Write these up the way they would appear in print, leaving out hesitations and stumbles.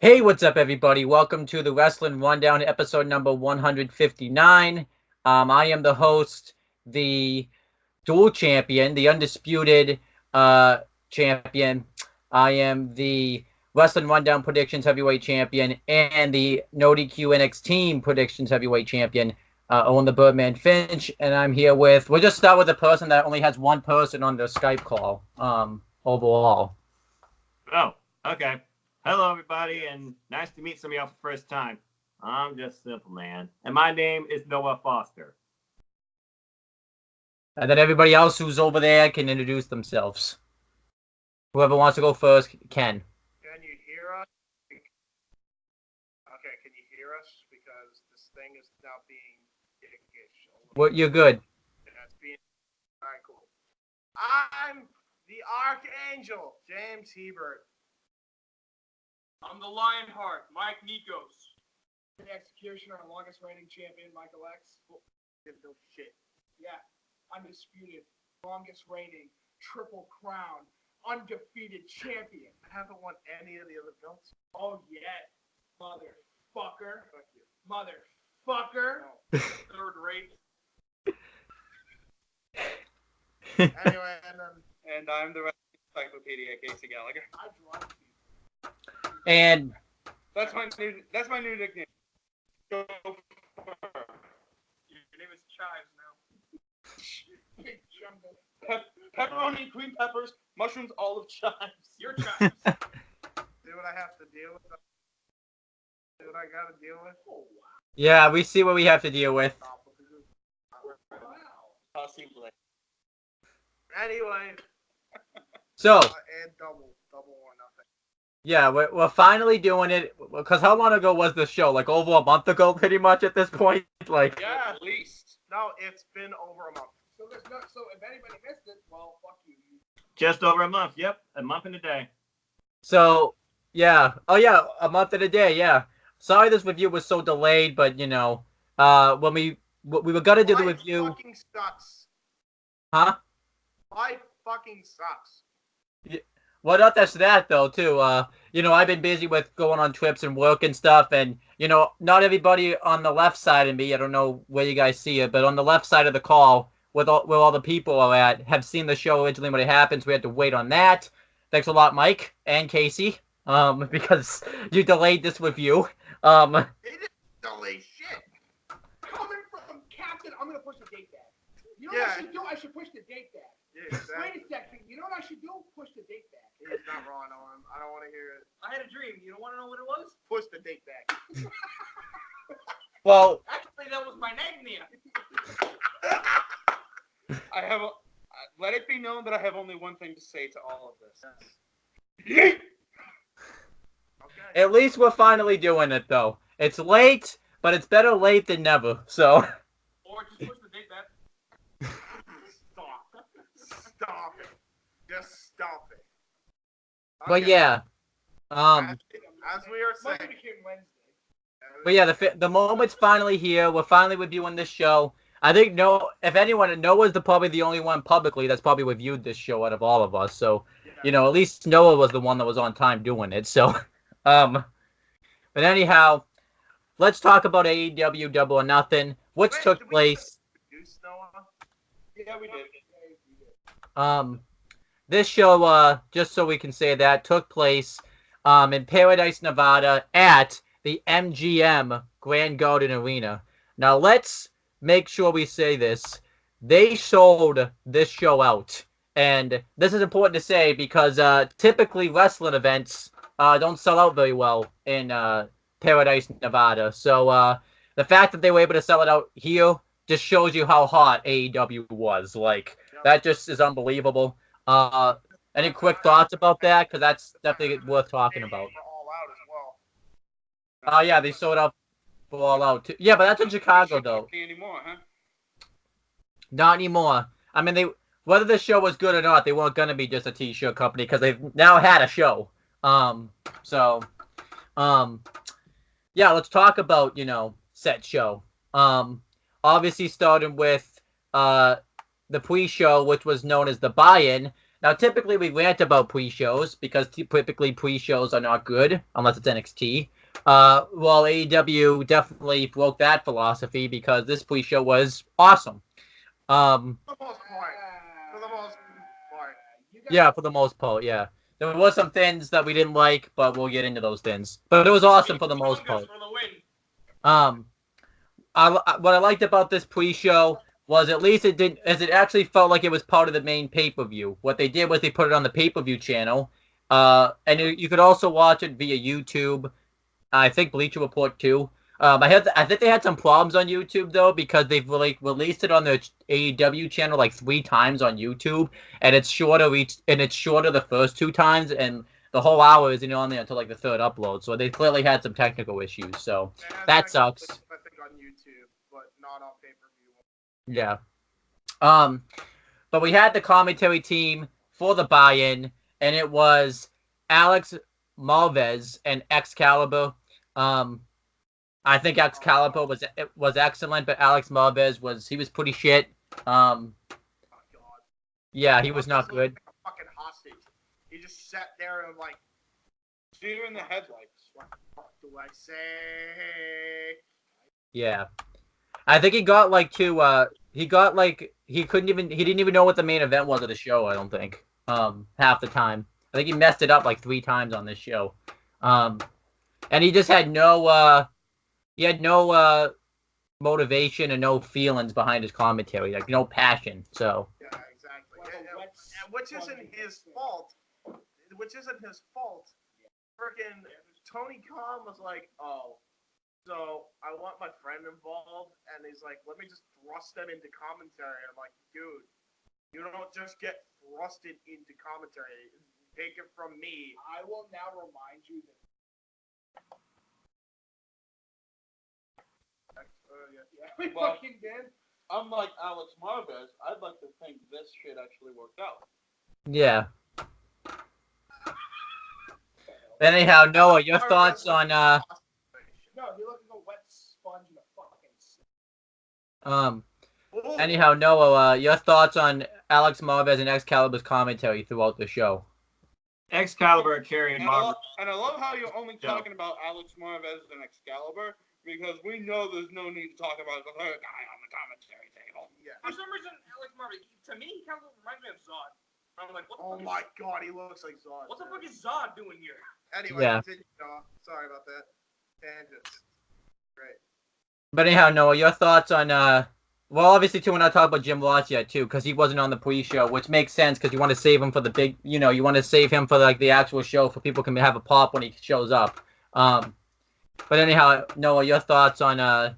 Hey, what's up, everybody? Welcome to the Wrestling Rundown, episode number 159. I am the host, the dual champion, the undisputed champion. I am the Wrestling Rundown Predictions Heavyweight Champion and the No DQ NXT Team Predictions Heavyweight Champion, Owen the Birdman Finch. And I'm here with, we'll just start with the person that only has one person on the Skype call overall. Oh, okay. Hello, everybody, and nice to meet some of y'all for the first time. I'm just Simple Man, and my name is Noah Foster. And then everybody else who's over there can introduce themselves. Whoever wants to go first can. Can you hear us? Okay, can you hear us? Because this thing is now being dickish. Well, you're good. That's being... Alright, cool. I'm the Archangel, James Hebert. I'm the Lionheart, Mike Nikos. The Executioner and longest reigning champion, Michael X. No shit. Yeah, undisputed, longest reigning, triple crown, undefeated champion. I haven't won any of the other belts. Oh, yeah. Motherfucker. Fuck you. Motherfucker. No. Third rate. Anyway, And I'm the Encyclopedia, Casey Gallagher. I drive people. And That's my new nickname. Go for it. Your name is Chives now. Big jungle. Pepperoni, green peppers, mushrooms, olive chives. Your chives. See what I have to deal with? See what I gotta deal with? Oh, wow. yeah, we see what we have to deal with. Possibly. Anyway. So, And double or nothing. yeah, we're finally doing it. Because how long ago was the show? Like over a month ago, pretty much at this point? Like, Yeah, at least. No, it's been over a month. So if anybody missed it, well, fuck you. Just over a month. Yep, a month and a day. so, yeah. Oh, yeah, a month and a day, yeah. Sorry this review was so delayed, but, you know, when we were going to do the review... Life fucking sucks. Huh? Life fucking sucks. Well, not just that, though, too. You know, I've been busy with going on trips and work and stuff, and, you know, not everybody on the left side of me, I don't know where you guys see it, but on the left side of the call, where all the people are at, have seen the show originally when it happens. We had to wait on that. Thanks a lot, Mike and Casey, because you delayed this review. It didn't delay shit. Coming from Captain, I'm gonna push the date back. You know what I should do? I should push the date back. Yeah, exactly. Wait a second. You know what I should do? Push the date back. He's not wrong, Owen. I don't want to hear it. I had a dream. You don't want to know what it was? Push the date back. Well, Actually, that was my nightmare. Let it be known that I have only one thing to say to all of this. Okay. at least we're finally doing it, though. It's late, but it's better late than never, so... Or just push the date back. Stop it. Just stop it. But yeah, As we are saying. Monday became Wednesday. but yeah, the moment's finally here. We're finally reviewing this show. I think if anyone, Noah's probably the only one publicly that's probably reviewed this show out of all of us. So, you know, at least Noah was the one that was on time doing it. So, but anyhow, let's talk about AEW Double or Nothing, which took place. Yeah, we did. This show, just so we can say that, took place in Paradise, Nevada at the MGM Grand Garden Arena. Now, let's make sure we say this. They sold this show out. And this is important to say because typically wrestling events don't sell out very well in Paradise, Nevada. So the fact that they were able to sell it out here just shows you how hot AEW was. Like, that just is unbelievable. Any quick thoughts about that? Because that's definitely worth talking about. All out as well. Oh, yeah, they sold out for All Out, too. Yeah, but that's in Chicago, though. Anymore, huh? Not anymore. I mean, whether the show was good or not, they weren't going to be just a T-shirt company because they've now had a show. Yeah, let's talk about, you know, said show. Obviously starting with the pre-show, which was known as the buy-in. Now, typically we rant about pre-shows because typically pre-shows are not good unless it's NXT. Well, AEW definitely broke that philosophy because this pre-show was awesome. For the most part. For the most part. Yeah, for the most part, yeah. There were some things that we didn't like, but we'll get into those things. But it was awesome for the most part. For the win. What I liked about this pre-show was at least it actually felt like it was part of the main pay-per-view. What they did was they put it on the pay-per-view channel, and you could also watch it via YouTube. I think Bleacher Report too. I think they had some problems on YouTube though because they've released it on the AEW channel like 3 times on YouTube, and it's shorter the first 2 times, and the whole hour isn't on there until like the third upload. So they clearly had some technical issues. So that sucks. I think on YouTube, but not on pay-per-view. Yeah. But we had the commentary team for the buy-in, and it was Alex Marvez and Excalibur. I think Excalibur was excellent, but Alex Marvez was pretty shit. Oh, God. Yeah, he was not good. Like a fucking hostage. He just sat there and like, Deer in the headlights. what the fuck do I say? Yeah, I think he got like to he didn't even know what the main event was of the show. I don't think half the time. I think he messed it up like 3 times on this show. And he just had no motivation and no feelings behind his commentary, like no passion. So Yeah, exactly. Which isn't his fault. Freaking Tony Khan was like, oh, so I want my friend involved, and he's like, let me just thrust them into commentary. I'm like, dude, you don't just get thrusted into commentary. Take it from me. I will now remind you that. We Well, fucking did. Unlike Alex Marvez, I'd like to think this shit actually worked out. yeah. Anyhow, Noah, your thoughts on No, he looked like a wet sponge in a fucking. anyhow, Noah, your thoughts on Alex Marvez and Excalibur's commentary throughout the show. Excalibur carried And Marvel. I love how you're only Yeah. talking about Alex Marvez and Excalibur because we know there's no need to talk about the third guy on the commentary table. Yeah. For some reason, Alex Marvez, to me, he kind of reminds me of Zod. I'm like, what the Oh fuck my God, he looks like Zod. what the fuck is Zod doing here? Anyway, Yeah. continue. Sorry about that. Tangents. Great. But anyhow, Noah, your thoughts on well, obviously too, we're not talking about Jim Ross yet too, because he wasn't on the pre-show, which makes sense because you want to save him for the big, you want to save him for like the actual show, for people can have a pop when he shows up. But anyhow, Noah, your thoughts on at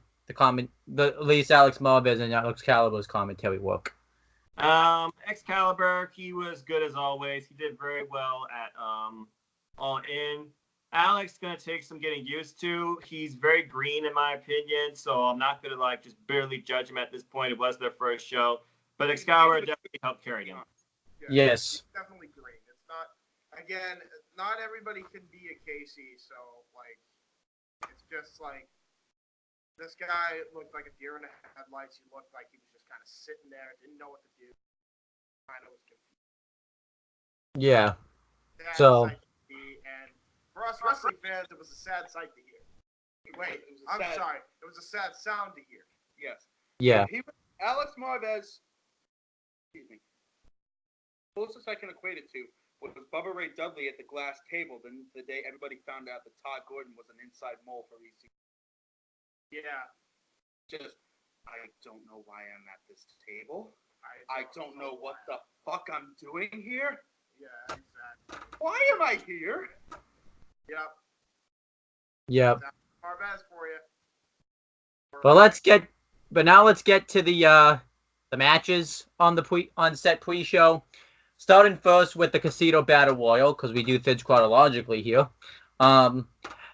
least Alex Marvez and Alex Calibur's commentary work. Excalibur, he was good as always. He did very well at All In. Alex gonna take some getting used to. He's very green in my opinion, so I'm not gonna like just barely judge him at this point. It was their first show, but Excalibur definitely helped carry him. Yeah, Yes. He's definitely green. It's not. Again, not everybody can be a Casey, so like, it's just like this guy looked like a deer in the headlights. He looked like he was just kind of sitting there, didn't know what to do. Kind of was confused. Yeah. Sad So- sight to see, and for us wrestling fans, it was a sad sight to hear. Wait, I'm sorry. It was a sad sound to hear. Yes. Yeah. Alex Marvez, excuse me, closest I can equate it to was Bubba Ray Dudley at the glass table the day everybody found out that Todd Gordon was an inside mole for EC. Yeah. Just, I don't know why I'm at this table. I don't know what the fuck I'm doing here. Yeah, exactly. Why am I here? Yep. Yep. Marvez for you. But now let's get to the matches on the set pre-show. Starting first with the Casino Battle Royal, because we do things chronologically here. And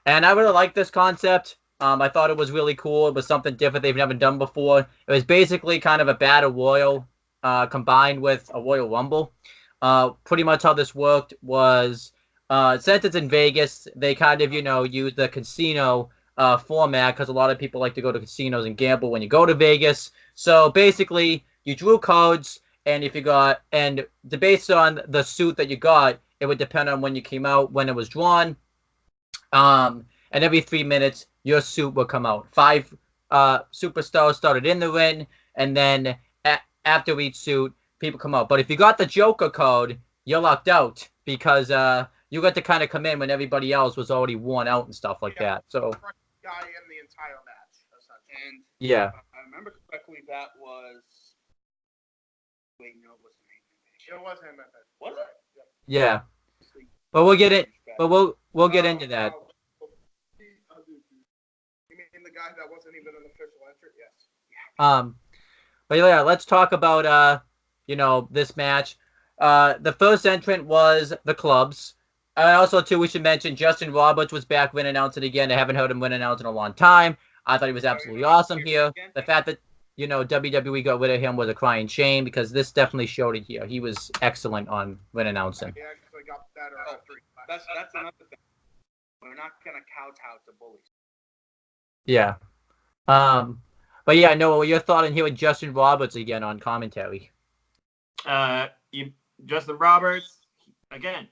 I really like this concept. I thought it was really cool. It was something different they've never done before. It was basically kind of a Battle Royal combined with a Royal Rumble. Pretty much how this worked was, since it's in Vegas, they kind of, use the casino format because a lot of people like to go to casinos and gamble when you go to Vegas. So basically, you drew cards and if you got and based on the suit that you got, it would depend on when you came out, when it was drawn. And every 3 minutes, your suit will come out. Five superstars started in the ring, and then after each suit, people come out. But if you got the Joker code, you're locked out because you got to kind of come in when everybody else was already worn out and stuff like that. So Guy in the entire match, essentially. And yeah, if I remember correctly, that was. Wait, no, it wasn't him. It was him. Was it? yeah. But we'll get it. But we'll get into that. You mean the guy that wasn't even an official entrant? Yes. But yeah, let's talk about this match. The first entrant was the Clubs. Also, too, we should mention Justin Roberts was back win announcing again. I haven't heard him win announce in a long time. I thought he was absolutely awesome here. The fact that WWE got rid of him was a crying shame because this definitely showed it here. He was excellent on win announcing. He actually got better after he That's another thing. We're not gonna kowtow to bullies. Yeah. But yeah, Noah, your thought on here with Justin Roberts again on commentary? Justin Roberts, again,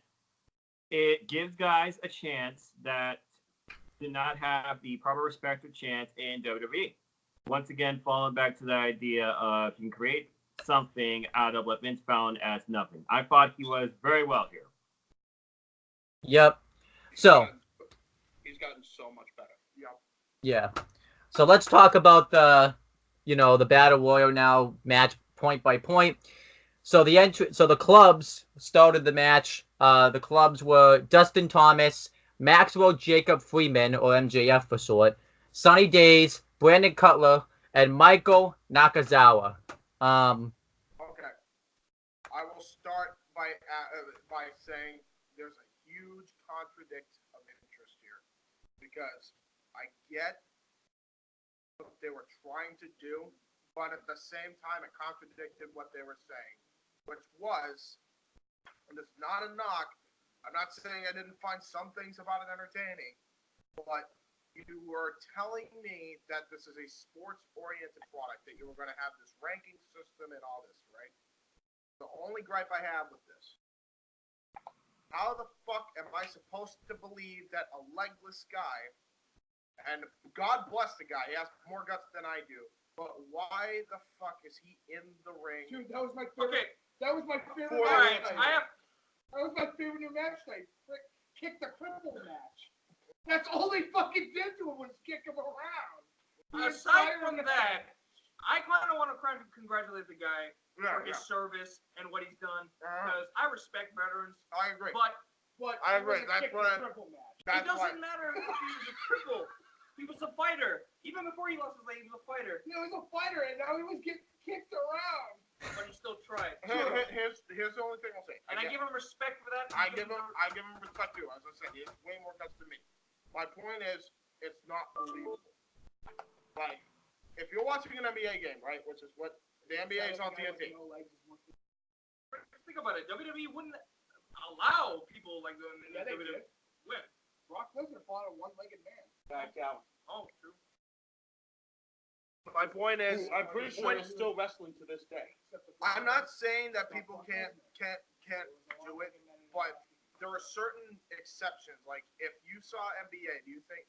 it gives guys a chance that did not have the proper respect or chance in WWE. Once again, falling back to the idea of you can create something out of what Vince found as nothing. I thought he was very well here. Yep. So He's gotten so much better. Yep. Yeah. So let's talk about the Battle Royal now match point by point. So the Clubs started the match. The Clubs were Dustin Thomas, Maxwell Jacob Freeman, or MJF for short, Sonny Days, Brandon Cutler, and Michael Nakazawa. Okay. I will start by saying there's a huge contradict of interest here because I get what they were trying to do, but at the same time it contradicted what they were saying, which was, and it's not a knock, I'm not saying I didn't find some things about it entertaining, but you were telling me that this is a sports-oriented product, that you were going to have this ranking system and all this, right? The only gripe I have with this, how the fuck am I supposed to believe that a legless guy, and God bless the guy, he has more guts than I do, but why the fuck is he in the ring? Dude, that was my favorite. Okay. That was my favorite All Alright, match night. That was my favorite new match night. Kick the cripple match. That's all they fucking did to him was kick him around. aside from that, I kind of want to congratulate the guy for his service and what he's done because I respect veterans, I agree. but I it was agree. a That's kick what the cripple match. it doesn't matter if he was a cripple. He was a fighter. Even before he lost his leg, he was a fighter. He was a fighter, and now he was getting kicked around. But he still tried. Here's the only thing I'll say. And I give him respect for that. I give him respect too. As I said, he has way more guts than me. My point is, it's not believable. Like, if you're watching an NBA game, right, which is what the NBA is on TNT. Think about it. WWE wouldn't allow people like the Yeah, they WWE did. win. Brock Lesnar fought a one-legged man. Back out. Oh, true. My point is, I'm pretty sure he's still wrestling to this day. I'm not saying that people can't do it, but there are certain exceptions. Like, if you saw NBA, do you think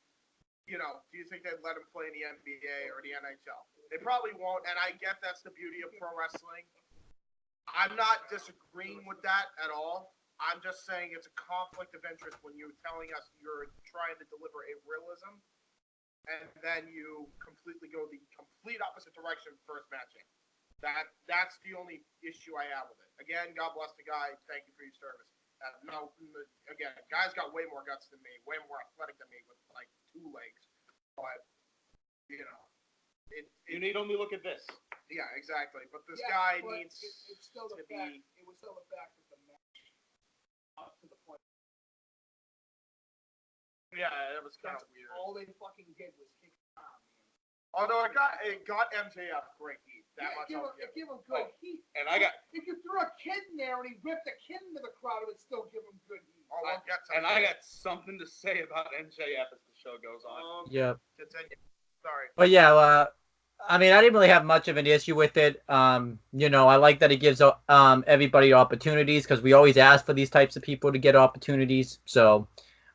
they'd let him play in the NBA or the NHL? They probably won't, and I get that's the beauty of pro wrestling. I'm not disagreeing with that at all. I'm just saying it's a conflict of interest when you're telling us you're trying to deliver a realism, and then you completely go the complete opposite direction first matching. That's the only issue I have with it. Again, God bless the guy. Thank you for your service. Again, guy's got way more guts than me, way more athletic than me with like 2 legs. But you need only look at this. Yeah, exactly. But this Yeah, guy but needs it's still the to fact. be. It was still the fact that the match up to the point. Yeah, it was kind That's of weird. all they fucking did was kick him around, man. Although it got MJF great heat. That much I'll give. It gave him good heat. And I got If you threw a kid in there and he whipped a kid into the crowd, it would still give him good heat. Oh, we'll get to and that. I got something to say about MJF as the show goes on. Yep. Continue. Sorry. But yeah, I mean, I didn't really have much of an issue with it. I like that it gives everybody opportunities because we always ask for these types of people to get opportunities. So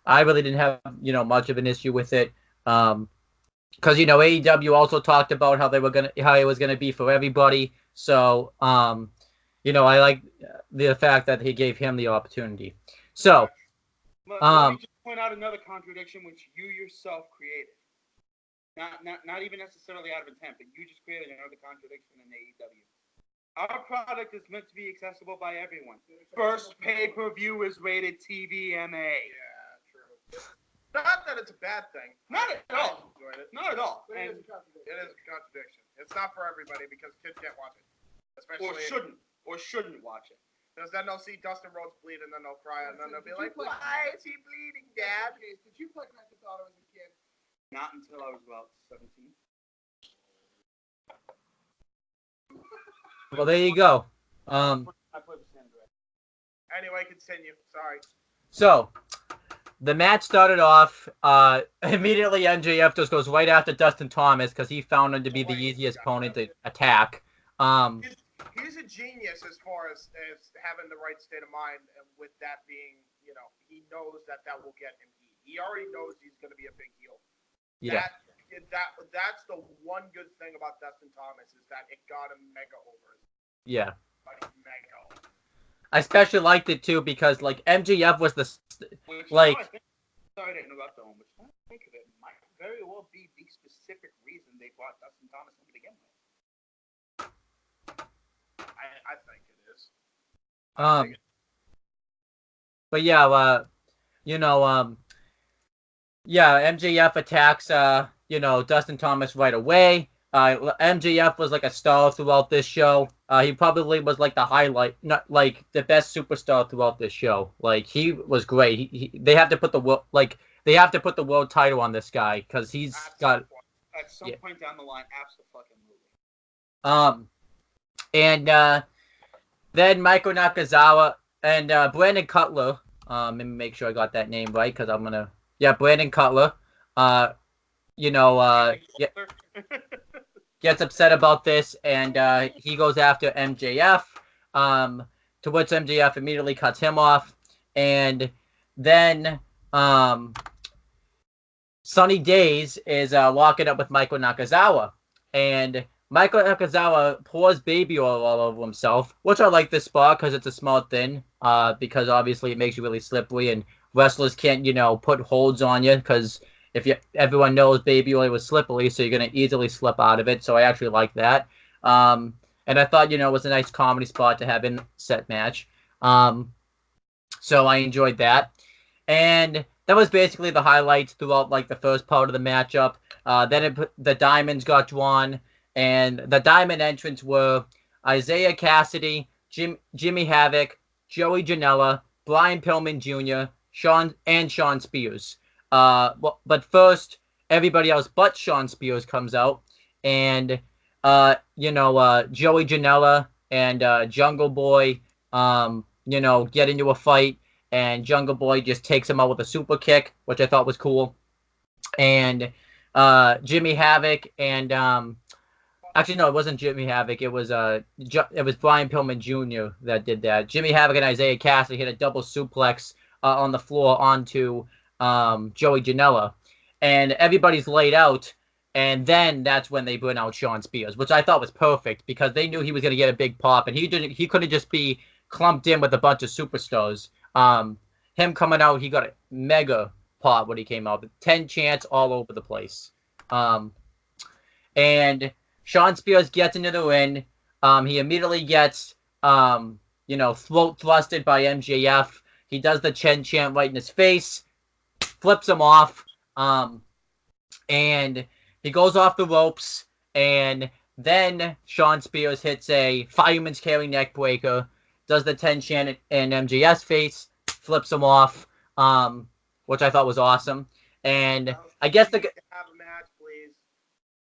I really didn't have much of an issue with it. Because AEW also talked about how it was gonna be for everybody. So I like the fact that he gave him the opportunity. So Let me just point out another contradiction which you yourself created. Not even necessarily out of intent, but you just created another contradiction in AEW. Our product is meant to be accessible by everyone. First pay-per-view is rated TVMA. Yeah, true. Not that it's a bad thing. Not at all. I enjoyed it. Not at all. But it is a contradiction. It's not for everybody because kids can't watch it. Especially Or shouldn't watch it. because then they'll see Dustin Rhodes bleed and then they'll cry and then they'll be like, "Why is he bleeding, Dad?" Did you play Grand Theft Auto as a kid? Not until I was about 17. well, there you go. I played with San Andreas. Anyway, continue. Sorry. So the match started off. Immediately, MJF just goes right after Dustin Thomas because he found him to be the easiest opponent to attack. He's a genius as far as having the right state of mind, and with that being, he knows that will get him heat. He already knows he's going to be a big heel. Yeah. That's the one good thing about Dustin Thomas is that it got him mega over. Yeah. Mega over. I especially liked it too because MJF was the Sorry to interrupt, Owen, but I think of it might very well be the specific reason they brought Dustin Thomas in to begin with. I think it is. But yeah, MJF attacks Dustin Thomas right away. MJF was like a star throughout this show. He probably was like the highlight, not like the best superstar throughout this show. Like he was great. They have to put the world title on this guy because he's got At some point down the line, absolutely. And then Michael Nakazawa and Brandon Cutler. Let me make sure I got that name right because Brandon Cutler. Gets upset about this and he goes after MJF. To which MJF immediately cuts him off, and then Sunny Days is locking up with Michael Nakazawa, and Michael Nakazawa pours baby oil all over himself, which I like this spot because it's a smart thing. Because obviously it makes you really slippery, and wrestlers can't, put holds on you because everyone knows baby oil was slippery, so you're gonna easily slip out of it. So I actually like that. And I thought, it was a nice comedy spot to have in set match. So I enjoyed that, and that was basically the highlights throughout the first part of the matchup. Then the diamonds got drawn. And the diamond entrants were Isaiah Cassidy, Jimmy Havoc, Joey Janela, Brian Pillman Jr., Sean Spears. But first, everybody else but Sean Spears comes out, and Joey Janela and Jungle Boy, get into a fight, and Jungle Boy just takes him out with a super kick, which I thought was cool. And Jimmy Havoc and actually, no, it wasn't Jimmy Havoc. It was Brian Pillman Jr. that did that. Jimmy Havoc and Isaiah Cassidy hit a double suplex on the floor onto Joey Janela, and everybody's laid out. And then that's when they bring out Sean Spears, which I thought was perfect because they knew he was going to get a big pop, and he couldn't just be clumped in with a bunch of superstars. Him coming out, he got a mega pop when he came out. 10 chants all over the place. And Sean Spears gets into the ring. He immediately gets, throat thrusted by MJF. He does the Chen chant right in his face, flips him off, and he goes off the ropes. And then Sean Spears hits a fireman's carry neck breaker, does the 10 chant in MJF's face, flips him off, which I thought was awesome. And I guess have a match, please.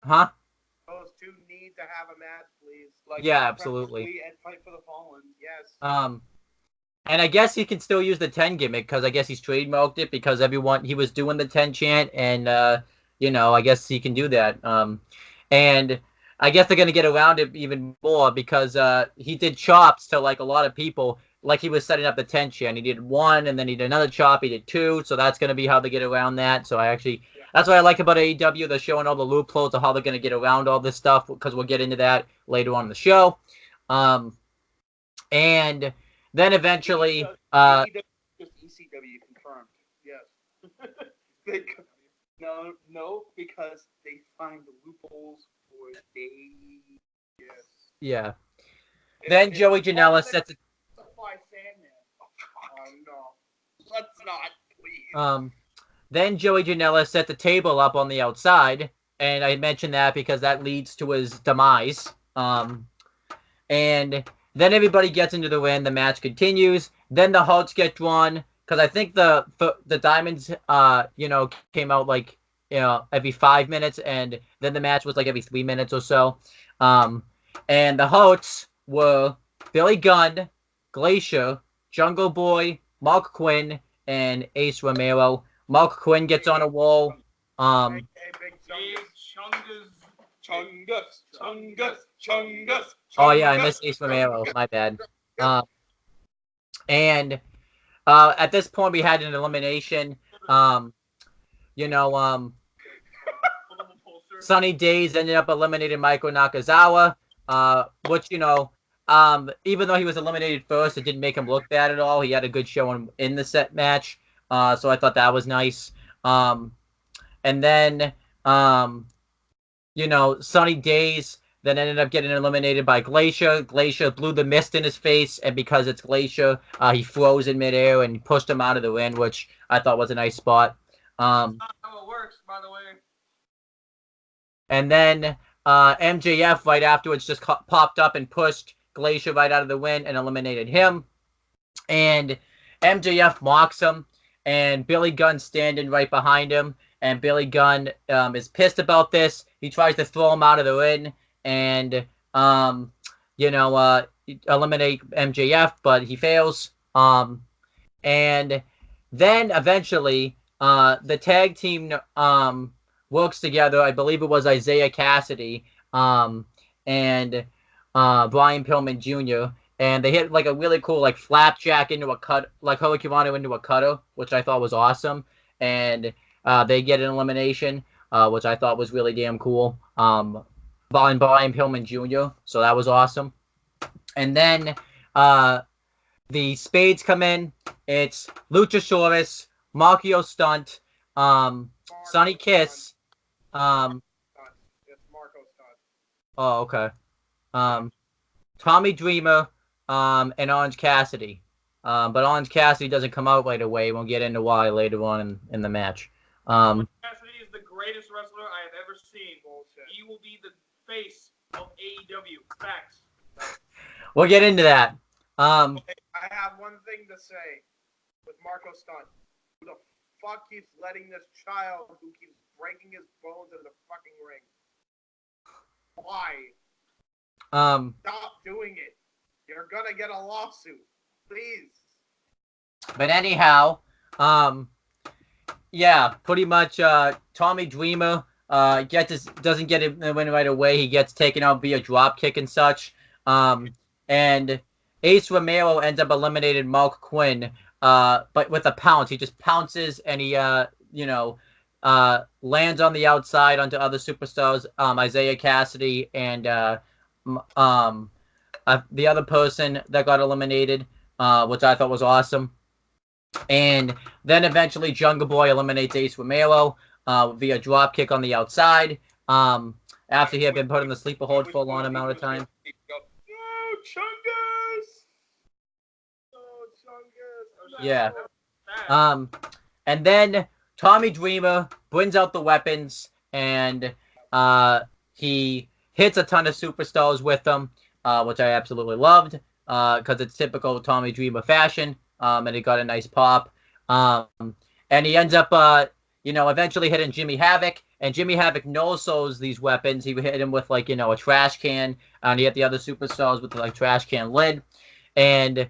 Huh? Those two need to have a match, please. Yeah, absolutely. And fight for the fallen. Yes. And I guess he can still use the 10 gimmick because I guess he's trademarked it because he was doing the 10 chant, and I guess he can do that. And I guess they're gonna get around it even more because he did chops to like a lot of people, like he was setting up the 10 chain. He did one, and then he did another chop. He did two, so that's gonna be how they get around that. So that's what I like about AEW. They're showing all the loopholes of how they're gonna get around all this stuff because we'll get into that later on in the show. And then eventually, just ECW confirmed. Yes. They, no, because they find the loopholes for days. Yes. yeah. Then Joey Janela sets it. No, let's not, please. Then Joey Janela set the table up on the outside, and I mentioned that because that leads to his demise. And then everybody gets into the ring. The match continues. Then the Hulks get drawn because I think the Diamonds, came out like every 5 minutes, and then the match was like every 3 minutes or so. And the Hulks were Billy Gunn, Glacier, Jungle Boy, Mark Quinn, and Ace Romero. Mark Quinn gets on a wall. Big Chungus. Oh yeah, I missed Ace Romero. My bad. And at this point, we had an elimination. Sunny Days ended up eliminating Michael Nakazawa, which, even though he was eliminated first, it didn't make him look bad at all. He had a good show in the set match, so I thought that was nice. And then, Sunny Days then ended up getting eliminated by Glacier. Glacier blew the mist in his face, and because it's Glacier, he froze in midair and pushed him out of the ring, which I thought was a nice spot. That's not how it works, by the way. And then MJF right afterwards just popped up and pushed Glacier right out of the ring and eliminated him. And MJF mocks him, and Billy Gunn standing right behind him. And Billy Gunn is pissed about this. He tries to throw him out of the ring and, eliminate MJF, but he fails. And then eventually, the tag team works together. I believe it was Isaiah Cassidy and Brian Pillman Jr. And they hit like a really cool like flapjack into a cut, like Hurricanrana into a cutter, which I thought was awesome. And they get an elimination, which I thought was really damn cool. By Brian Pillman Jr. So that was awesome. And then the Spades come in. It's Luchasaurus, Markio Stunt, Sonny Kiss. It's Marco Stunt. Oh, okay. Tommy Dreamer, and Orange Cassidy. But Orange Cassidy doesn't come out right away. We'll get into why later on in the match. Cassidy is the greatest wrestler I have ever seen. Bullshit. He will be the face of AEW. Facts. We'll get into that. I have one thing to say with Marco Stunt. Who the fuck keeps letting this child who keeps breaking his bones in the fucking ring? Why? Stop doing it. You're gonna get a lawsuit. Please. But anyhow, yeah, pretty much Tommy Dreamer doesn't get it the win right away. He gets taken out via drop kick and such. And Ace Romero ends up eliminating Mark Quinn, but with a pounce. He just pounces and he lands on the outside onto other superstars, Isaiah Cassidy and the other person that got eliminated, which I thought was awesome. And then eventually Jungle Boy eliminates Ace Romero via drop kick on the outside, after he had been put in the sleeper hold for a long amount of time. No, Chungus! Oh, Chungus! Yeah. And then Tommy Dreamer brings out the weapons, and he hits a ton of superstars with them, which I absolutely loved, because it's typical Tommy Dreamer fashion, and it got a nice pop. And he ends up, eventually hitting Jimmy Havoc, and Jimmy Havoc no-sows these weapons. He hit him with, a trash can, and he hit the other superstars with, the trash can lid. And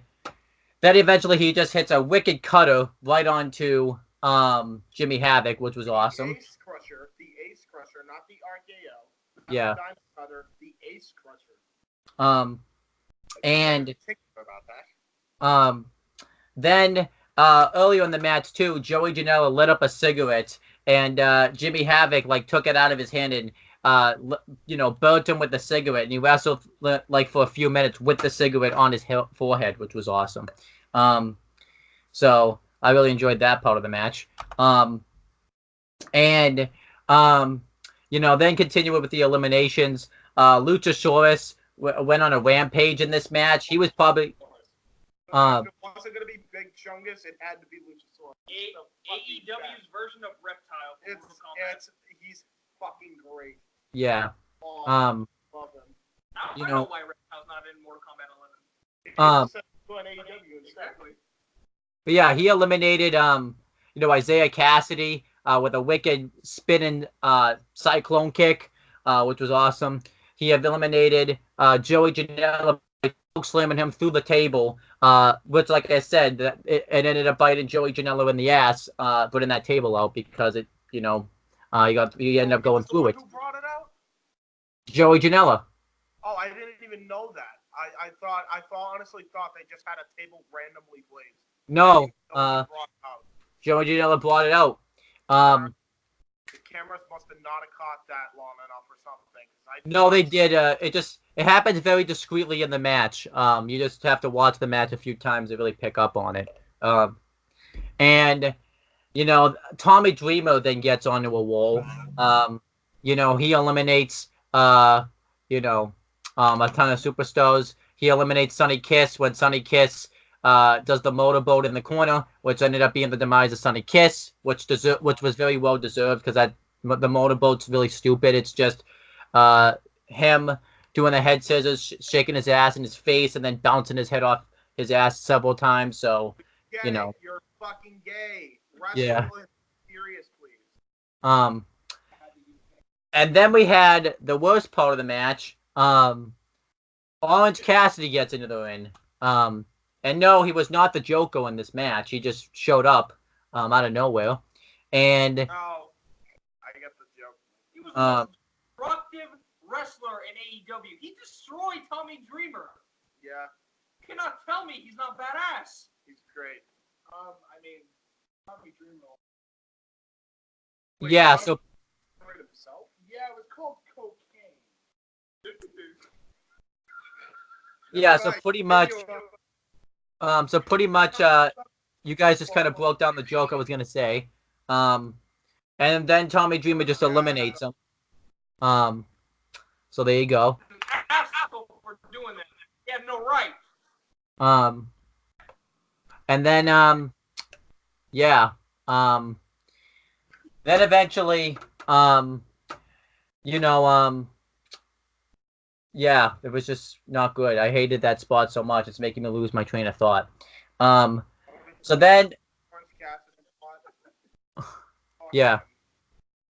then eventually he just hits a wicked cutter right onto Jimmy Havoc, which was awesome. The Ace Crusher, not the RKO. Yeah. The Ace crusher. And About that. then earlier in the match too, Joey Janela lit up a cigarette, and Jimmy Havoc like took it out of his hand and burnt him with the cigarette, and he wrestled like for a few minutes with the cigarette on his forehead, which was awesome. So I really enjoyed that part of the match. And then continue with the eliminations. Luchasaurus went on a rampage in this match. He was probably If it wasn't gonna be Big Chungus, it had to be Luchasaurus. AEW's version of Reptile from Mortal Kombat. He's fucking great. yeah. Oh, love him. I don't know why Reptile's not in Mortal Kombat 11. Exactly. But yeah, he eliminated Isaiah Cassidy with a wicked spinning cyclone kick, which was awesome. He had eliminated Joey Janela by slamming him through the table, which, like I said, it ended up biting Joey Janela in the ass, putting that table out because it, he ended up going through it. Who brought it out? Joey Janela. Oh, I didn't even know that. I honestly thought they just had a table randomly placed. No, Joey Janela brought it out. The cameras must have not caught that long enough or something. No, they did. It happens very discreetly in the match. You just have to watch the match a few times to really pick up on it. And Tommy Dreamer then gets onto a wall. He eliminates a ton of superstars. He eliminates Sonny Kiss when Sonny Kiss does the motorboat in the corner, which ended up being the demise of Sonny Kiss, which was very well deserved because the motorboat's really stupid. It's just him doing the head scissors, shaking his ass in his face, and then bouncing his head off his ass several times. So, You're fucking gay. Wrestle Yeah. serious, please. And then we had the worst part of the match. Orange Cassidy gets into the ring. And no, he was not the Joker in this match. He just showed up out of nowhere. And No, I get the joke. He was the most destructive wrestler in AEW. He destroyed Tommy Dreamer. Yeah, You cannot tell me he's not badass. he's great. Tommy Dreamer. yeah, so Afraid of himself? Yeah, it was called cocaine. yeah, so pretty much, you guys just kind of broke down the joke I was gonna say. And then Tommy Dreamer just eliminates him. So there you go. Asshole for doing that. He had no right. And then then eventually, it was just not good. I hated that spot so much. It's making me lose my train of thought. So then, yeah,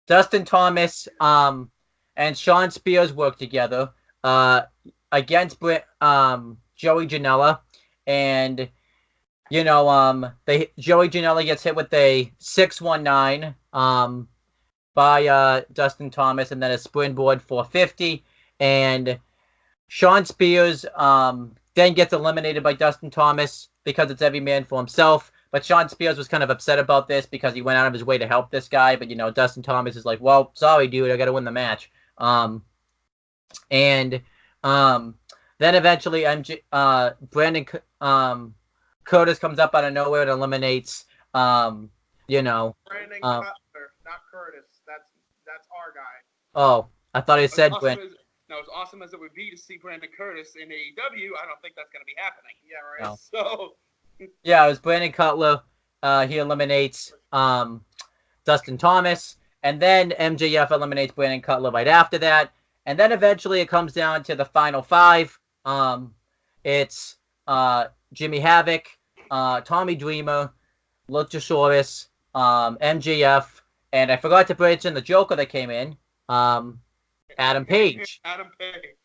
Dustin Thomas and Sean Spears work together against Joey Janela, and Joey Janela gets hit with a 619 by Dustin Thomas, and then a springboard 450, and Sean Spears then gets eliminated by Dustin Thomas because it's every man for himself. But Sean Spears was kind of upset about this because he went out of his way to help this guy. But Dustin Thomas is like, "Well, sorry, dude, I got to win the match." And then eventually, Brandon Curtis comes up out of nowhere and eliminates, Brandon Cutler, not Curtis. That's our guy. Oh, I thought he said Brandon. Now, as awesome as it would be to see Brandon Curtis in AEW, I don't think that's going to be happening. Yeah, right. No. So, yeah, it was Brandon Cutler. He eliminates Dustin Thomas, and then MJF eliminates Brandon Cutler right after that. And then eventually it comes down to the final five. It's Jimmy Havoc, Tommy Dreamer, Luchasaurus, MJF, and I forgot to mention the Joker that came in. Adam Page. Adam Page.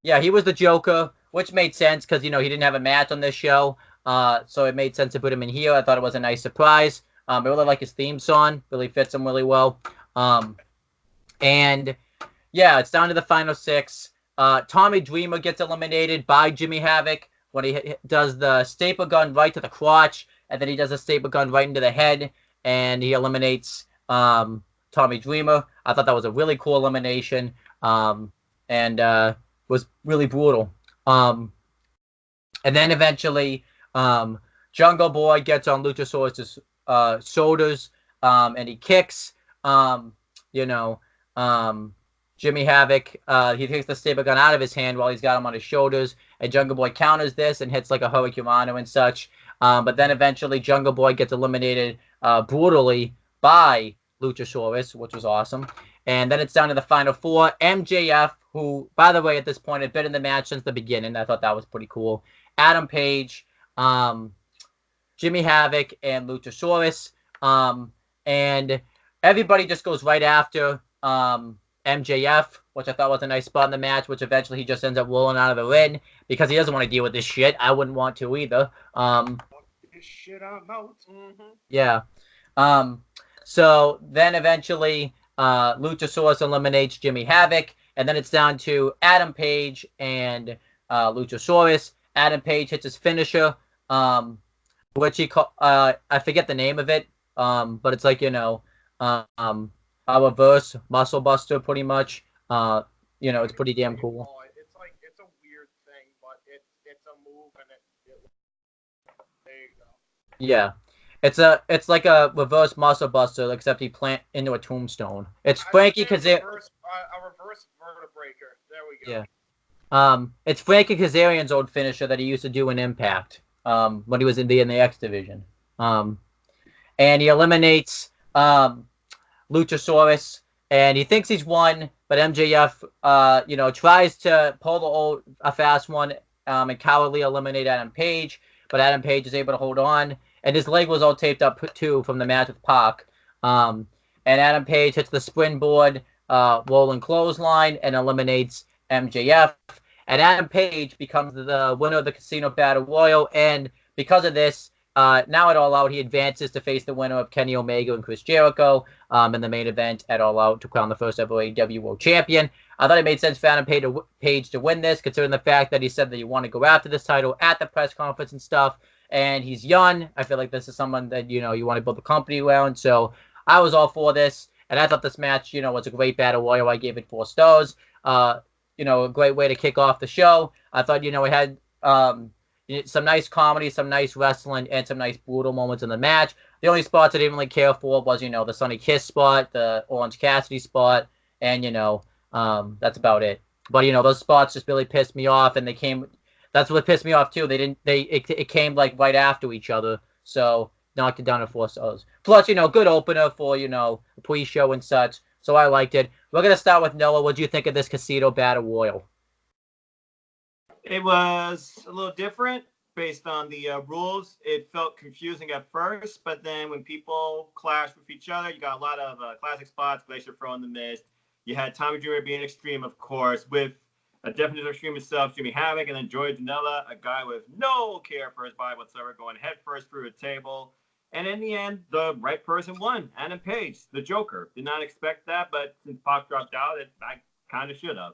Yeah, he was the Joker, which made sense because he didn't have a match on this show, so it made sense to put him in here. I thought it was a nice surprise. I really like his theme song; really fits him really well. And Yeah, it's down to the final 6. Tommy Dreamer gets eliminated by Jimmy Havoc when he does the staple gun right to the crotch, and then he does a staple gun right into the head, and he eliminates Tommy Dreamer. I thought that was a really cool elimination, and was really brutal. And then eventually, Jungle Boy gets on Luchasaurus's shoulders, and he kicks, um, you know, um, Jimmy Havoc. He takes the staple gun out of his hand while he's got him on his shoulders, and Jungle Boy counters this and hits like a Hurricanrana and such. But then eventually, Jungle Boy gets eliminated brutally by Luchasaurus, which was awesome. And then it's down to the final 4. MJF, who, by the way, at this point had been in the match since the beginning. I thought that was pretty cool. Adam Page, Jimmy Havoc, and Luchasaurus. And everybody just goes right after MJF, which I thought was a nice spot in the match, which eventually he just ends up rolling out of the ring because he doesn't want to deal with this shit. I wouldn't want to either. This shit I'm out. Yeah. So then eventually Luchasaurus eliminates Jimmy Havoc, and then it's down to Adam Page and Luchasaurus. Adam Page hits his finisher, which he I forget the name of it, but it's like a reverse muscle buster, pretty much. It's pretty damn cool. It's a weird thing, but it's a move, and there you go. Yeah. It's like a reverse muscle buster, except he plant into a tombstone. It's Frankie Kazarian. A reverse vertebraker. There we go. Yeah. It's Frankie Kazarian's old finisher that he used to do in Impact. When he was in the X division. And he eliminates Luchasaurus, and he thinks he's won, but MJF, tries to pull a fast one, and cowardly eliminate Adam Page, but Adam Page is able to hold on, and his leg was all taped up too from the match with Pac. And Adam Page hits the springboard, rolling clothesline, and eliminates MJF. And Adam Page becomes the winner of the Casino Battle Royal, and because of this, now at All Out, he advances to face the winner of Kenny Omega and Chris Jericho in the main event at All Out to crown the first ever AEW World Champion. I thought it made sense for Adam Page to win this, considering the fact that he said that he wanted to go after this title at the press conference and stuff, and he's young. I feel like this is someone that, you want to build the company around, so I was all for this, and I thought this match, was a great Battle Royal. I gave it 4 stars. A great way to kick off the show. I thought, it had some nice comedy, some nice wrestling, and some nice brutal moments in the match. The only spots I didn't really care for was, the Sonny Kiss spot, the Orange Cassidy spot, and, that's about it. But, those spots just really pissed me off, and that's what pissed me off, too. It came, like, right after each other, so knocked it down to 4 stars. Plus, good opener for, a pre-show and such. So I liked it. We're going to start with Noah. What do you think of this Casino Battle Royal? It was a little different based on the rules. It felt confusing at first, but then when people clashed with each other, you got a lot of classic spots, Glacier Throw in the Mist. You had Tommy Dreamer being extreme, of course, with a definitive extreme himself, Jimmy Havoc, and then Joey Janela, a guy with no care for his body whatsoever, going headfirst through a table. And in the end, the right person won. Adam Page, the Joker. Did not expect that, but since Pac dropped out, I kind of should have.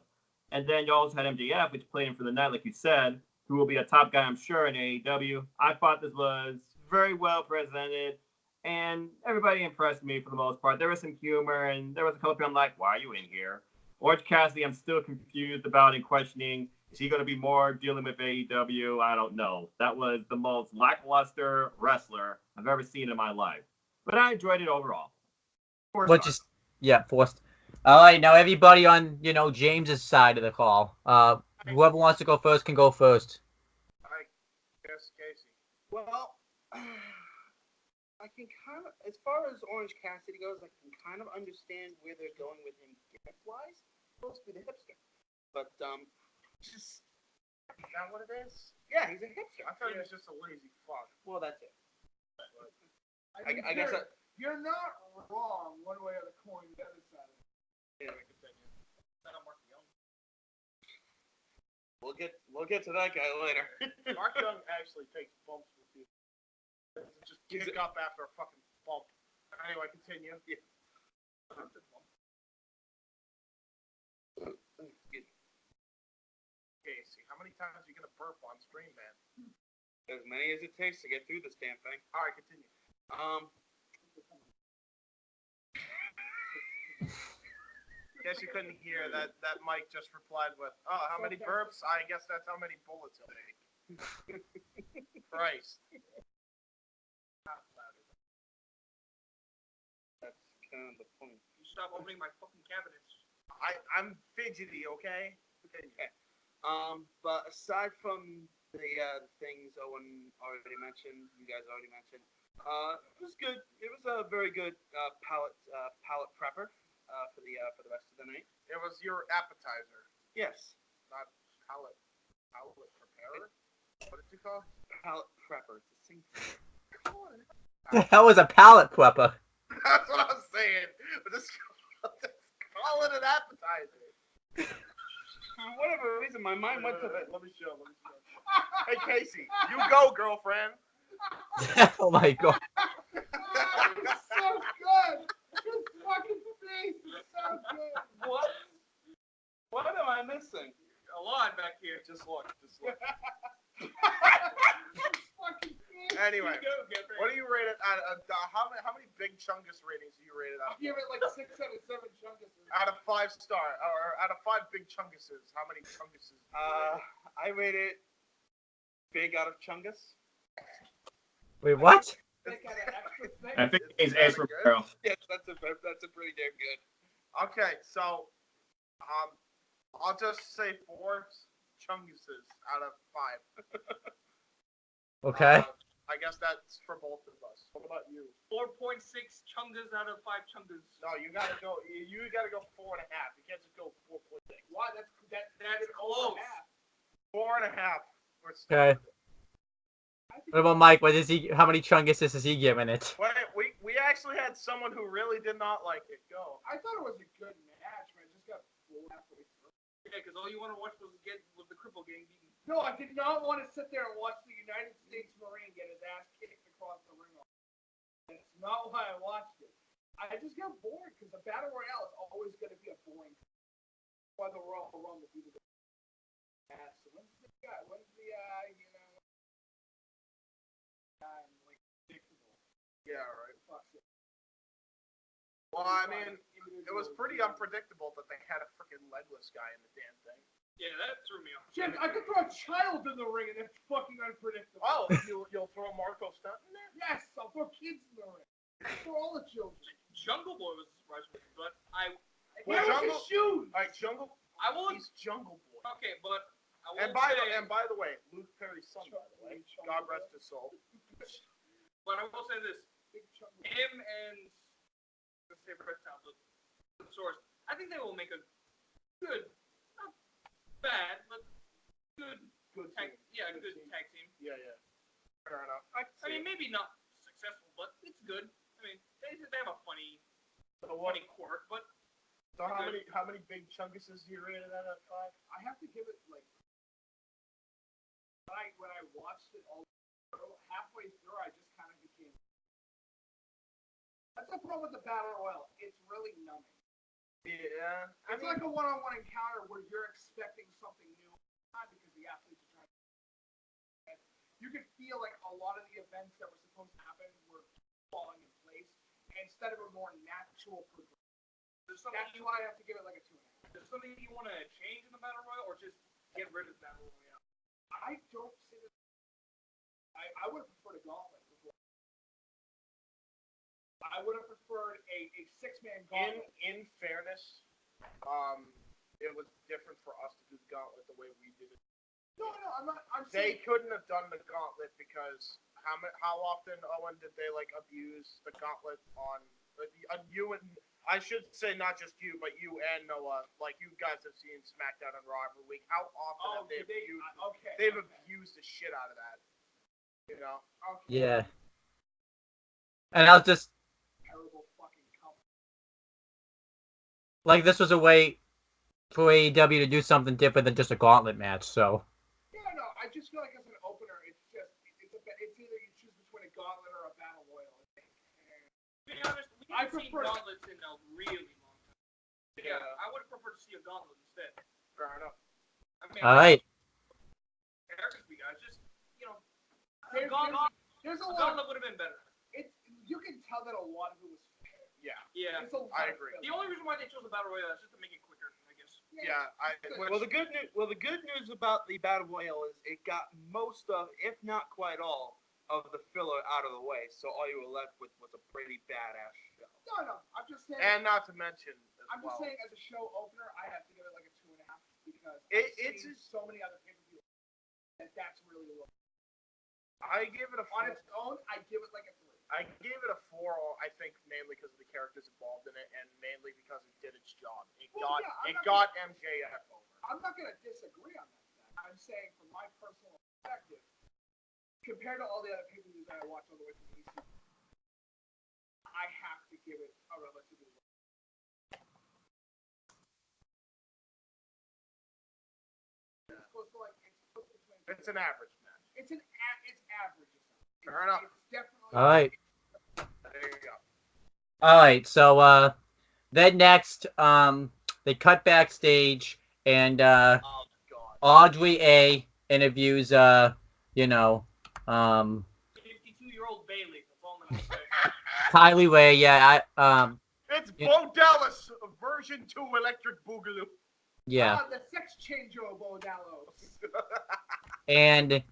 And then you also had MJF, which played him for the night, like you said, who will be a top guy, I'm sure, in AEW. I thought this was very well presented, and everybody impressed me for the most part. There was some humor, and there was a couple of people I'm like, why are you in here? Orange Cassidy, I'm still confused about and questioning. Is he going to be more dealing with AEW? I don't know. That was the most lackluster wrestler I've ever seen in my life. But I enjoyed it overall. 4 stars. Forced. All right, now everybody on, James's side of the call. Whoever wants to go first can go first. I guess Casey. Well, I can kind of, as far as Orange Cassidy goes, I can kind of understand where they're going with him gimmick-wise. Supposed to be the hipster. But, just... Is that what it is? Yeah, he's a hipster. I thought he was just a lazy fuck. Well, that's it. I guess you're not wrong one way or the coin the other side of it. Yeah. Continue. I'm Mark Young. We'll get to that guy later. Mark Young actually takes bumps with you. Just kick up after a fucking bump. Anyway, continue. Yeah. times are you gonna burp on stream, man? As many as it takes to get through this damn thing. All right, continue. Guess you couldn't hear that. That Mike just replied with, "Oh, how many burps? I guess that's how many bullets he'll make." Christ. That's kind of the point. You stop opening my fucking cabinets. I'm fidgety, okay? Okay. But aside from the things Owen already mentioned, you guys already mentioned, it was good. It was a very good palate prepper for the rest of the night. It was your appetizer, Yes, not palate preparer. What did you call it? palate prepper. It's the same thing. The hell is a palate prepper? That's what I was saying. But just call it an appetizer. For whatever reason, my mind went to the. Let me show. Hey, Casey, you go, girlfriend. Oh my god. It's so good. His fucking face is so good. What? What am I missing? A lot back here. Just look. His fucking face. Anyway, Go, girlfriend. what do you rate it at? How many big Chungus ratings do you rate it I'll out? give it like 6 out of 7 chunkuses. Out of 5 star, or out of 5 big Chunguses, how many Chunguses? I rate it big out of Chungus. Wait, what? They got an extra thing. I think he's Very Ace good. Romero. Yes, that's a pretty damn good. Okay, so, I'll just say 4 Chunguses out of 5. Okay. I guess that's for both of us. What about you? 4.6 chungas out of 5 chungas. No, you gotta go. You gotta go 4.5. You can't just go 4.6. Why? That's close. 4.5. Okay. What about Mike? What is he? How many chunguses is he giving it? Wait, we actually had someone who really did not like it. Go. I thought it was a good match, man. Just got full halfway through. Yeah, because all you want to watch was the cripple getting beaten. No, I did not want to sit there and watch the United States Marine get his ass kicked across the ring. That's not why I watched it. I just got bored because the Battle Royale is always going to be a boring thing. Why the Royal Rumble people go ass. So when's the like predictable. Yeah, right. Fuck it. Well, I mean, it was pretty unpredictable that they had a freaking legless guy in the damn thing. Yeah, that threw me off. Shit, I could throw a child in the ring and it's fucking unpredictable. Oh, you'll throw Marco Stunt in there? Yes, I'll throw kids in the ring. I'll throw all the children. Jungle Boy was a surprise for me, but Well, Where was Jungle- his shoes? All right, Jungle. I will. He's Jungle Boy. Okay, but I will And by say. the way, Luke Perry's son, by the way. God rest his soul. But I will say this: Big chunk of- him and let's say Reptile, the source. I think they will make a good, not bad, but good. Good Tag, team. yeah, Good good team. tag team. Yeah. Fair enough. I mean, maybe not successful, but it's good. I mean, they have a funny quirk, but So how many big chunguses do you rate it out of 5? I have to give it like when I watched it all through, halfway through, I just kind of became. That's the problem with the Battle Royale. It's really numbing. Yeah. It's like a one-on-one encounter where you're expecting something new, not because the athletes are trying to. You could feel like a lot of the events that were supposed to happen were falling in place, and instead of a more natural progression. That's why I have to give it like a 2.5. is there something you want to change in the Battle Royale, or just get rid of the Battle Royale? I don't see this. I would have preferred a gauntlet before. I would have preferred a 6-man gauntlet. In fairness, it was different for us to do the gauntlet the way we did it. No, I'm not. I'm They saying couldn't have done the gauntlet because how often, Owen, did they like abuse the gauntlet on you and I should say not just you, but you and Noah. Like you guys have seen SmackDown and Raw every week. How often have they abused? They've abused the shit out of that. You know. Okay. Yeah. And I was just Terrible fucking company. like, this was a way for AEW to do something different than just a gauntlet match. So. Yeah, no, I just feel like as an opener, it's either you choose between a gauntlet or a battle royal. I think. To be honest, we I haven't seen prefer- gauntlets in a really long time. Yeah, I would have preferred to see a gauntlet instead. Fair enough. I mean, All right. there's a A lot. gauntlet would have been better. You can tell that a lot of it was fair. Yeah. Yeah. It's a lot I of agree. The only reason why they chose a battle royale is just to make it quicker, I guess. Yeah. Well, the good news about the battle royale is it got most of, if not quite all, of the filler out of the way. So all you were left with was a pretty badass show. No, I'm just saying. And not to mention, I'm just saying, as a show opener, I have to give it like a 2.5 because it's seen so many other pay-per-views that's really low. I give it a On 4. its own, I give it like a 3. I gave it a 4. I think mainly because of the characters involved in it, and mainly because it did its job. It got MJF over. I'm not gonna disagree on that. I'm saying, from my personal perspective, compared to all the other pay-per-views that I watch all the way from EC, I have to give it a relatively low. It's an average match. It's average. Fair enough. It's definitely. All right. There you go. All right. So then next, they cut backstage, and Oh God. Audrey A interviews 52-year-old Bailey. That's all I'm gonna say. Kylie Ray. Yeah. It's Bo Dallas version 2 Electric Boogaloo. Yeah. The sex changer of Bo Dallas. And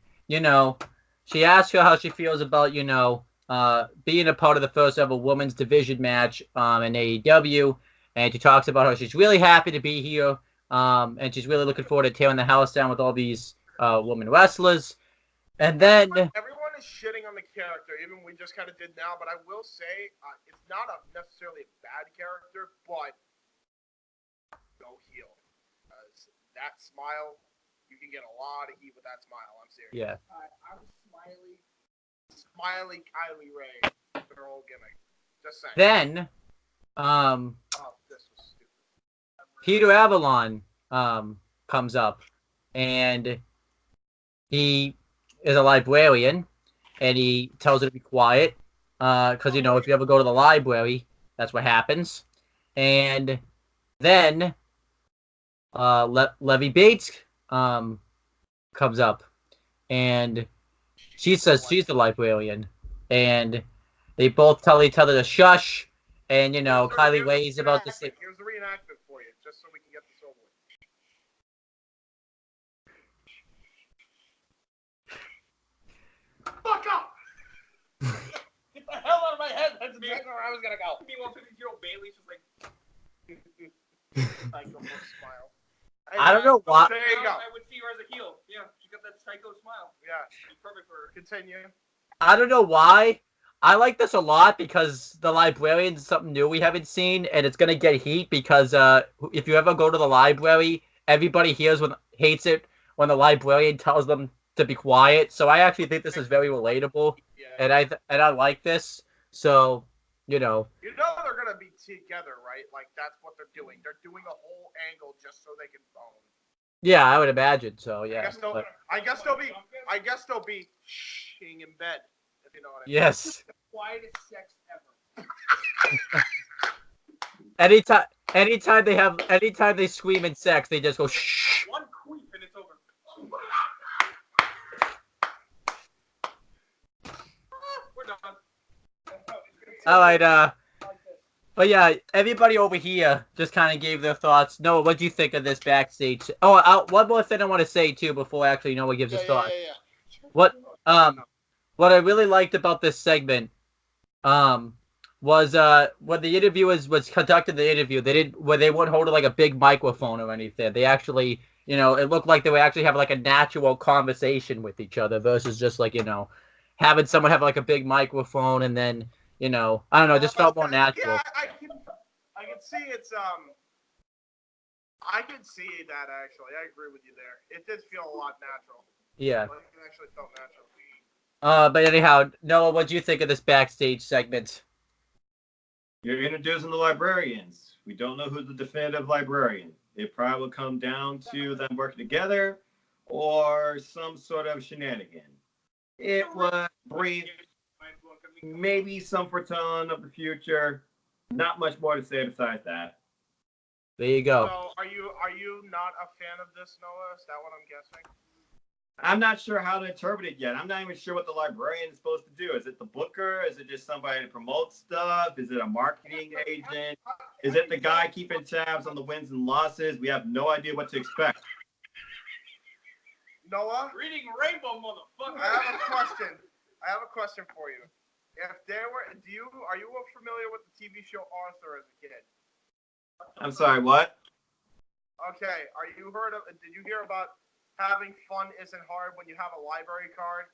she asks her how she feels about being a part of the first ever women's division match in AEW, and she talks about how she's really happy to be here, and she's really looking forward to tearing the house down with all these women wrestlers. And then everyone is shitting on the character, even we just kind of did now. But I will say it's not necessarily a bad character, but go heel. That smile, you can get a lot of heat with that smile. I'm serious. yeah. I'm Smiley Kylie Ray, their whole gimmick. Just saying. Then Oh, this was stupid. Peter Avalon comes up, and he is a librarian, and he tells her to be quiet, because if you ever go to the library, that's what happens. And then Levy Bates comes up, and she says she's the librarian, and they both tell each other to shush, and Kylie Ray's about to say. Here's the reenactment for you, just so we can get this over with. Fuck up! Get the hell out of my head! That's exactly where I was gonna go. Meanwhile, 52-year-old Bailey's just like. Psycho smile. I don't know why. There you go. I would see her as a heel. Yeah, she got that psycho smile. Yeah. She's perfect for her. Continue. I don't know why. I like this a lot because the librarian is something new we haven't seen, and it's gonna get heat because if you ever go to the library, everybody hates it when the librarian tells them to be quiet. So I actually think this is very relatable, Yeah. and I like this. So You know they're gonna be together, right? Like that's what they're doing. They're doing a whole angle just so they can bone. yeah, I would imagine so. Yeah. I guess they'll be shing in bed. If you know what I mean. Yes. Quietest sex ever. Anytime they scream in sex, they just go shh. One queef and it's over. We're done. All right. But yeah, everybody over here just kind of gave their thoughts. Noah, what do you think of this backstage? Oh, one more thing I want to say too before actually Noah gives his thoughts. Yeah. What I really liked about this segment was when the interviewers was conducting the interview, they wouldn't hold like a big microphone or anything. They actually, it looked like they would actually have like a natural conversation with each other versus just like having someone have like a big microphone and then I don't know, it just felt more natural. Yeah, I can see it's I can see that actually. I agree with you there. It did feel a lot natural. Yeah. Like, it actually felt natural. But anyhow, Noah, what do you think of this backstage segment? You're introducing the librarians. We don't know who's the definitive librarian. It probably will come down to them working together or some sort of shenanigan. It was brief, maybe some foretelling of the future. Not much more to say besides that. There you go. So, are you not a fan of this, Noah? Is that what I'm guessing? I'm not sure how to interpret it yet. I'm not even sure what the librarian is supposed to do. Is it the booker? Is it just somebody to promote stuff? Is it a marketing agent? Is it the guy keeping tabs on the wins and losses? We have no idea what to expect. Noah, Reading Rainbow, motherfucker. I have a question for you. If there were, are you familiar with the TV show Arthur as a kid? I'm sorry, what? Okay, did you hear about having fun isn't hard when you have a library card?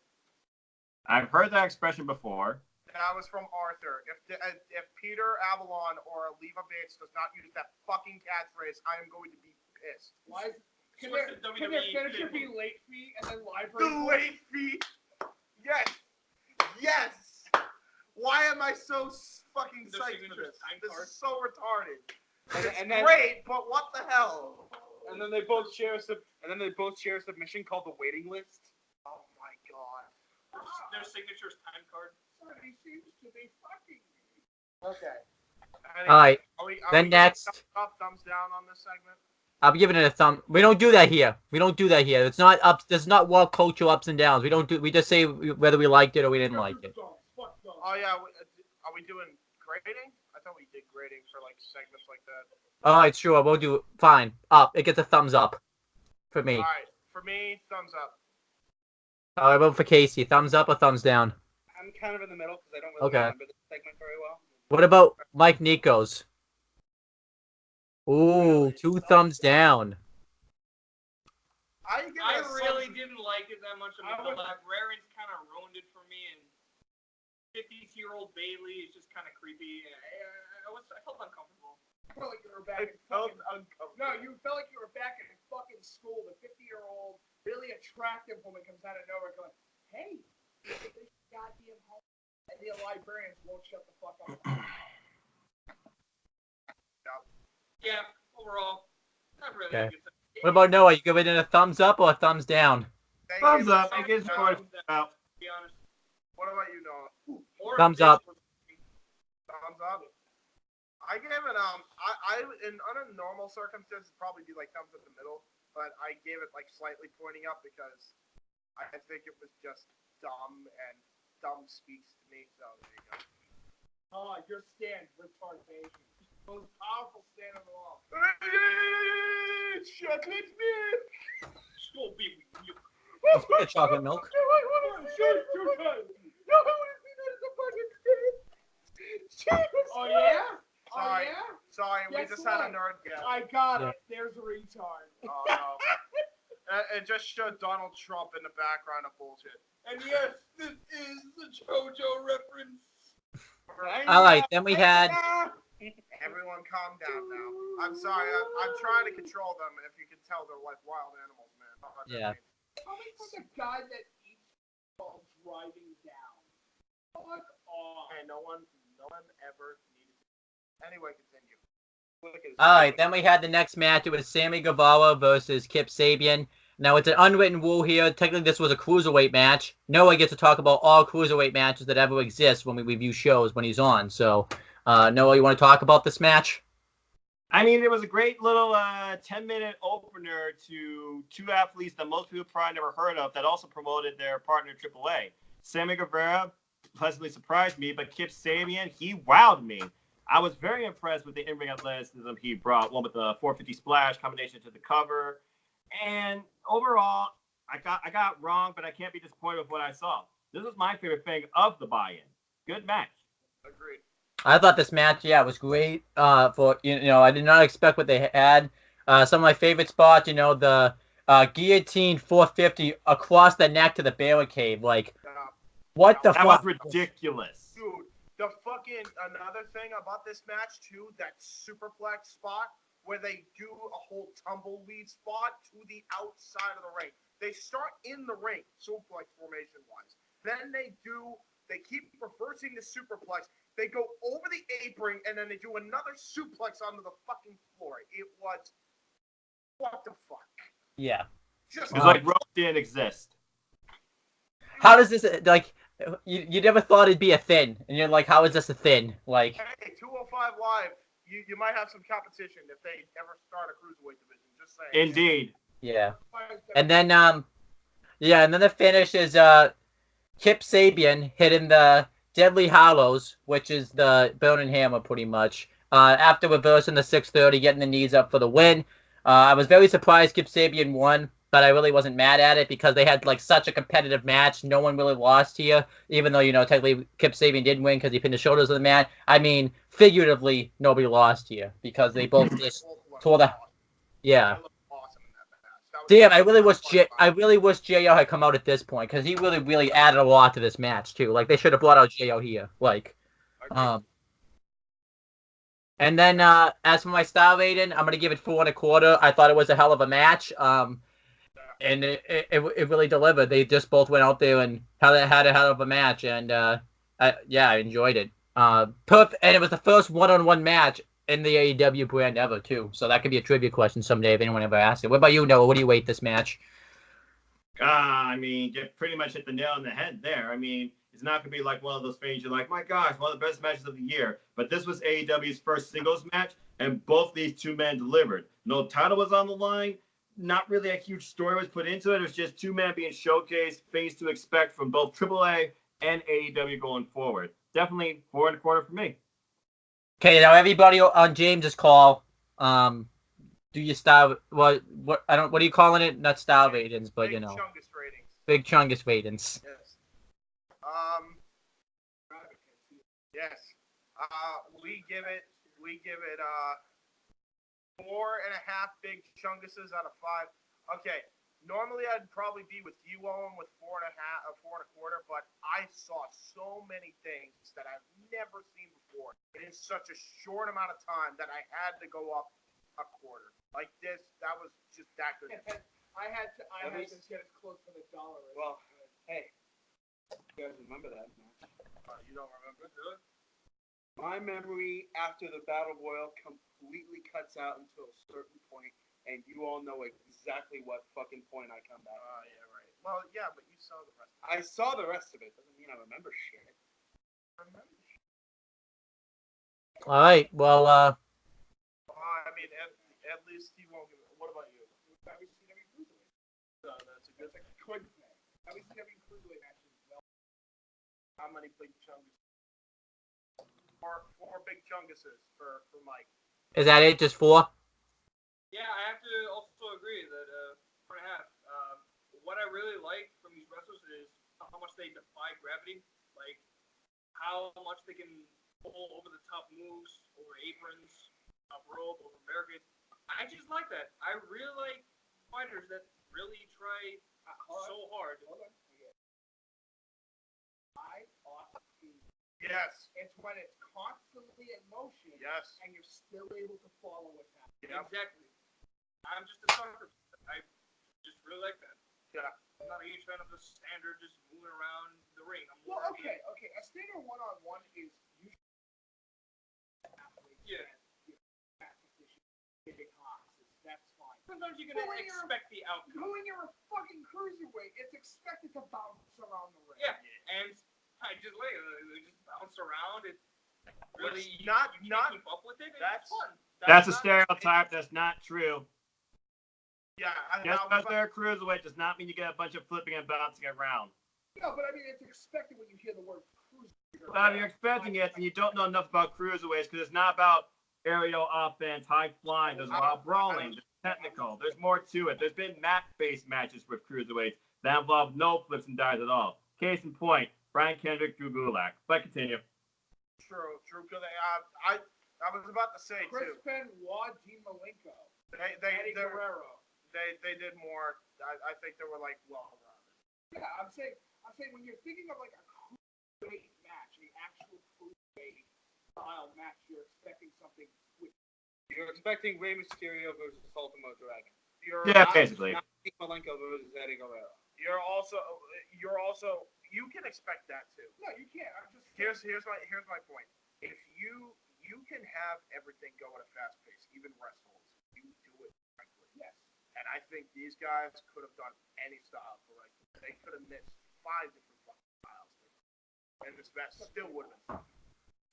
I've heard that expression before. That was from Arthur. If Peter Avalon or Leva Bates does not use that fucking catchphrase, I am going to be pissed. Why? Can What's their the WWE finisher be late fee and then library? The late fee. Yes. Yes. Why am I so fucking Their psyched for signature's this? time This card. is so retarded. It's And then- great, but what the hell? And then they both share a submission called the waiting list. Oh my god. Their signature's time card. Somebody seems to be fucking me. Okay. All right. Are we Then giving next. thumbs up, thumbs down on this segment? I'm giving it a thumb. We don't do that here. We don't do that here. It's not up. There's not work cultural ups and downs. We don't do. We just say whether we liked it or we didn't like it. Fuck those. Oh yeah. Are we doing grading? I thought we did grading for like segments like that. All right, sure. We'll do fine. Up. It gets a thumbs up for me. All right. For me, thumbs up. All right, about for Casey, thumbs up or thumbs down? I'm kind of in the middle because I don't really Okay. remember this segment very well. What about Mike Nico's? Ooh, 2 thumbs down. I really didn't like it that much. I mean, the librarians kind of ruined it for me, and 50-year-old Bailey is just kind of creepy. I felt uncomfortable. I felt like you were back in felt fucking. uncomfortable. No, you felt like you were back in fucking school. The 50-year-old, really attractive woman comes out of nowhere going, "Hey, you get this goddamn home," and the librarians won't shut the fuck up. Yeah, overall, not really Okay. a good time. What about Noah? You giving it a thumbs up or a thumbs down? Thank Thumbs you. up. It gives George out. To be honest. What about you, Noah? More Thumbs up. Thumbs up. I gave it I in under normal circumstances probably be like thumbs in the middle, but I gave it like slightly pointing up because I think it was just dumb and dumb speaks to me. So there you go. Oh, your stand, retardation. Most powerful stand of them all. Chocolate milk. Still be with you. Chocolate milk. No, I want to shoot you guys. No, I want to see that as a fucking stand. Oh yeah? Sorry. Oh yeah? Sorry, we Guess just had what? a nerd guess. I got it. There's a retard. Oh no. It just showed Donald Trump in the background of bullshit. And yes, this is the JoJo reference. All right, then we had. Everyone calm down now. I'm sorry. I'm trying to control them. If you can tell, they're like wild animals, man. Yeah. Coming from the guy that eats while driving down. Fuck off. Hey, no one ever needed to. Anyway, continue. All right, then we had the next match. It was Sammy Guevara versus Kip Sabian. Now, it's an unwritten rule here. Technically, this was a cruiserweight match. Noah gets to talk about all cruiserweight matches that ever exist when we review shows when he's on. So, Noah, you want to talk about this match? I mean, it was a great little 10-minute opener to two athletes that most people probably never heard of that also promoted their partner AAA. Sammy Guevara pleasantly surprised me, but Kip Sabian, he wowed me. I was very impressed with the in-ring athleticism he brought, one with the 450 splash combination to the cover. And overall, I got wrong, but I can't be disappointed with what I saw. This was my favorite thing of the buy-in. Good match. Agreed. I thought this match, was great. I did not expect what they had. Some of my favorite spots, the guillotine 450 across the neck to the barricade. Like, what the That fuck? was ridiculous. Dude, the fucking another thing about this match too, that superplex spot where they do a whole tumbleweed spot to the outside of the ring. They start in the ring, superplex formation wise. Then they keep reversing the superplex. They go over the apron and then they do another suplex onto the fucking floor. It was what the fuck? Yeah. Just It was like Rope didn't exist. How does this, like, you never thought it'd be a thin, and you're like, how is this a thin? Like, hey, 205 Live, you might have some competition if they ever start a cruiserweight division. Just saying. Indeed. yeah. And then, Yeah, and then the finish is Kip Sabian hitting the Deadly Hollows, which is the Burning Hammer, pretty much. After reversing the 630, getting the knees up for the win. I was very surprised Kip Sabian won, but I really wasn't mad at it because they had like such a competitive match. No one really lost here, even though technically Kip Sabian did win because he pinned the shoulders of the man. I mean, figuratively, nobody lost here because they both just tore the yeah. They looked awesome in that match. That was Damn, I fun. really wish Jo had come out at this point because he really added a lot to this match too. Like they should have brought out Jo here. Like, Agreed. and then as for my star rating, I'm gonna give it 4.25. I thought it was a hell of a match. And it really delivered. They just both went out there and had a hell of a match, and I enjoyed it. Perfect, and it was the first one-on-one match in the AEW brand ever too. So that could be a trivia question someday if anyone ever asks it. What about you, Noah? What do you rate this match? I mean, you pretty much hit the nail on the head there. I mean, it's not going to be like one of those things you're like, my gosh, one of the best matches of the year. But this was AEW's first singles match, and both these two men delivered. No title was on the line. Not really a huge story was put into it. It was just two men being showcased, things to expect from both AAA and AEW going forward. Definitely 4.25 for me. Okay, now everybody on James's call, do you star what I don't what are you calling it? Not star ratings, but Big Chungus ratings. big chungus ratings. Yes. Yes. We give it 4.5 big chunguses out of 5. Okay. Normally I'd probably be with you, Owen, with 4.5 or 4.25, but I saw so many things that I've never seen before in such a short amount of time that I had to go up a quarter. Like this, that was just that good. I had to get as close to the dollar. Well, hey, you guys remember that match? You don't remember? My memory after the Battle Royal completely cuts out until a certain point, and you all know exactly what fucking point I come back. Yeah, right. Well, yeah, but you saw the rest. I saw the rest of it. Doesn't mean I remember shit. All right. Well, I mean, at least he won't give it. What about you? WCW Cruiserweight. So that's a good thing. Good thing. WCW Cruiserweight matches well. How many big chungus? Four big chunguses for Mike. is that it? Just 4? Yeah, I have to also agree that 4.5. What I really like from these wrestlers is how much they defy gravity, like how much they can pull over the top moves, over aprons, top rope, over barricades. I just like that. I really like fighters that really try so hard. Yes. It's when it's constantly in motion. Yes. And you're still able to follow what's happening. Yep. Exactly. I'm just a sucker. I just really like that. Yeah. I'm not a huge fan of the standard just moving around the ring. Well, okay. A standard one-on-one is usually big hosses. That's fine. Sometimes you're gonna expect the outcome. When you're a fucking cruiserweight, it's expected to bounce around the ring. Yeah, and I just like it. They just bounce around. It really you not can't keep up with it. That's It's fun. That's a stereotype. That's not true. Yeah. Just because they're a cruiserweight does not mean you get a bunch of flipping and bouncing around. No, but I mean, it's expected when you hear the word cruiserweight. Well, if you're expecting it, then you don't know enough about cruiserweights because it's not about aerial offense, high flying. There's a lot of brawling. There's technical. There's more to it. There's been mat-based matches with cruiserweights that involve no flips and dives at all. Case in point, Brian Kendrick, Drew Gulak. But continue. True. I was about to say Chris too. Benoit, Dean Malenko, Eddie they Guerrero. They did more. I think they were like well-rounded. Yeah, I'm saying when you're thinking of like a cruiserweight match, the actual cruiserweight style match, you're expecting something with. You're expecting Rey Mysterio versus Ultimo Dragon. Yeah, basically. Not Malenko versus Eddie Guerrero. You're also you can expect that too. No, you can't. I'm just Here's my point. If you can have everything go at a fast pace, even wrestles, you do it correctly. Yes. And I think these guys could have done any style correctly. They could have mixed 5 different fucking styles, and this match still would have been fun.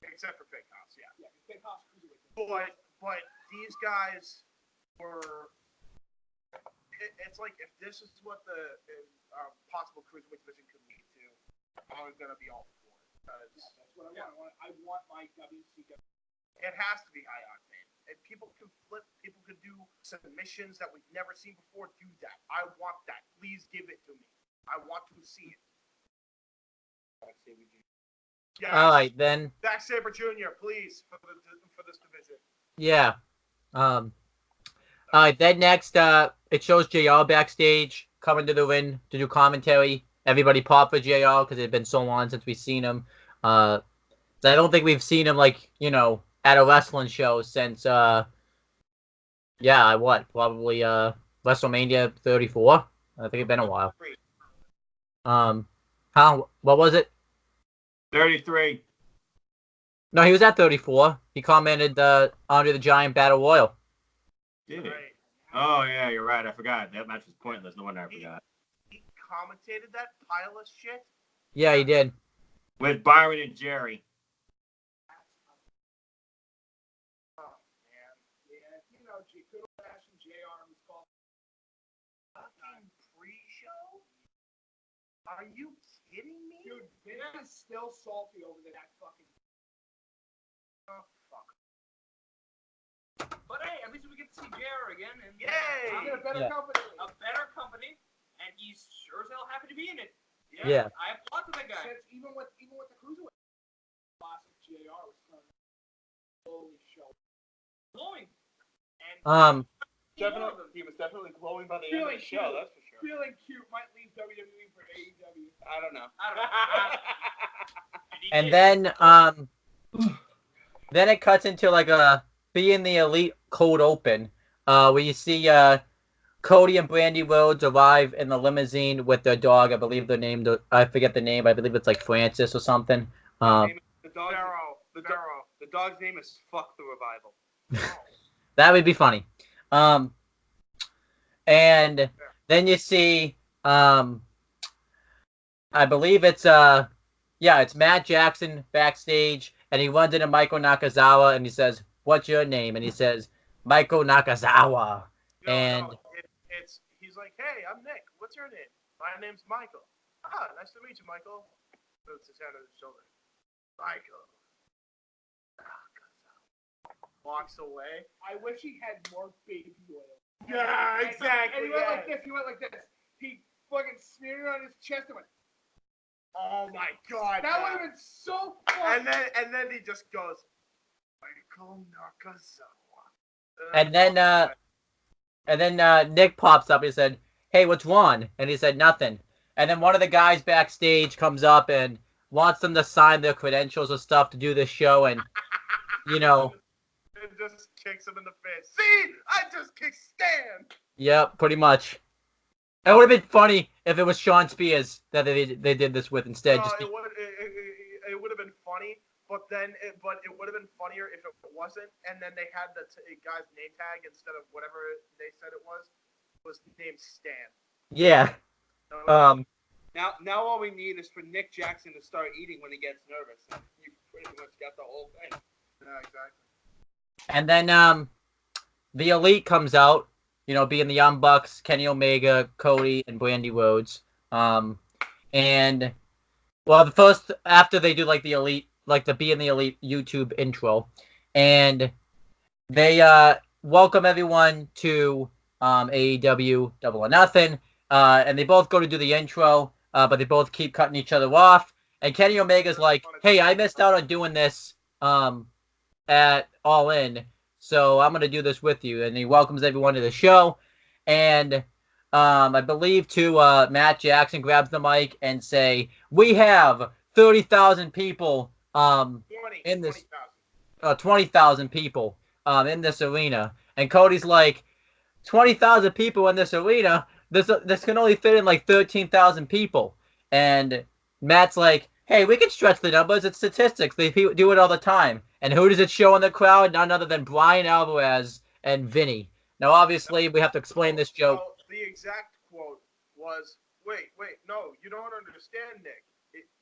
Except for Big House, yeah. Yeah, Big House cruiserweight. But these guys were. It's like if this is what possible cruiserweight division could lead to, I'm gonna be all for it. Yeah, that's what I want. I want my WCW. It has to be high octane. And people can flip. People can do submissions that we've never seen before. Do that. I want that. Please give it to me. I want to see it. Yes. All right, then. Zack Sabre Jr., please, for this division. Yeah. All right, then next, it shows JR backstage coming to the ring to do commentary. Everybody pop for JR because it had been so long since we've seen him. I don't think we've seen him, like, you know, at a wrestling show since, probably, WrestleMania 34. I think it's been a while. What was it? 33. No, he was at 34. He commented, Andre the Giant Battle Royal. Did he? Right. Oh, yeah, you're right. I forgot. That match was pointless. No wonder I forgot. He commentated that pile of shit? Yeah, he did. With Byron and Jerry. Oh, man. Yeah, you know, good old-fashioned JR was called. Fucking pre-show? Are you kidding me? Dude, Vince is still salty over that fucking. Oh, fuck. But hey, at least we get to see JR again. And Yay! I'm in a better company. A better company, and he's sure as hell happy to be in it. Yeah. I applaud to that guy. Since even with the cruiserweight, classic JR was kind of slowly showing. Glowing. And Definitely, he was definitely glowing by the end of the show. That's for sure. Feeling cute might leave WWE for AEW. I don't know. I don't know. And then it cuts into like a being the Elite cold open, where you see Cody and Brandy Rhodes arrive in the limousine with their dog. I believe their name. I forget the name. I believe it's like Francis or something. The dog's name is Fuck the Revival. That would be funny. And then you see, I believe it's it's Matt Jackson backstage, and he runs into Michael Nakazawa, and he says, "What's your name?" And he says, "Michael Nakazawa." He's like, "Hey, I'm Nick. What's your name?" "My name's Michael." "Ah, nice to meet you, Michael." Puts his hand on his shoulder. "Michael." Walks away. I wish he had more baby oil. Yeah, exactly. And he went like this. He went like this. He fucking smeared it on his chest and went. Oh my god. That would have been so fun. And then he just goes, Michael Nakazawa. And then Nick pops up. He said, "Hey, what's wrong?" And he said, "Nothing." And then one of the guys backstage comes up and wants them to sign their credentials or stuff to do this show, and you know. It just kicks him in the face. See, I just kicked Stan. Yep, pretty much. It would have been funny if it was Sean Spears that they did this with instead. It would have been funny, but it would have been funnier if it wasn't. And then they had the guy's name tag instead of whatever they said it was named Stan. Yeah. Now all we need is for Nick Jackson to start eating when he gets nervous. You pretty much got the whole thing. Yeah, exactly. And then the Elite comes out, you know, being the Young Bucks, Kenny Omega, Cody, and Brandy Rhodes. And well, after they do like the Elite, like the Being the Elite YouTube intro, and they welcome everyone to AEW Double or Nothing, and they both go to do the intro, but they both keep cutting each other off. And Kenny Omega's like, "Hey, I missed out on doing this at All In, so I'm gonna do this with you." And he welcomes everyone to the show, and I believe Matt Jackson grabs the mic and say, "We have 30,000 people in this 20,000 people in this arena." And Cody's like, 20,000 people in this arena? This can only fit in like 13,000 people. And Matt's like, "Hey, we can stretch the numbers. It's statistics. They do it all the time." And who does it show in the crowd? None other than Brian Alvarez and Vinny. Now, obviously, we have to explain this joke. So the exact quote was, wait, no, you don't understand, Nick.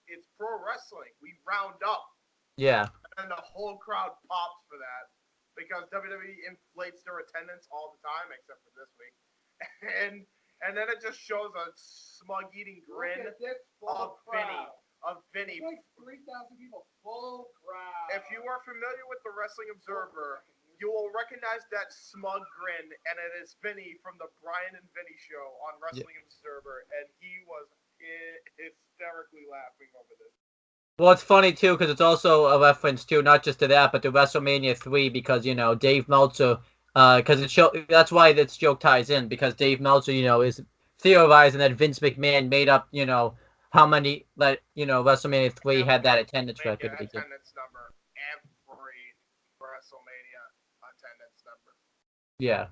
It's pro wrestling. We round up. Yeah. And the whole crowd pops for that because WWE inflates their attendance all the time, except for this week. And and then it just shows a smug eating grin Look at this of full crowd. Vinny. It's like 3,000 people, full crowd. If you are familiar with the Wrestling Observer, you will recognize that smug grin, and it is Vinny from the Brian and Vinny show on Wrestling Observer, and he was hysterically laughing over this. Well, it's funny too because it's also a reference too, not just to that, but to WrestleMania 3 because Dave Meltzer, because that's why this joke ties in because Dave Meltzer, is theorizing that Vince McMahon made up, how many WrestleMania 3 had that attendance record. Attendance number every WrestleMania attendance number. Yeah.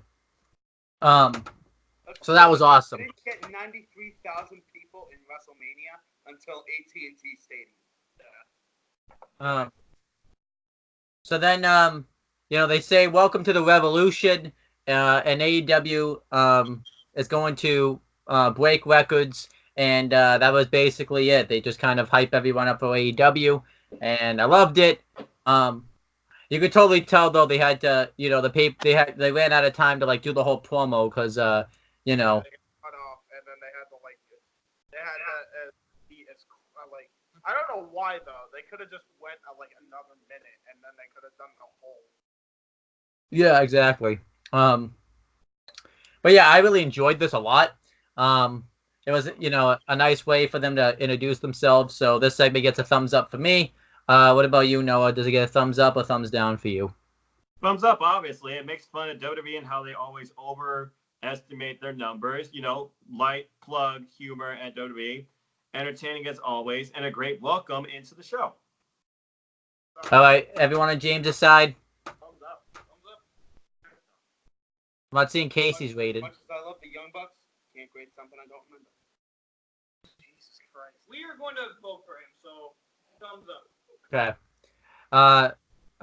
So that was awesome. They didn't get 93,000 people in WrestleMania until AT&T Stadium. So then, they say, "Welcome to the revolution," and AEW is going to break records, and that was basically it. They just kind of hype everyone up for AEW, and I loved it. You could totally tell though they had to, they ran out of time to do the whole promo because They cut off, and then they had to be as I don't know why though. They could have just went another minute, and then they could have done the whole. Yeah, exactly. But yeah, I really enjoyed this a lot. It was, a nice way for them to introduce themselves. So this segment gets a thumbs up for me. What about you, Noah? Does it get a thumbs up or thumbs down for you? Thumbs up, obviously. It makes fun of WWE and how they always overestimate their numbers. Light plug humor at WWE. Entertaining as always, and a great welcome into the show. All right, everyone on James' side. Thumbs up. Thumbs up. I'm not seeing Casey's rated. As much as I love the Young Bucks, can't grade something I don't remember. Jesus Christ. We are going to vote for him, so thumbs up. Okay. I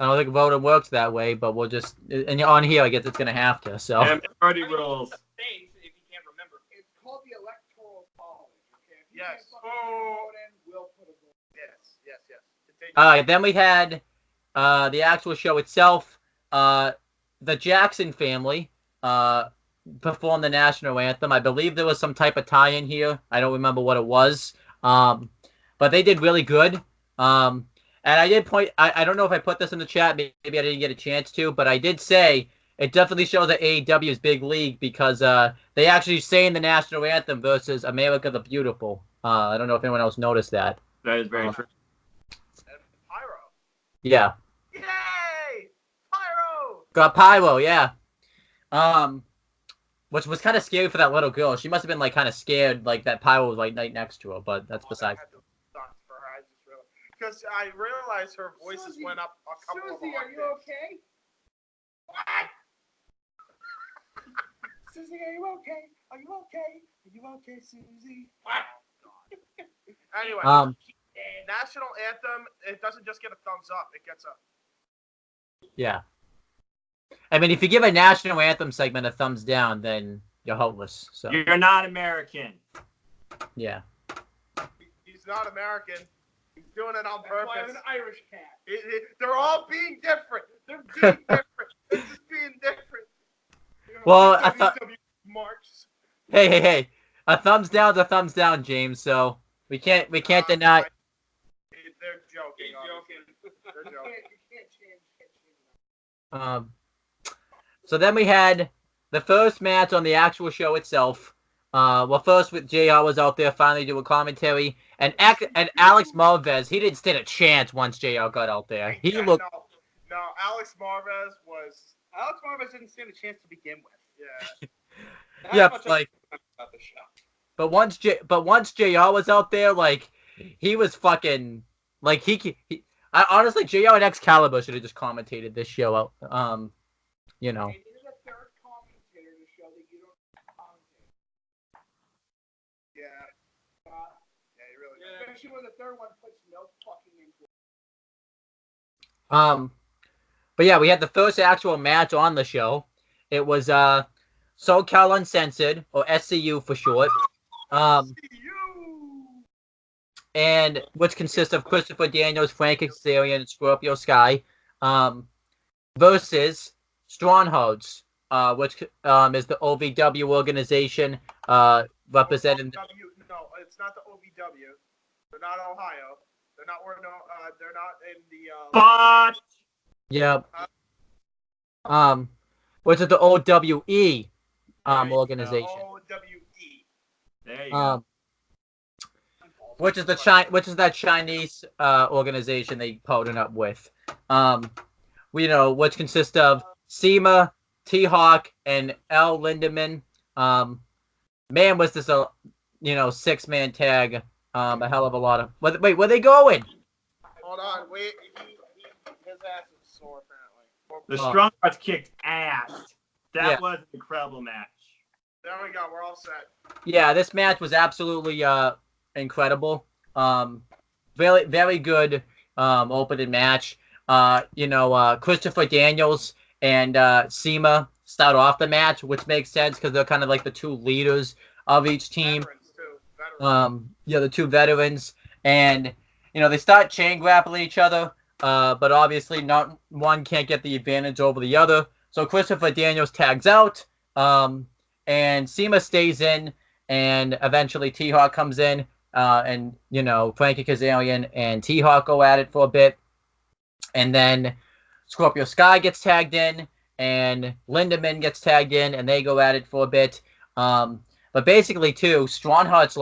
don't think voting works that way, but we'll just and on here I guess it's gonna have to. So. And majority rules. States if you can't remember. It's called the Electoral College, okay? If you Yes. can't fucking vote in, we'll put a vote. Yes. Continue. All right, then we had the actual show itself. The Jackson family performed the national anthem. I believe there was some type of tie-in here. I don't remember what it was, but they did really good. And I did point. I don't know if I put this in the chat. Maybe I didn't get a chance to, but I did say it definitely shows that AEW is big league because they actually sang the national anthem versus America the Beautiful. I don't know if anyone else noticed that. That is very true. And Pyro. Yeah. Yay! Pyro! Got Pyro, yeah. Which was kind of scary for that little girl. She must have been kind of scared, that Pyro was right next to her. But that's besides. Because I realized her voices Susie, went up a couple Susie, of are you octaves. okay? What? Susie, are you okay? Are you okay? Are you okay, Susie? What? Anyway, national anthem. It doesn't just get a thumbs up; it gets a. Yeah. I mean, if you give a national anthem segment a thumbs down, then you're hopeless. So. You're not American. Yeah. He's not American. He's doing it on That's why I'm purpose. an Irish cat. They're all being different. They're being different. They're just being different. Well, I thought. Marks. Hey! A thumbs down's a thumbs down, James. So we can't deny. They're joking. He's joking. They're joking. You can't change. So then we had the first match on the actual show itself. Well, first with JR was out there finally doing commentary, and Alex Marvez, he didn't stand a chance once JR got out there. He looked. No, Alex Marvez didn't stand a chance to begin with. Yeah. Yeah, That's much about the show. But once JR was out there, he was fucking I honestly JR and Excalibur should have just commentated this show out. Hey, you're the third commentator to show that you don't commentate. Yeah. Yeah, you really do. Especially when the third one puts no fucking into it. But yeah, we had the first actual match on the show. It was SoCal Uncensored, or SCU for short. And which consists of Christopher Daniels, Frank Xarian, and Scorpio Sky, versus Strongholds, which is the OVW organization representing. No, it's not the OVW. They're not Ohio. They're not where they're not in the But Yep. Which is the OWE organization. OWE. there you go. Which is that Chinese organization they partnered up with. Which consists of SEMA, T-Hawk, and L. Lindemann. Man, was this a 6-man tag? A hell of a lot of. Wait, where they going? Hold on, wait. His ass is sore apparently. The Strong Hearts kicked ass. That Yeah. was an incredible match. There we go. We're all set. Yeah, this match was absolutely incredible. Very, very good opening match. Christopher Daniels and SEMA start off the match, which makes sense because they're kind of like the two leaders of each team. Veterans too. Veterans. The two veterans, and they start chain grappling each other. But obviously, not one can't get the advantage over the other. So Christopher Daniels tags out, and SEMA stays in, and eventually T-Hawk comes in, and Frankie Kazarian and T-Hawk go at it for a bit, and then Scorpio Sky gets tagged in, and Lindemann gets tagged in, and they go at it for a bit. But basically, too, Strong Hearts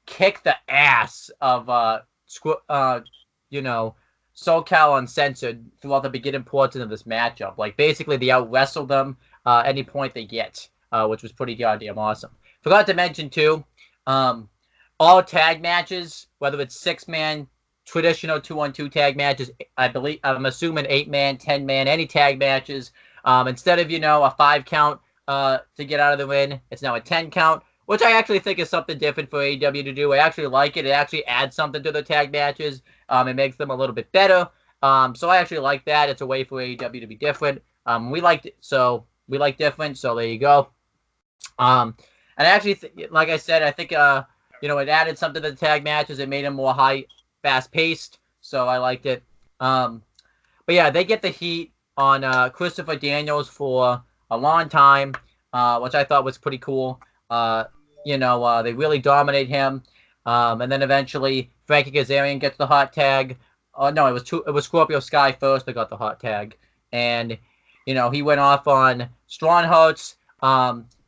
kick the ass of SoCal Uncensored throughout the beginning portion of this matchup. Basically, they out-wrestle them any point they get, which was pretty goddamn awesome. Forgot to mention, too, all tag matches, whether it's 6-man, traditional 2-on-2 tag matches, I'm assuming 8-man, 10-man, any tag matches, instead of, a 5 count to get out of the win, it's now a 10 count, which I actually think is something different for AEW to do. I actually like it. It actually adds something to the tag matches. It makes them a little bit better. So I actually like that. It's a way for AEW to be different. We like different, so there you go. And I actually, like I said, I think, it added something to the tag matches. It made them more fast-paced, so I liked it. But yeah, they get the heat on Christopher Daniels for a long time, which I thought was pretty cool. They really dominate him, and then eventually Frankie Kazarian gets the hot tag. No, it was Scorpio Sky first that got the hot tag, and he went off on Strong Hearts.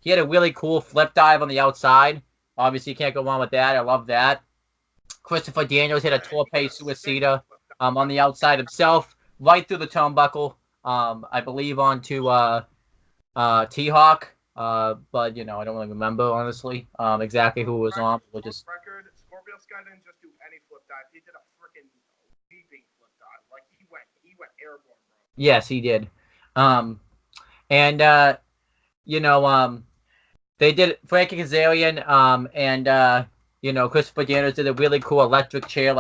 He had a really cool flip dive on the outside. Obviously, you can't go wrong with that. I love that. Christopher Daniels hit a torpe suicida on the outside himself, right through the turnbuckle. I believe onto T-Hawk. But I don't really remember honestly exactly who was on. We'll just record. Scorpio Sky didn't just do any flip dive. He did a freaking leaping flip dive. He went airborne, bro. Yes, he did. They did Frankie Kazarian and Christopher Daniels did a really cool electric chair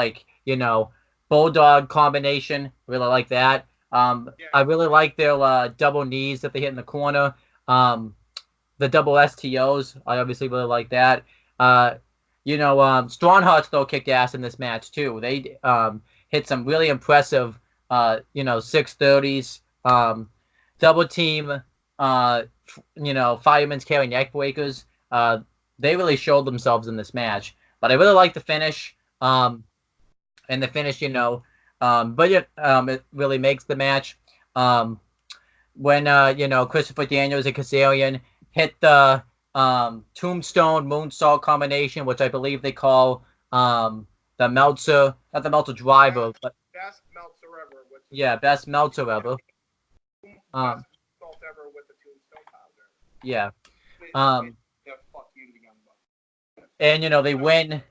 bulldog combination. Really like that. I really like their double knees that they hit in the corner. The double STOs, I obviously really like that. Strong Hearts though kicked ass in this match too. They hit some really impressive 630s, double team, firemen's carry neck breakers. They really showed themselves in this match. But I really like the finish. And the finish, it really makes the match. When Christopher Daniels and Kazarian hit the tombstone moonsault combination, which I believe they call the Meltzer, not the Meltzer driver, but best Meltzer ever. Best Meltzer ever. Best salt ever with the tombstone powder. Yeah. Fuck you, the Young Bucks. And they win.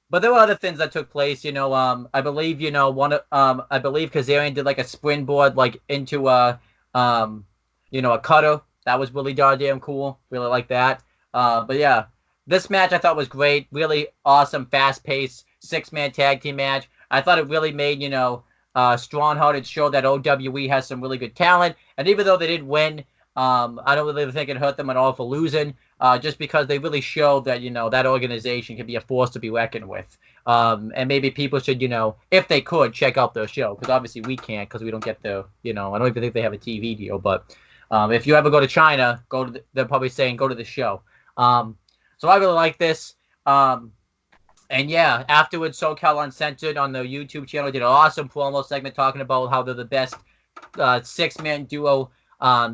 But there were other things that took place. I believe I believe Kazarian did a springboard into a cutter. That was really goddamn cool. Really like that. But yeah, this match I thought was great. Really awesome, fast-paced 6-man tag team match. I thought it really made strong-hearted show that OWE has some really good talent. And even though they didn't win, I don't really think it hurt them at all for losing. just because they really showed that that organization can be a force to be reckoned with. And maybe people should, if they could, check out their show, because obviously we can't because we don't get the, I don't even think they have a TV deal. But if you ever go to China, they're probably saying go to the show. So I really like this. And yeah, afterwards, SoCal Uncensored on the YouTube channel did an awesome promo segment talking about how they're the best six-man duo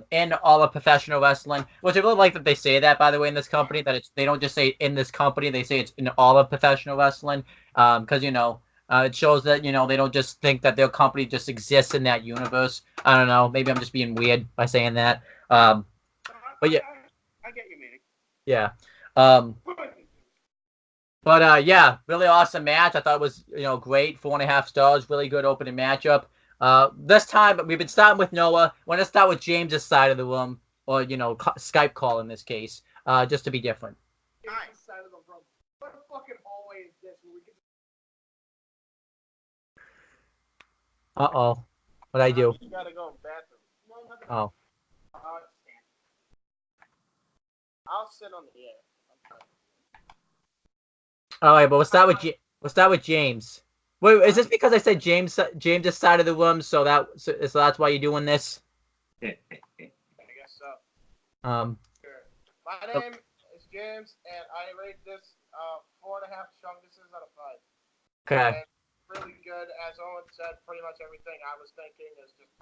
in all of professional wrestling. Which I really like that they say that, by the way, in this company. That they don't just say in this company, they say it's in all of professional wrestling. Because it shows that they don't just think that their company just exists in that universe. I don't know. Maybe I'm just being weird by saying that. But yeah, I get your meaning. yeah. But yeah, really awesome match. I thought it was great. 4.5 stars. Really good opening matchup. This time we've been starting with Noah. We're gonna start with James's side of the room, or Skype call in this case, just to be different. Nice. Side of the room. What fucking hallway is this? Where we get Uh-oh. What'd I do? You gotta go in the bathroom. Oh. I'll sit on the air. All right, but we'll start with James. Wait, is this because I said James's side of the room, so that's why you're doing this? I guess so. Sure. My name is James, and I rate this 4.5 chunguses out of 5. Okay. And really good. As Owen said, pretty much everything I was thinking is just,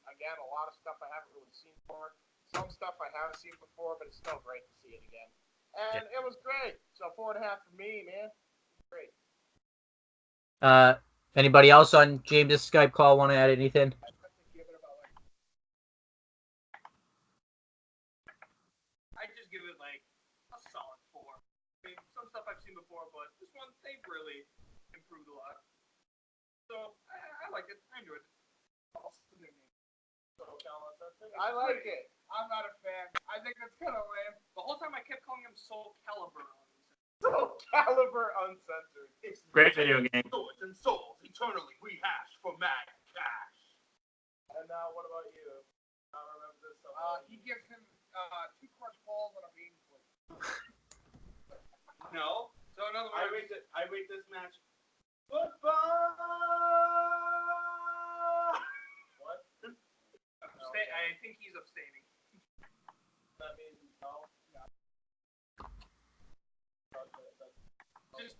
again, a lot of stuff I haven't really seen before. Some stuff I haven't seen before, but it's still great to see it again. And it was great. So 4.5 for me, man. Great. Anybody else on James's Skype call want to add anything? I just give it like a solid 4. I mean, some stuff I've seen before, but this one they've really improved a lot. So I liked it. I enjoyed it. I like it. I'm not a fan. I think that's kind of lame. The whole time I kept calling him Soul Calibur. Soul Calibur Uncensored. Great video game. Swords and souls eternally rehashed for mad cash. And what about you? I remember this. He gives him 2 crunch balls and a bean flip. No. So in other words, I rate this match. Goodbye. What? I think he's abstaining. That means no. Just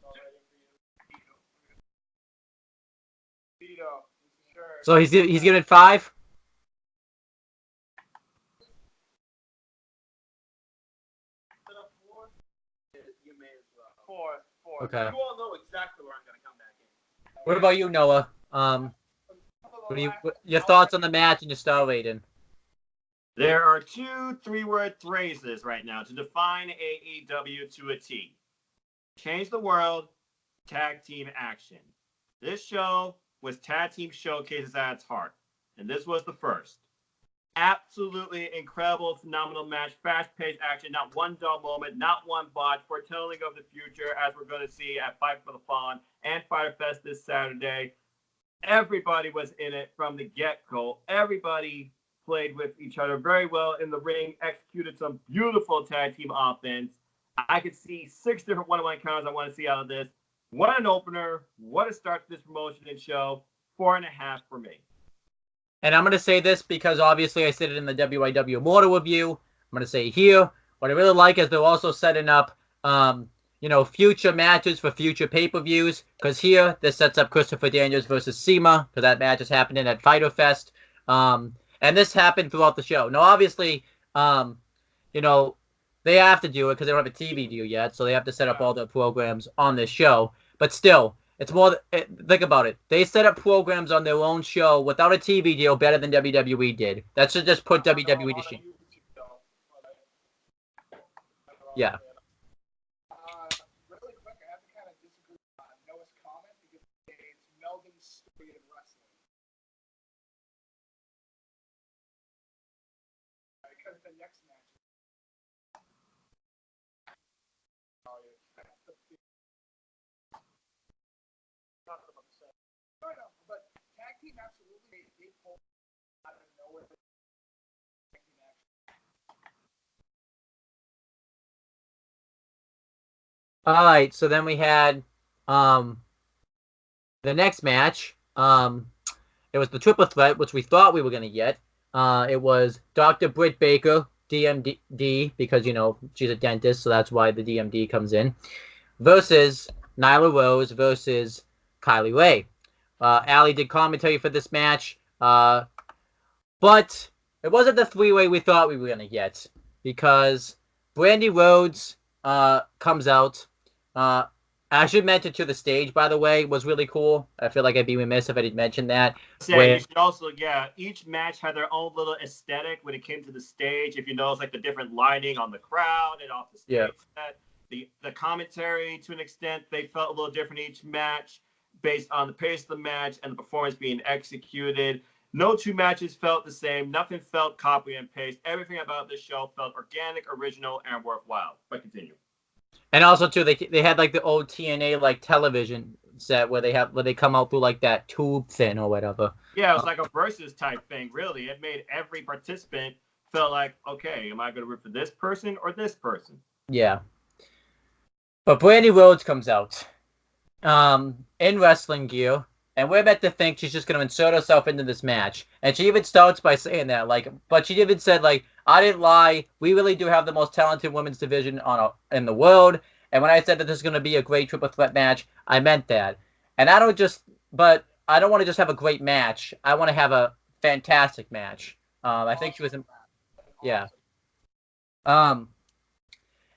Vito. Sure. So he's giving it 5. You may as well. 4. Okay. You all know exactly where I'm gonna come back in. What about you, Noah? Your thoughts on the match and your star rating? There are 2 3-word phrases right now to define AEW to a T. Change the world, tag team action. This show was tag team showcases at its heart, and this was the first. Absolutely incredible, phenomenal match, fast-paced action, not one dull moment, not one botch, foretelling of the future, as we're going to see at Fight for the Fallen and Fyter Fest this Saturday. Everybody was in it from the get-go. Everybody played with each other very well in the ring, executed some beautiful tag team offense. I could see 6 different one-on-one counters I want to see out of this. What an opener. What a start to this promotion and show. 4.5 for me. And I'm going to say this because obviously I said it in the WIW Immortal review. I'm going to say it here. What I really like is they're also setting up, future matches for future pay-per-views. Because here, this sets up Christopher Daniels versus CIMA. Because that match is happening at Fyter Fest. And this happened throughout the show. Now, obviously, they have to do it because they don't have a TV deal yet. So they have to set up all their programs on this show. But still, it's more. Think about it. They set up programs on their own show without a TV deal better than WWE did. That should just put WWE to shame. Yeah. Really quick, I have to kind of disagree with Noah's comment because it's melding story and wrestling. Because the next match. No, but tag team absolutely they pull out of nowhere. All right, so then we had um the next match. It was the triple threat, which we thought we were gonna get. It was Dr. Britt Baker, DMD, because she's a dentist, so that's why the DMD comes in, versus Nyla Rose versus Kylie Ray. Allie did commentary for this match, but it wasn't the three-way we thought we were gonna get because Brandy Rhodes comes out. Uh, I should mention to the stage, by the way, was really cool. I feel like I'd be remiss if I didn't mention that. You should also, each match had their own little aesthetic when it came to the stage. If you notice, like the different lighting on the crowd and off the stage set, the commentary to an extent, they felt a little different each match based on the pace of the match and the performance being executed. No two matches felt the same. Nothing felt copy and paste. Everything about this show felt organic, original, and worthwhile. But continue. And also too, they had like the old TNA like television set where they come out through like that tube thing or whatever. Yeah, it was like a versus type thing. Really, it made every participant feel like, okay, am I going to root for this person or this person? Yeah. But Brandy Rhodes comes out, in wrestling gear, and we're meant to think she's just going to insert herself into this match. And she even starts by saying that, but she even said, I didn't lie. We really do have the most talented women's division in the world. And when I said that this is going to be a great triple threat match, I meant that. And I don't want to just have a great match. I want to have a fantastic match. I think she was, yeah.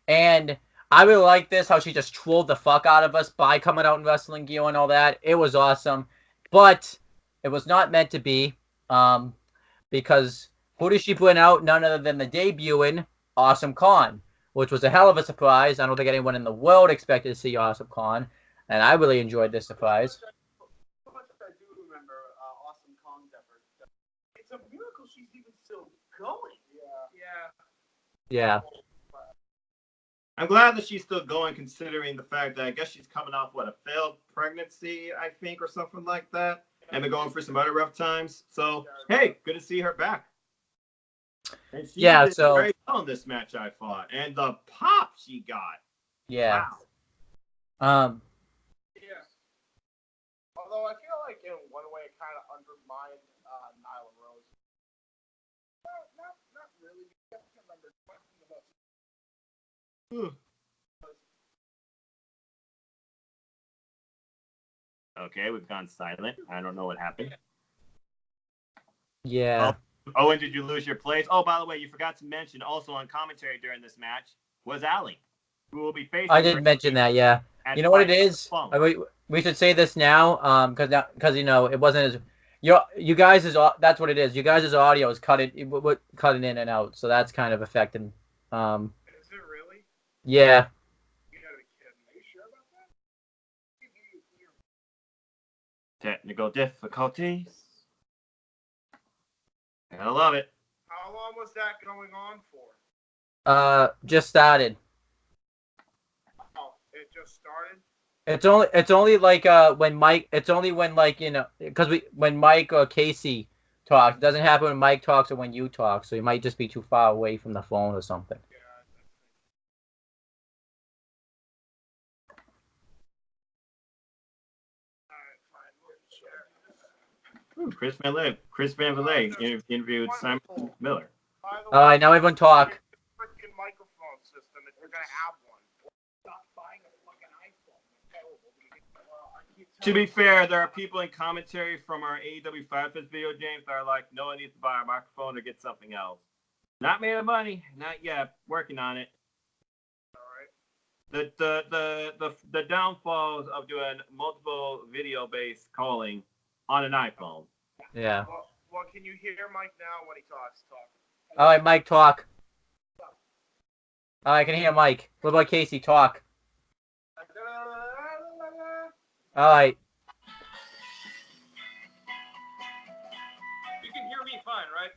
And I really like this, how she just trolled the fuck out of us by coming out in wrestling gear and all that. It was awesome. But it was not meant to be, because who did she bring out? None other than the debuting Awesome Khan, which was a hell of a surprise. I don't think anyone in the world expected to see Awesome Khan, and I really enjoyed this surprise. I do remember Awesome Khan's effort. It's a miracle she's even still going. Yeah. I'm glad that she's still going, considering the fact that I guess she's coming off a failed pregnancy, I think, or something like that, and been going for some other rough times. So hey, good to see her back. And she did very well in this match, I thought, and the pop she got. Yeah. Wow. Although I feel like in one way it kind of undermined Nyla Rose. Not really. I can't remember talking about. Okay, we've gone silent. I don't know what happened. Yeah. Owen, did you lose your place? Oh, by the way, you forgot to mention also on commentary during this match was Allie, who will be facing. I didn't mention that. Yeah. You know what it is? We should say this now, because it wasn't as you guys is that's what it is. You guys' audio is cutting in and out, so that's kind of affecting. Is it really? Yeah. You gotta be kidding. Are you sure about that? Technical difficulties. I love it. How long was that going on for? Just started. Oh, it just started? It's only like when Mike. It's only when because when Mike or Casey talks. It doesn't happen when Mike talks or when you talk. So you might just be too far away from the phone or something. Chris Van Vliet interviewed Simon Miller. All right, now everyone talk. Freaking microphone system if you're gonna have one. Stop buying a fucking iPhone. To be fair, there are people in commentary from our AEW 5 video games that are like, no one needs to buy a microphone or get something else. Not made of money, not yet. Working on it. All right. The downfalls of doing multiple video-based calling on an iPhone. Yeah. Well, can you hear Mike now when he talks? All right, Mike, talk. All right, I can hear Mike. What about Casey? Talk. All right. You can hear me fine, right?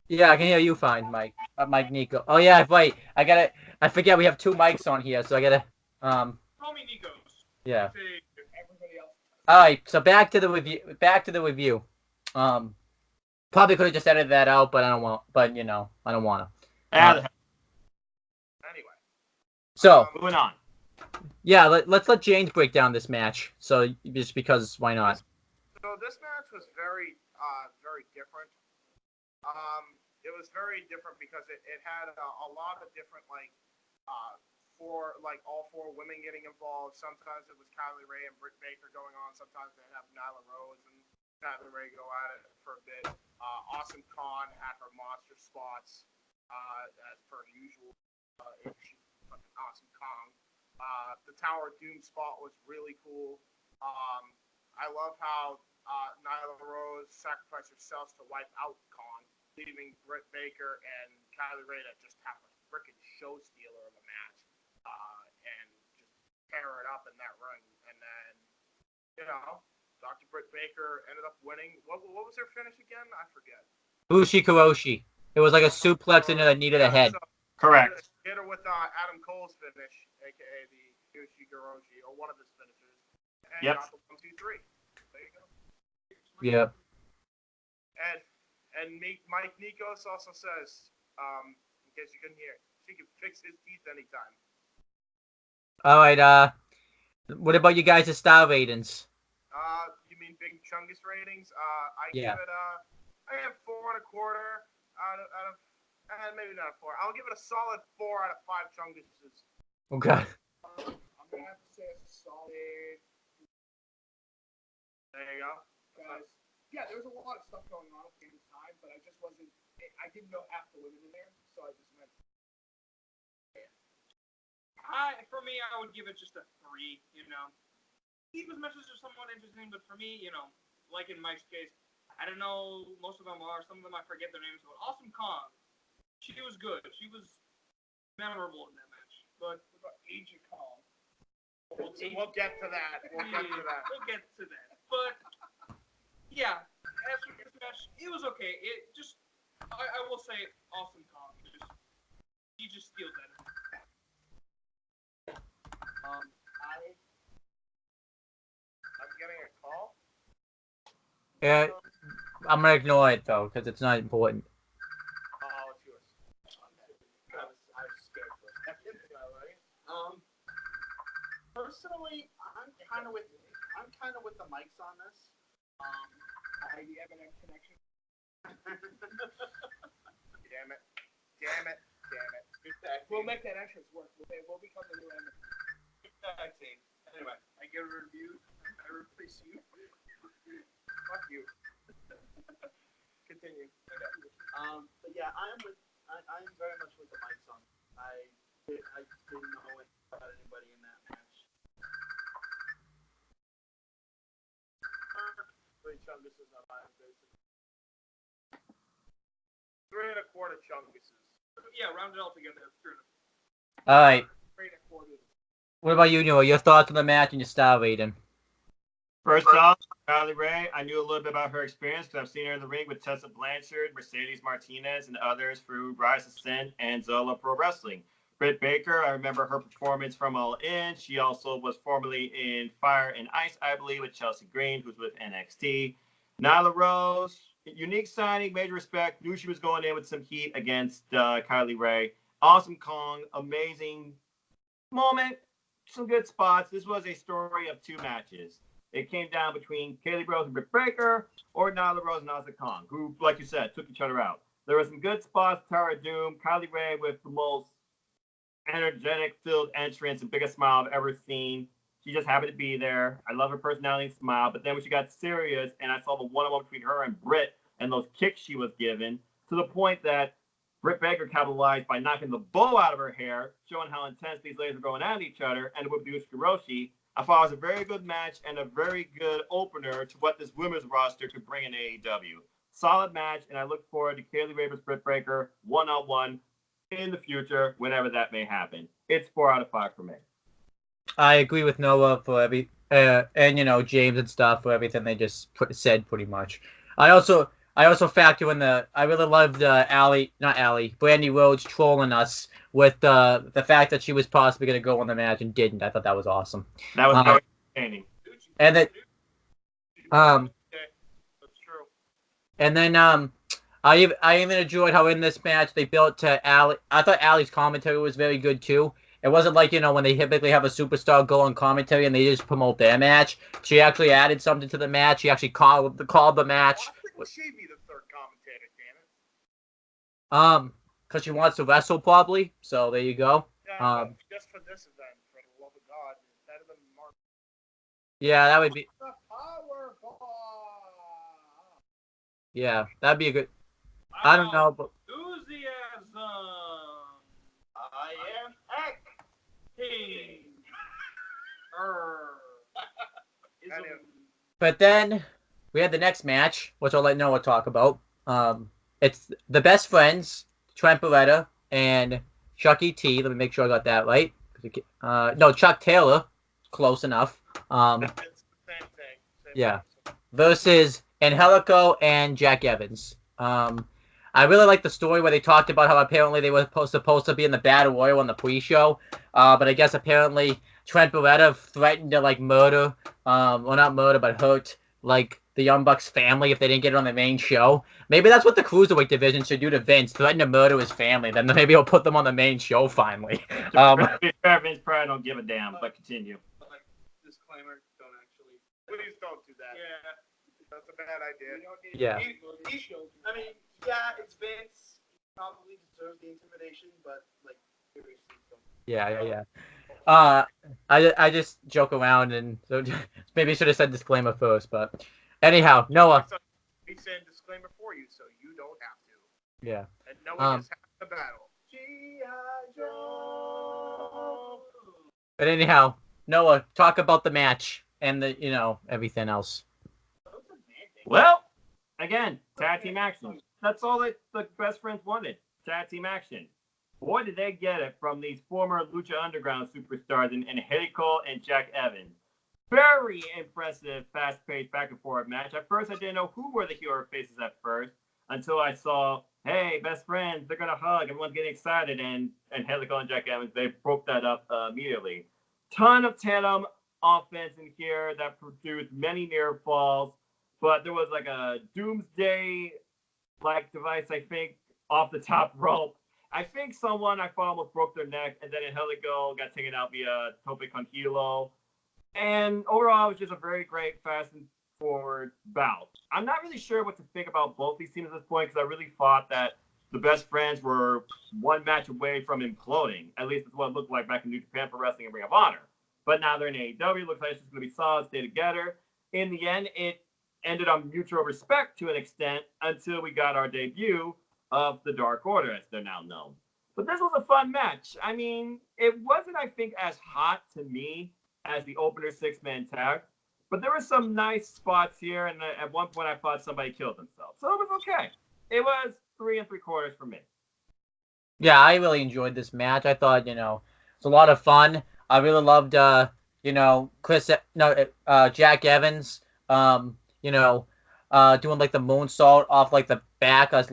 Yeah, I can hear you fine, Mike. Mike Nico. Oh yeah, right. I forget we have two mics on here, so I gotta. Call me Nikos. Yeah. Everybody else. All right, so back to the review. Probably could have just edited that out, but I don't want. But I don't want to. Anyway. So moving on. Yeah, let's let James break down this match. So just because, why not? So this match was very different. It was very different because it had a lot of different all four women getting involved. Sometimes it was Kylie Ray and Britt Baker going on. Sometimes they'd have Nyla Rose and Kylie Ray go at it for a bit. Awesome Khan had her monster spots as per usual. She's fucking awesome Kong. The Tower of Doom spot was really cool. I love how Nyla Rose sacrificed herself to wipe out Khan, leaving Britt Baker and Kylie Ray to just have a freaking show stealer of a match and just tear it up in that ring. And then, Dr. Britt Baker ended up winning. What was her finish again? I forget. Bushi Kuroshi. It was like a suplex into the knee to the head. So Correct. hit her with Adam Cole's finish, aka the Bushi Kuroshi, or one of his finishers. And Yep. got the 1, 2, 3. There you go. Yep. And Mike Nikos also says, in case you couldn't hear, she can fix his teeth anytime. All right. What about you guys' star ratings? You mean Big Chungus ratings? I Yeah. give it I have 4.25 out of maybe not a 4. I'll give it a solid 4 out of 5 Chunguses. Okay. I'm gonna have to say it's a solid. There you go. Guys, yeah, there was a lot of stuff going on at the same time, but I just wasn't. I didn't know half the women in there, so I just went. For me, I would give it just a 3. These matches are somewhat interesting, but for me, like in Mike's case, I don't know. Most of them are. Some of them I forget their names. But Awesome Kong, she was good. She was memorable in that match. But What about Agent Kong? We'll get to that. We'll get to that. But yeah, as for this match, it was okay. I will say, Awesome Kong. He just steals that. I'm getting a call. Yeah. I'm gonna ignore it though, because it's not important. Oh, it's yours. I was scared for a second. Right? Personally, I'm kind of with the mics on this. I the M&M connection. Damn it. We'll make that entrance work. We'll become the new M&M. Anyway, I get a review. I replace you. fuck you. Continue. Okay. But yeah, I'm very much with the mics on. I didn't know about anybody in that match. 3 Chunguses on my basically. 3.25 Chunguses. Yeah, round it all together. It's true. All right. 3.25. What about you, Noah? Your thoughts on the match and your star rating? First off, Kylie Ray, I knew a little bit about her experience because I've seen her in the ring with Tessa Blanchard, Mercedes Martinez, and others through Rise of Sin and Zola Pro Wrestling. Britt Baker, I remember her performance from All In. She also was formerly in Fire and Ice, I believe, with Chelsea Green, who's with NXT. Nyla Rose, unique signing, major respect. Knew she was going in with some heat against Kylie Ray. Awesome Kong, amazing moment, some good spots. This was a story of 2 matches. It came down between Kaylee Rose and Britt Baker or Nyla Rose and Asuka Kong, who, like you said, took each other out. There were some good spots. Tara Doom, Kylie Ray with the most energetic-filled entrance and biggest smile I've ever seen. She just happened to be there. I love her personality and smile. But then when she got serious and I saw the one-on-one between her and Britt and those kicks she was given, to the point that Britt Baker capitalized by knocking the bow out of her hair, showing how intense these ladies were going at each other, and with Bushi Kuroshi, I thought it was a very good match and a very good opener to what this women's roster could bring in AEW. Solid match, and I look forward to Kaylee Ray versus Britt Baker one-on-one in the future, whenever that may happen. It's 4 out of 5 for me. I agree with Noah for and James and stuff for everything they just said pretty much. I also factor in I really loved Brandy Rhodes trolling us with the fact that she was possibly going to go on the match and didn't. I thought that was awesome. That was very entertaining. And then That's true. and then I even enjoyed how in this match they built to Allie. I thought Allie's commentary was very good too. It wasn't like, when they typically have a superstar go on commentary and they just promote their match. She actually added something to the match. She actually called the match. Why couldn't she be the third commentator, damn it? Because she wants to wrestle probably. So there you go. Yeah, just for this event, for the love of God, it's better than Mark. Yeah, that would be. The Powerball. Yeah, that'd be a good. I don't know, but Enthusiasm. I am King. but then we had the next match, which I'll let Noah talk about. It's the best friends, Trent Beretta and Chucky T. Let me make sure I got that right. No, Chuck Taylor, close enough. It's the same thing. Yeah. Versus Angelico and Jack Evans. I really like the story where they talked about how apparently they were supposed to be in the Battle Royal on the pre-show, but I guess apparently Trent Beretta threatened to murder, well not murder but hurt the Young Bucks family if they didn't get it on the main show. Maybe that's what the cruiserweight division should do to Vince: threaten to murder his family. Then maybe he'll put them on the main show finally. Vince probably don't give a damn, but continue. Disclaimer: don't actually. Please don't do that. Yeah. That's a bad idea. Yeah. I mean, yeah, it's Vince. He probably deserves the intimidation, but seriously, don't. Yeah. I just joke around, and so maybe I should have said disclaimer first, but anyhow, Noah. We send disclaimer for you, so you don't have to. Yeah. And Noah just has the battle. G.I. Joe. But anyhow, Noah, talk about the match and the everything else. Well, again, tag team action. That's all that the best friends wanted. Tag team action. Boy, did they get it from these former Lucha Underground superstars in Angelico and Jack Evans. Very impressive, fast-paced, back-and-forth match. At first, I didn't know who were the hero faces at first until I saw, hey, best friends, they're going to hug. Everyone's getting excited. And Angelico and Jack Evans, they broke that up immediately. Ton of tandem offense in here that produced many near falls. But there was a doomsday device, I think, off the top rope. I think someone I thought almost broke their neck, and then Angelico got taken out via Tope con Hilo. And overall, it was just a very great, fast and forward bout. I'm not really sure what to think about both these teams at this point, because I really thought that the best friends were one match away from imploding. At least that's what it looked like back in New Japan Pro Wrestling and Ring of Honor. But now they're in AEW. Looks like it's just going to be solid, stay together. In the end, it ended on mutual respect to an extent until we got our debut of the Dark Order, as they're now known. But this was a fun match. I mean, it wasn't, I think, as hot to me as the opener six-man tag, but there were some nice spots here, and at one point I thought somebody killed themselves. So it was okay. It was 3 3/4 for me. Yeah, I really enjoyed this match. I thought, it's a lot of fun. I really loved, Jack Evans, doing the moonsault off the back as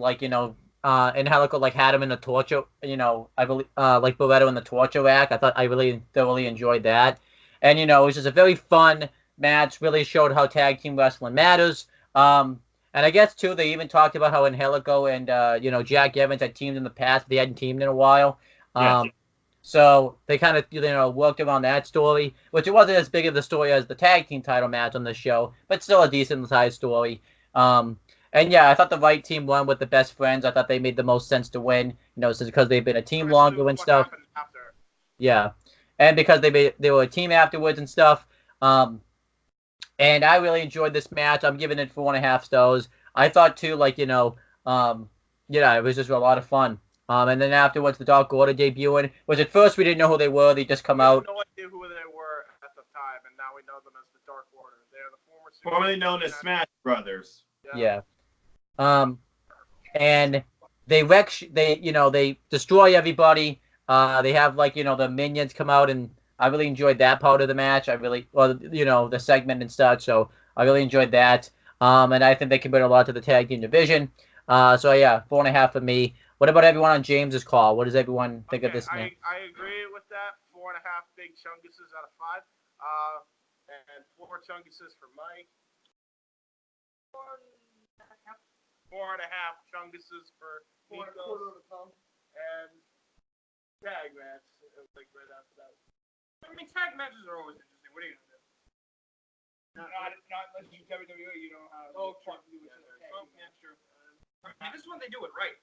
and Helico had him in the torture, I believe Barretto in the torture rack. I thought I really thoroughly enjoyed that. And it was just a very fun match, really showed how tag team wrestling matters. And I guess too they even talked about how Angelico and Jack Evans had teamed in the past, but they hadn't teamed in a while. So they kind of worked around that story, which it wasn't as big of the story as the tag team title match on the show, but still a decent sized story. And yeah, I thought the right team won with the best friends. I thought they made the most sense to win, because they've been a team longer and stuff. Yeah, and because they were a team afterwards and stuff. And I really enjoyed this match. I'm giving it 4.5 stars. I thought too, it was just a lot of fun. And then afterwards, the Dark Order debuting, which at first we didn't know who they were. They just come out. We had no idea who they were at the time, and now we know them as the Dark Order. They're the formerly known as Smash Brothers. Yeah. And they destroy everybody. They have the minions come out, and I really enjoyed that part of the match. The segment and such. So I really enjoyed that. And I think they contribute a lot to the tag team division. So yeah, 4.5 for me. What about everyone on James's call? What does everyone think of this match? I agree with that. 4.5 big chunguses out of 5. And 4 chunguses for Mike. 4.5 chunguses for Nico. And tag match. Like right after that. I mean, tag matches are always interesting. What are you gonna do? Not unless you WWE, you know how. Oh, true. fuck you with Yeah, a tag oh, team yeah, match. true. I mean, this one they do it right.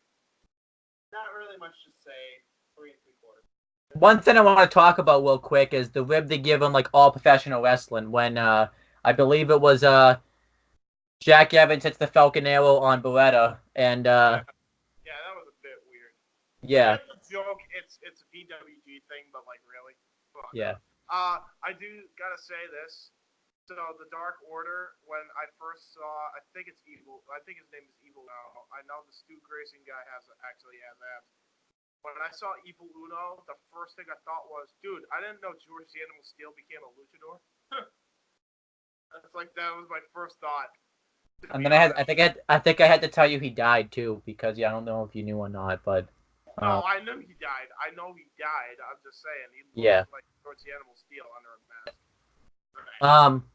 Not really much to say. 3 3/4. One thing I want to talk about real quick is the rib they give him like all professional wrestling when I believe it was Jack Evans hits the Falcon Arrow on Beretta and Yeah, that was a bit weird. yeah. It's a joke. It's a PWG thing, but like really. Fuck. Yeah. I do gotta say this. So the Dark Order, when I first saw, I think it's Evil. I think his name is Evil now. I know the Stu Grayson guy actually has abs. When I saw Evil Uno, the first thing I thought was, dude, I didn't know George the Animal Steel became a luchador. That's like that was my first thought. And then I think I had to tell you he died too because I don't know if you knew or not, but No, I knew he died. I know he died. I'm just saying he looks Yeah. like George the Animal Steel under a mask.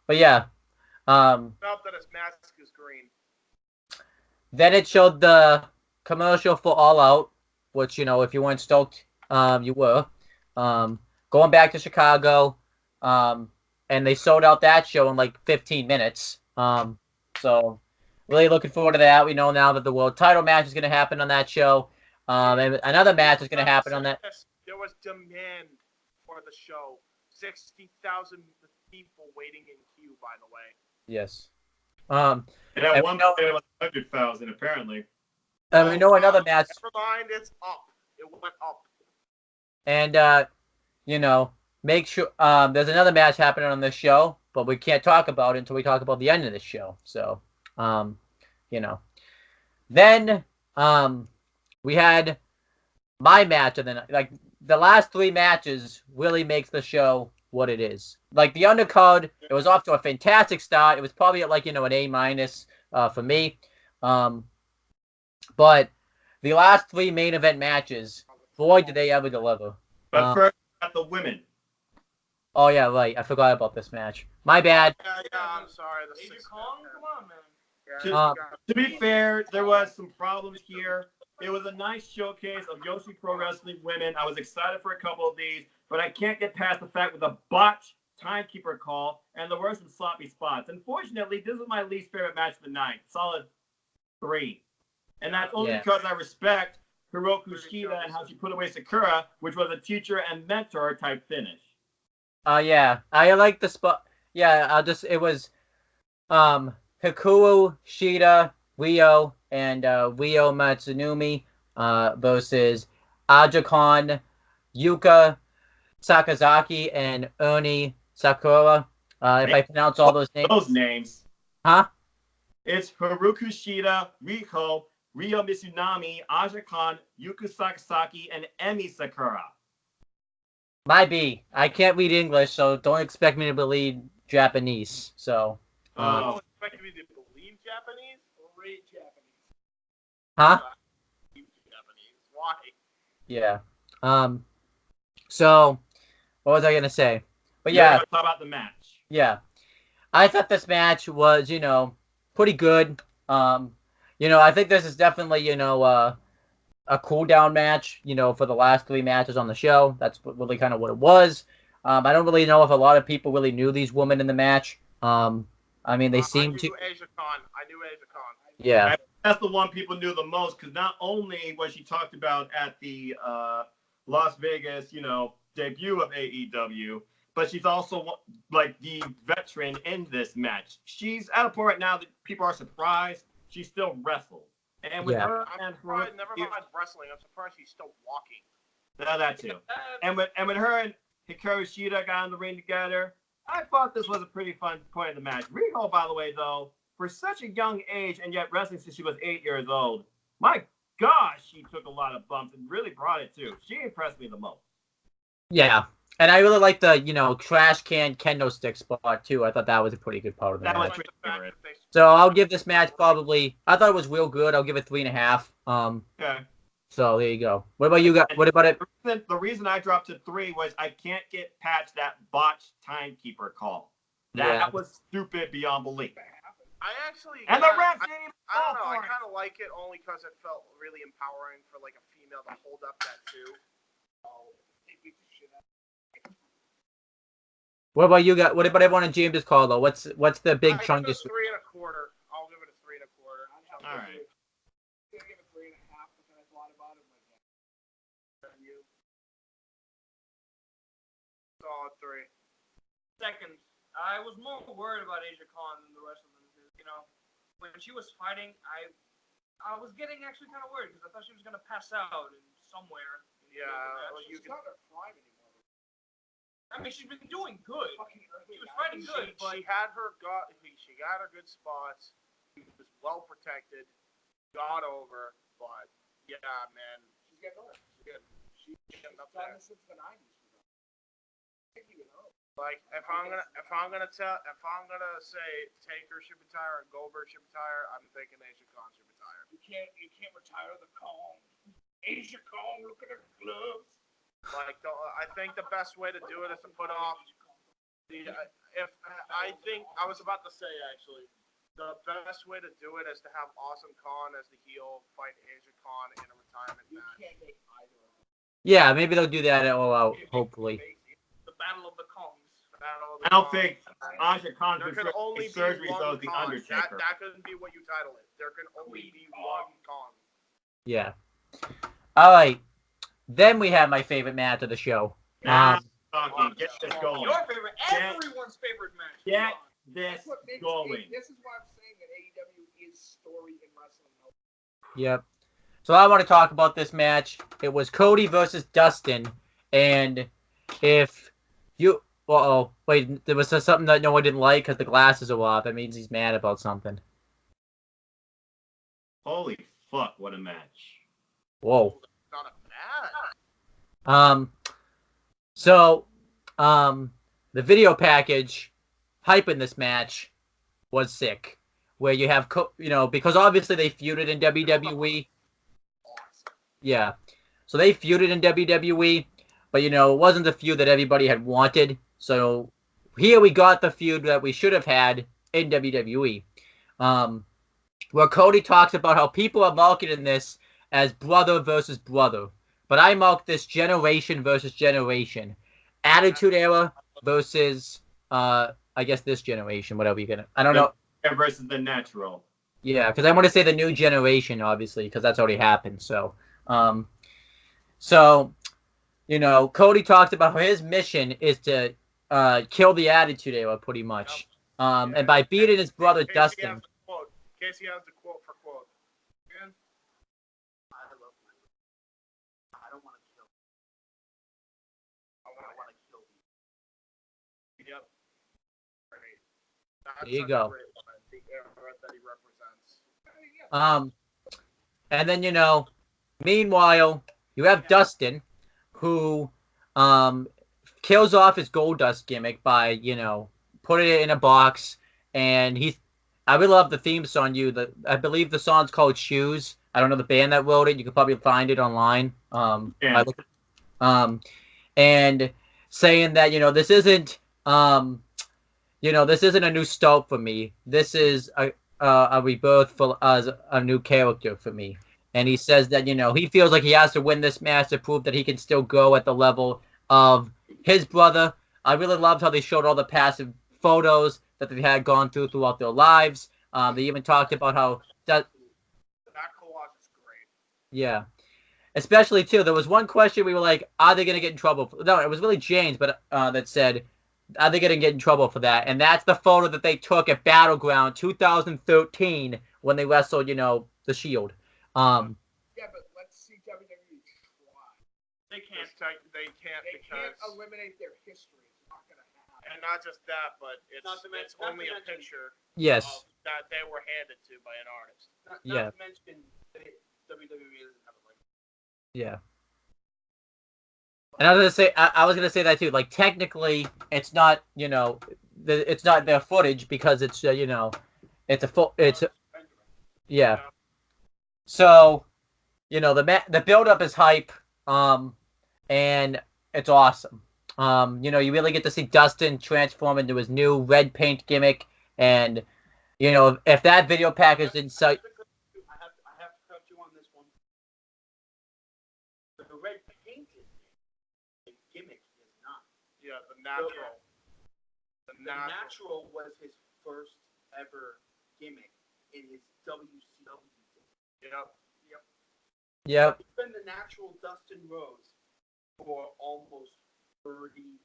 but yeah, Not that his mask is green. then it showed the commercial for All Out, which if you weren't stoked, you were. Going back to Chicago, and they sold out that show in like 15 minutes. So really looking forward to that. We know now that the world title match is going to happen on that show. And another match is going to happen on that. There was demand for the show. 60,000 people waiting in queue, by the way. Yes. And at And one point it was 100,000 apparently. And we know another match. Never mind, it's up. It went up. And make sure there's another match happening on this show, but we can't talk about it until we talk about the end of this show. So, then we had my match, and then like the last 3 matches really makes the show what it is. Like the undercard, it was off to a fantastic start. It was probably at like an A minus for me, but the last 3 main event matches, boy, did they ever deliver. But first, at the women. Oh yeah, right. I forgot about this match. My bad. Yeah, I'm sorry. The Major 6 Kong, come on, man. To be fair, there was some problems here. It was a nice showcase of Yoshi Pro Wrestling women. I was excited for a couple of these, but I can't get past the fact with a botched timekeeper call, and there were some sloppy spots. Unfortunately, this is my least favorite match of the night. Solid 3. And that's only because I respect Hiroku Shida and how she put away Sakura, which was a teacher and mentor type finish. Yeah. I like the spot. Yeah, it was Hikaru Shida, Ryo, and Ryo Matsunumi versus Aja Khan, Yuka Sakazaki, and Ernie Sakura. If I pronounce all those names. Those names. Huh? It's Haruka Shida, Ryo Mitsunami, Aja Khan, Yuka Sakazaki, and Emi Sakura. Might be. I can't read English, so don't expect me to believe Japanese. So. Don't expect me to believe Japanese? Great Japanese. Huh? Japanese. Why? Yeah. So, what was I gonna say? But yeah, talk about the match. Yeah, I thought this match was, pretty good. I think this is definitely, a cool down match, for the last 3 matches on the show. That's really kind of what it was. I don't really know if a lot of people really knew these women in the match. I mean, they seemed to. I knew Aja Khan. Yeah. That's the one people knew the most because not only was she talked about at the Las Vegas, debut of AEW, but she's also like the veteran in this match. She's at a point right now that people are surprised she still wrestles. And with her and never mind wrestling. I'm surprised she's still walking. That too. and when her and Hikaru Shida got in the ring together, I thought this was a pretty fun point of the match. Riho, by the way, though, for such a young age and yet wrestling since she was 8 years old, my gosh, she took a lot of bumps and really brought it too. She impressed me the most. Yeah. And I really like the, trash can kendo stick spot too. I thought that was a pretty good part of the match. Was pretty favorite. So I'll give this match probably. I thought it was real good. I'll give it 3.5. Okay. So there you go. What about you guys? What about it? The reason I dropped to 3 was I can't get past that botched timekeeper call. That was stupid beyond belief. I actually. And the ref didn't even I don't know. fall I for it. kind of like it only because it felt really empowering for like a female to hold up that too. They beat the shit out. What about you guys? What about everyone in James' call though? What's the big I give chunk? it a 3.25. I'll give it a 3.25. All right. I'm gonna give it 3.5, but then I thought about it. Like, you. Solid 3. Second, I was more worried about Asia Khan than the rest of them. Because, when she was fighting, I was getting actually kind of worried because I thought she was gonna pass out somewhere. Yeah, well, She's not in her prime anymore. I mean, she's been doing good. Fucking early. She was fighting good, but she had her good spots. She was well protected. Got over, but yeah, man, She's getting older. she's getting up Done there. this since the 90s. Like if I'm gonna say Taker should retire and Goldberg should retire, I'm thinking Asia Khan should retire. You can't retire the Kong. Asia Kong, look at her gloves. Like I think the best way to do it is to put off the. If I think I was about to say actually, the best way to do it is to have Awesome Khan as the heel fight Asia Khan in a retirement You match. can't make either of them. Yeah, maybe they'll do that at All Out. Hopefully. the Battle of the Kongs. I don't think Aja Khan's There been could only be surgery one though the Kong. Undertaker. That couldn't be what you title it. There can only be one Kong. Yeah. All right. Then we have my favorite match of the show. Now talking, get this going. Your favorite, everyone's favorite match. Get this That's what makes going. This is why I'm saying that AEW is story in wrestling. Yep. So I want to talk about this match. It was Cody versus Dustin, and if you, wait, there was something that no one didn't like because the glasses are off. That means he's mad about something. Holy fuck! What a match. Whoa. Not a match. The video package hyping this match was sick. Where you have, because obviously they feuded in WWE. Yeah. So they feuded in WWE, but, it wasn't the feud that everybody had wanted. So here we got the feud that we should have had in WWE. Where Cody talks about how people are marketing this as brother versus brother. But I mark this generation versus generation. Attitude Era versus, I guess this generation, whatever you're gonna. I don't know. Versus the Natural. Yeah, because I want to say the new generation, obviously, because that's already happened. So, Cody talked about how his mission is to kill the Attitude Era, pretty much. And by beating his brother Dustin. Casey has the quote for quote. Again? I love my. I don't want to kill. I want to kill you. Yep. Great. There you go. Great one, the era that he represents. And then, meanwhile, you have Dustin, who kills off his Goldust gimmick by, putting it in a box, and I really love the theme song. I believe the song's called Shoes. I don't know the band that wrote it. You can probably find it online. Yeah. And saying that, this isn't, this isn't a new start for me. This is a rebirth for as a new character for me. And he says that, he feels like he has to win this match to prove that he can still go at the level of his brother. I really loved how they showed all the passive photos that they had gone throughout their lives. They even talked about how that collage is great. Yeah. Especially, too, there was one question we were like, are they going to get in trouble? No, it was really James, but that said, are they going to get in trouble for that? And that's the photo that they took at Battleground 2013 when they wrestled, the Shield. Yeah, but let's see WWE try. They can't. They can't They because can't eliminate their history. It's not going to happen. and not just that, but it's only a picture Yes. that they were handed to by an artist. Not Yeah. to mention WWE doesn't have a like. Yeah. And I was gonna say that too. Like technically, it's not it's not their footage because it's yeah. So the build up is hype, and it's awesome. You really get to see Dustin transform into his new red paint gimmick, and if that video package didn't sell. I have to cut you on this one. The red painted gimmick he is not. Yeah, the natural. The natural was his first ever gimmick in his WCW. Yep. Yep. He's been the natural Dustin Rhodes for almost 30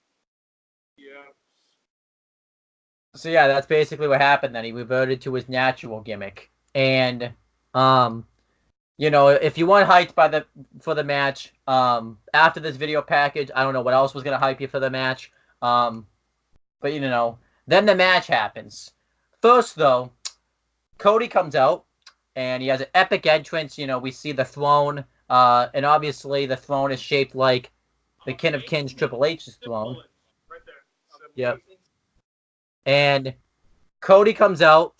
years. So yeah, that's basically what happened. Then he reverted to his natural gimmick, and if you want hyped for the match, after this video package, I don't know what else was gonna hype you for the match, but then the match happens. First, though, Cody comes out, and he has an epic entrance. We see the throne, and obviously the throne is shaped like the King of Kings, Triple H's throne. Right there. Yep. And Cody comes out.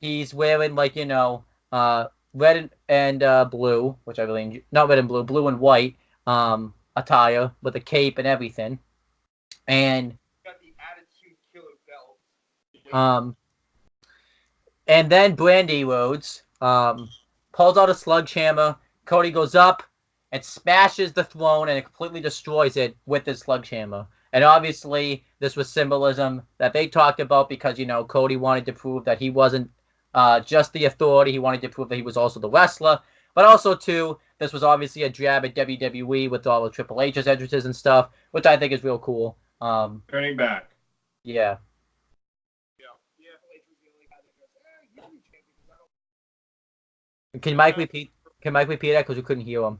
He's wearing red and blue, which I really not red and blue and white attire with a cape and everything. And got the Attitude Killer belt. and then Brandy Rhodes pulls out a sledgehammer. Cody goes up and smashes the throne and it completely destroys it with his sledgehammer. And obviously, this was symbolism that they talked about because, Cody wanted to prove that he wasn't just the authority. He wanted to prove that he was also the wrestler. But also, too, this was obviously a jab at WWE with all the Triple H's entrances and stuff, which I think is real cool. Turning back. Yeah. Can Mike repeat? Can Mike repeat that because we couldn't hear him?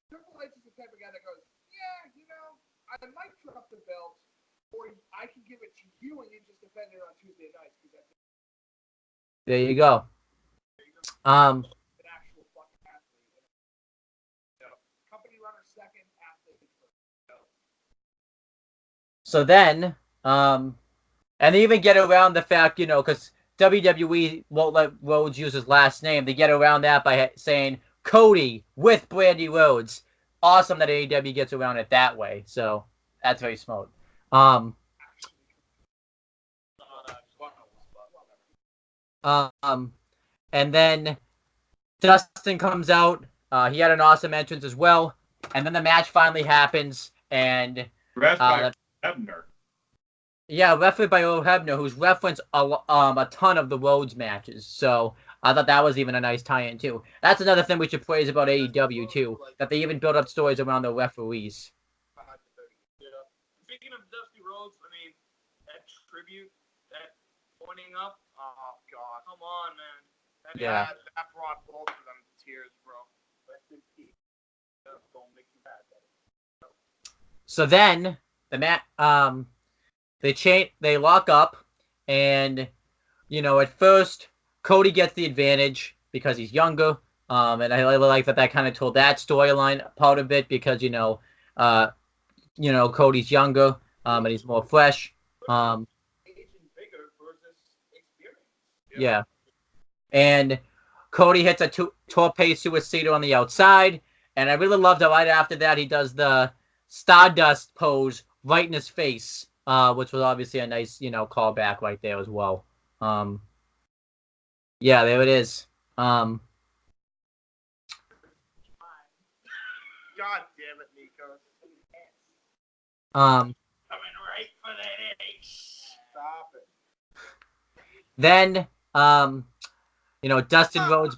Triple H is the type of guy that goes, yeah, I might drop the belt, or I can give it to you and you just defend it on Tuesday nights. There you go. An actual fucking athlete. Company runner second, athlete first. So then, and they even get around the fact, because WWE won't let Rhodes use his last name. They get around that by saying Cody with Brandy Rhodes. Awesome that AEW gets around it that way. So that's very smart. And then Dustin comes out. He had an awesome entrance as well. And then the match finally happens. And Hebner. Yeah, refereed by Earl Hebner, who's referenced a ton of the Rhodes matches. So I thought that was even a nice tie-in, too. That's another thing we should praise about AEW, too, that they even build up stories around the referees. Speaking of Dusty Rhodes, that tribute, that pointing up. Oh, God. Come on, man. That brought both of them to tears, bro. Rest in peace. Don't make you mad, buddy. So then, they lock up, and, at first, Cody gets the advantage because he's younger, and I really like that kind of told that storyline part of it because, Cody's younger, and he's more fresh. Age and vigor versus experience. Yeah. And Cody hits a torpe suicida on the outside, and I really loved it. Right after that, he does the Stardust pose right in his face, which was obviously a nice, callback right there as well. Yeah, there it is. God damn it, Nico. Coming right for that ace. Stop it. Then, Dustin Rhodes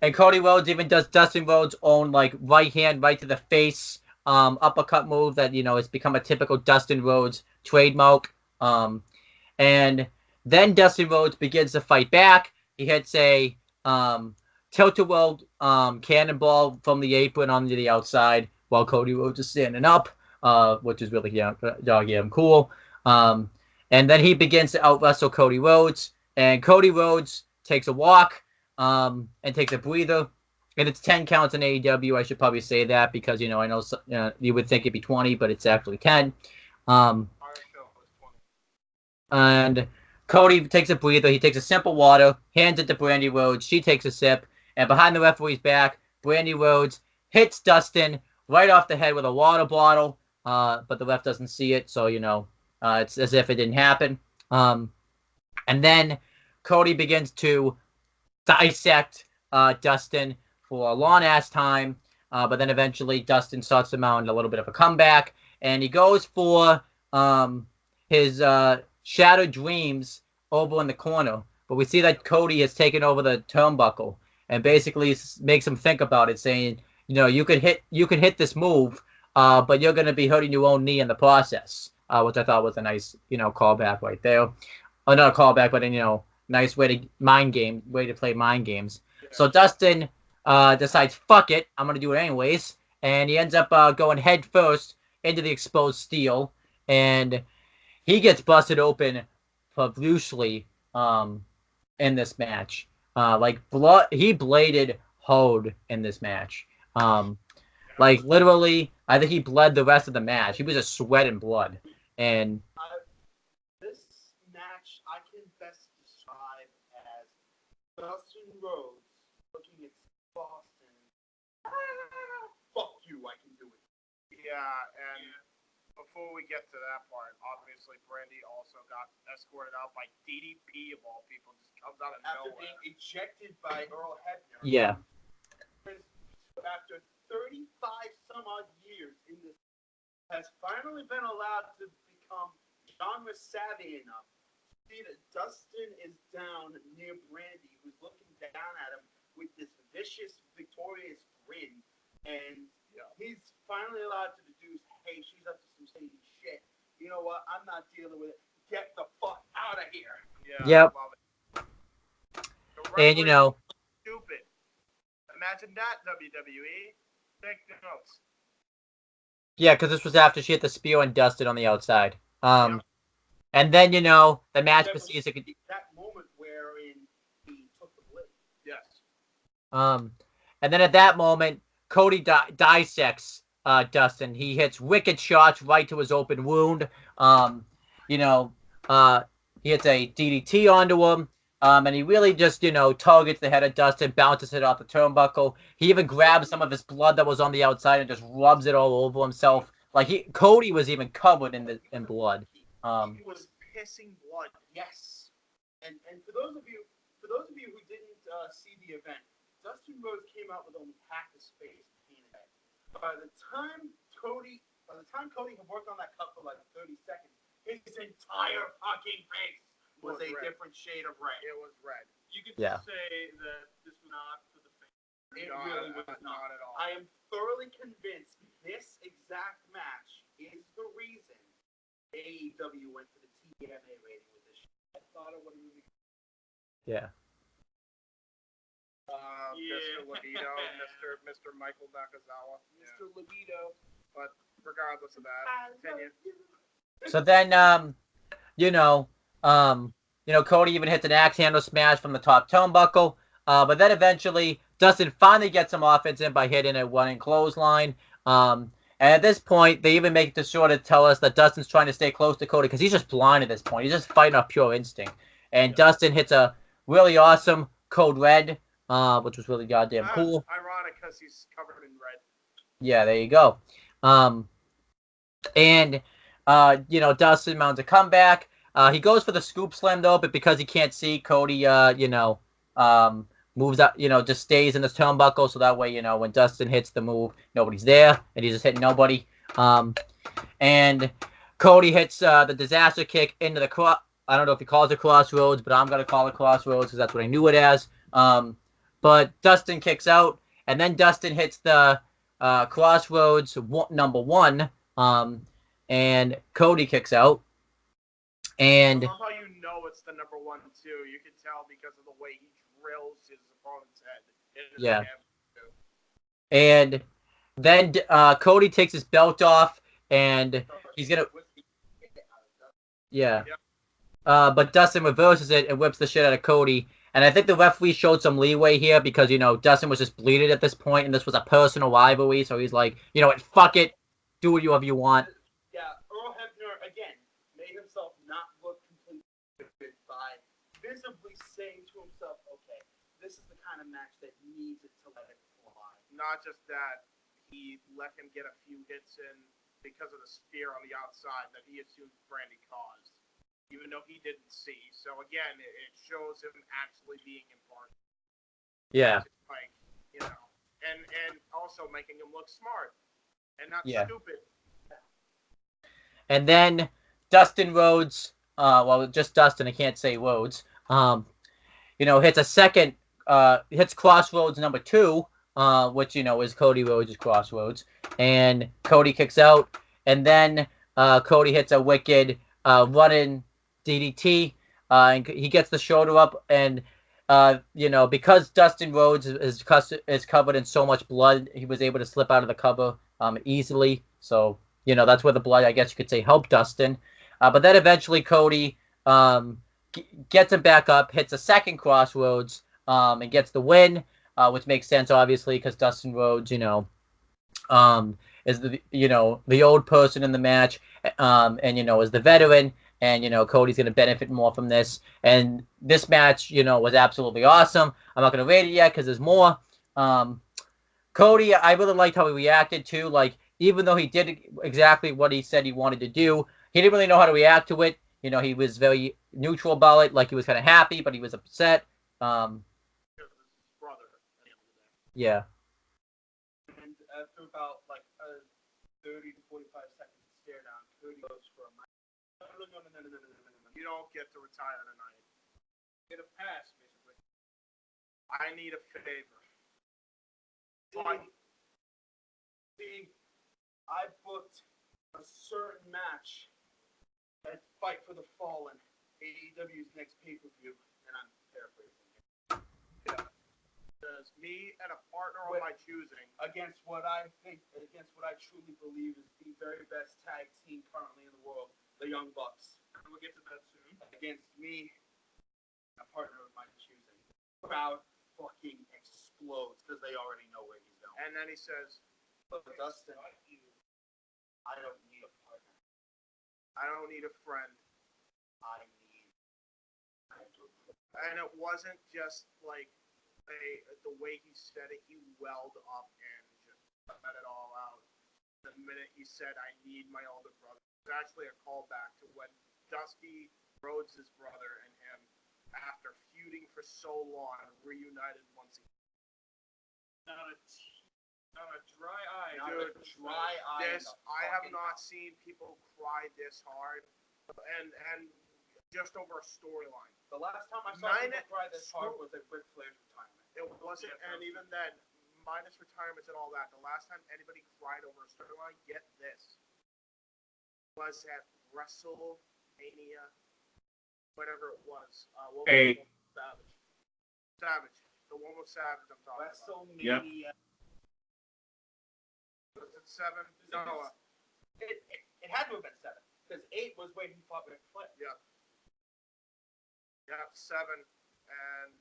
and Cody Rhodes even does Dustin Rhodes' own right hand right to the face uppercut move that has become a typical Dustin Rhodes trademark. And then Dustin Rhodes begins to fight back. He hits a tilt-a-whirl cannonball from the apron onto the outside while Cody Rhodes is standing up, which is really damn cool. And then he begins to out-wrestle Cody Rhodes. And Cody Rhodes takes a walk and takes a breather. And it's 10 counts in AEW. I should probably say that because, I know you would think it'd be 20, but it's actually 10. And Cody takes a breather. He takes a simple water, hands it to Brandy Rhodes. She takes a sip. And behind the referee's back, Brandy Rhodes hits Dustin right off the head with a water bottle. But the ref doesn't see it, so, it's as if it didn't happen. And then Cody begins to dissect Dustin for a long-ass time. But then eventually Dustin starts to mount a little bit of a comeback, and he goes for his Shattered Dreams over in the corner. But we see that Cody has taken over the turnbuckle and basically makes him think about it, saying, you could hit this move, but you're going to be hurting your own knee in the process, which I thought was a nice, callback right there. Oh, not a callback, but a, nice way to play mind games. So Dustin decides, fuck it, I'm going to do it anyways. And he ends up going head first into the exposed steel. And he gets busted open profusely in this match. Blood, he bladed Hode in this match. Literally, I think he bled the rest of the match. He was just sweating blood. And this match I can best describe as Dustin Rhodes looking at Boston. Fuck you, I can do it. Yeah, and before we get to that part, obviously Brandy also got escorted out by DDP of all people. Just comes out of After nowhere. being ejected by Earl Hebner. yeah. After 35 some odd years in this, has finally been allowed to become genre savvy enough to see that Dustin is down near Brandy, who's looking down at him with this vicious, victorious grin, and he's finally allowed to deduce, hey, she's up to some shady shit. You know what? I'm not dealing with it. Get the fuck out of here. Yeah, Yep. I love it. And Stupid. Imagine that, WWE. Take notes. yeah, because this was after she hit the spear and Dustin on the outside. And then the match proceeds. That moment wherein he took the blade. Yes. And then at that moment, Cody dissects Dustin. He hits wicked shots right to his open wound. He hits a DDT onto him. And he really just, targets the head of Dustin, bounces it off the turnbuckle. He even grabs some of his blood that was on the outside and just rubs it all over himself. Cody was even covered in blood. He was pissing blood. Yes. And for those of you who didn't see the event, Dustin Rhodes came out with only half his face painted. By the time Cody had worked on that cut for 30 seconds, his entire fucking face was a red. different shade of red. It was red. You could Yeah. say that this was not for the fans. It really was not. Not at all. I am thoroughly convinced this exact match is the reason AEW went to the TMA rating with this shit. I thought it would have been. Yeah. Mr. Libido, Mr. Michael Nakazawa. Mr. Libido. But regardless of that, continue. So then, Cody even hits an axe handle smash from the top turnbuckle. But then eventually, Dustin finally gets some offense in by hitting a running clothesline. And at this point, they even make it to sort of tell us that Dustin's trying to stay close to Cody because he's just blind at this point. He's just fighting off pure instinct. And Dustin hits a really awesome Code Red, which was really goddamn cool. Ironic because he's covered in red. Yeah, there you go. Dustin mounts a comeback. He goes for the scoop slam though, but because he can't see, Cody, moves up, just stays in the turnbuckle, so that way, when Dustin hits the move, nobody's there, and he's just hitting nobody. And Cody hits the disaster kick into the I don't know if he calls it crossroads, but I'm gonna call it crossroads because that's what I knew it as. But Dustin kicks out, and then Dustin hits the crossroads number 1, and Cody kicks out. And I love how you know it's the number 1 too. You can tell because of the way he drills his opponent's head. Yeah. And then Cody takes his belt off, and he's gonna. Yeah. But Dustin reverses it and whips the shit out of Cody. And I think the referee showed some leeway here because, Dustin was just bleeding at this point, and this was a personal rivalry. So he's like, fuck it. Do whatever you want. Yeah, Earl Hebner, again, made himself not look completely stupid by visibly saying to himself, okay, this is the kind of match that needs it to let it fly. Not just that, he let him get a few hits in because of the spear on the outside that he assumed Brandy caused, even though he didn't see. So again, it shows him actually being impartial. Yeah. And also also making him look smart and not Yeah. stupid. And then Dustin Rhodes, well, just Dustin, I can't say Rhodes, hits a second, hits Crossroads number 2, which, is Cody Rhodes' Crossroads. And Cody kicks out. And then Cody hits a wicked running DDT. And he gets the shoulder up. And, because Dustin Rhodes is covered in so much blood, he was able to slip out of the cover easily. So, that's where the blood, I guess you could say, helped Dustin. But then eventually Cody gets him back up, hits a second Crossroads, and gets the win, which makes sense, obviously, because Dustin Rhodes, is the old person in the match, and is the veteran, and Cody's going to benefit more from this. And this match, was absolutely awesome. I'm not going to rate it yet because there's more. Cody, I really liked how he reacted to, like, even though he did exactly what he said he wanted to do, he didn't really know how to react to it. He was very neutral about it. Like, he was kind of happy, but he was upset. Because it's his brother at the end of the day. Yeah. And after about like a 30 to 45 seconds of stare down, Cody goes for a mic. No. You don't get to retire tonight. Get a pass, basically. I need a favor. See, I booked a certain match at Fight for the Fallen, AEW's next pay-per-view, and I'm paraphrasing here. Yeah. There's me and a partner of my choosing. Against what I truly believe is the very best tag team currently in the world, the Young Bucks. And we'll get to that soon. Against me, a partner of my choosing. Crowd fucking explodes because they already know where he's going. And then he says, But Dustin, I don't need a partner. I don't need a friend. I need. And it wasn't just like the way he said it, he welled up and just let it all out. The minute he said, I need my older brother, it was actually a callback to when Dusty Rhodes' brother and him, after feuding for so long, reunited once again. Not a dry eye. Dude, dry eye. I have not seen people cry this hard, and just over a storyline. The last time I saw people cry this hard was at Ric Flair's retirement. It wasn't, and even then, minus retirements and all that, the last time anybody cried over a storyline, get this, was at WrestleMania, whatever it was. What was it? Savage. The one with Savage I'm talking about. WrestleMania. Was it 7? No. It had to have been 7 because 8 was when he fought Ric Flair. Yeah. Yeah, 7, and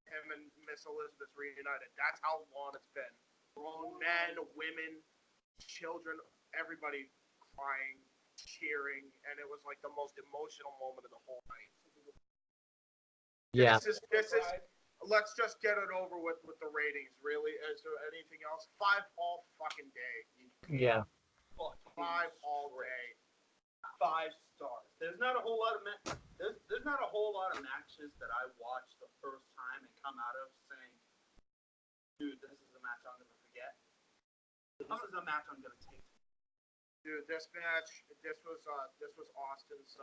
him and Miss Elizabeth reunited. That's how long it's been. Grown men, women, children, everybody crying, cheering, and it was like the most emotional moment of the whole night. Yeah. This is. Let's just get it over with the ratings. Really, is there anything else? 5 all fucking day. Yeah. 5 all day. 5 stars. There's not a whole lot of there's not a whole lot of matches that I watched the first time and come out of saying, dude, this is a match I'm gonna forget. This is a match I'm gonna take. Dude, this match, this was Austin's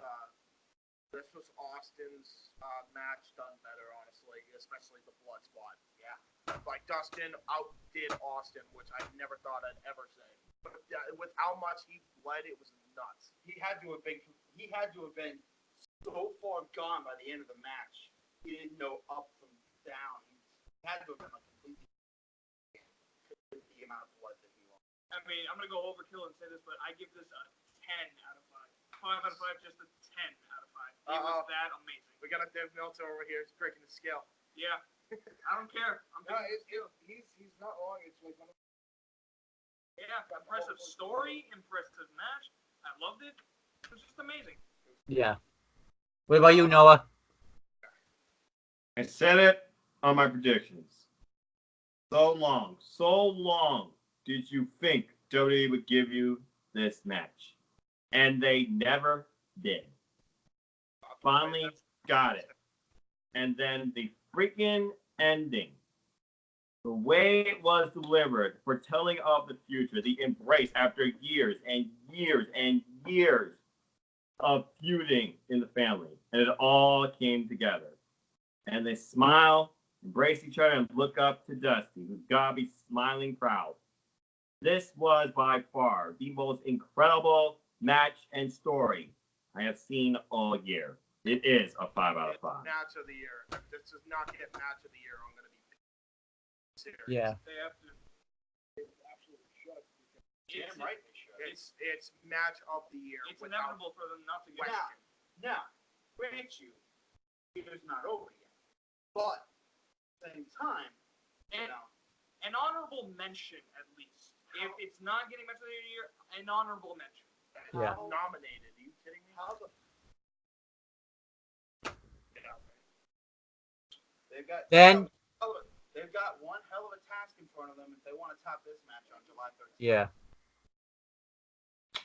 match done better, honestly, especially the blood spot. Yeah. Like, Dustin outdid Austin, which I never thought I'd ever say. But with how much he bled, it was nuts. He had to have been so far gone by the end of the match. He didn't know up from down. He had to have been like completely the amount of blood that he lost. I mean, I'm gonna go overkill and say this, but I give this a 10 out of 5. 5 out of 5, just a 10 out of 5. It was that amazing. We got a Dave Meltzer over here. He's breaking the scale. Yeah. I don't care. I'm He's not wrong. It's like one of Yeah, impressive story, impressive match. I loved it. It was just amazing. Yeah. What about you, Noah? I said it on my predictions. So long did you think WWE would give you this match? And they never did. Finally got it. And then the freaking ending. The way it was delivered, foretelling of the future, the embrace after years and years and years of feuding in the family, and it all came together. And they smile, embrace each other, and look up to Dusty, who's gotta be smiling proud. This was by far the most incredible match and story I have seen all year. It is a 5 out of 5. Match of the year. If this does not get match of the year, I'm gonna be serious. Yeah. They have to. It absolutely should. Damn right they should. It's match of the year. It's inevitable for them not to get question. it. Now, grant you, it's not over yet. But at the same time, you know, An honorable mention, at least. If it's not getting match of the year, an honorable mention. Yeah. Nominated. Are you kidding me? how the they've got Then- they've got one hell of a task in front of them if they want to top this match on July 13th. Yeah.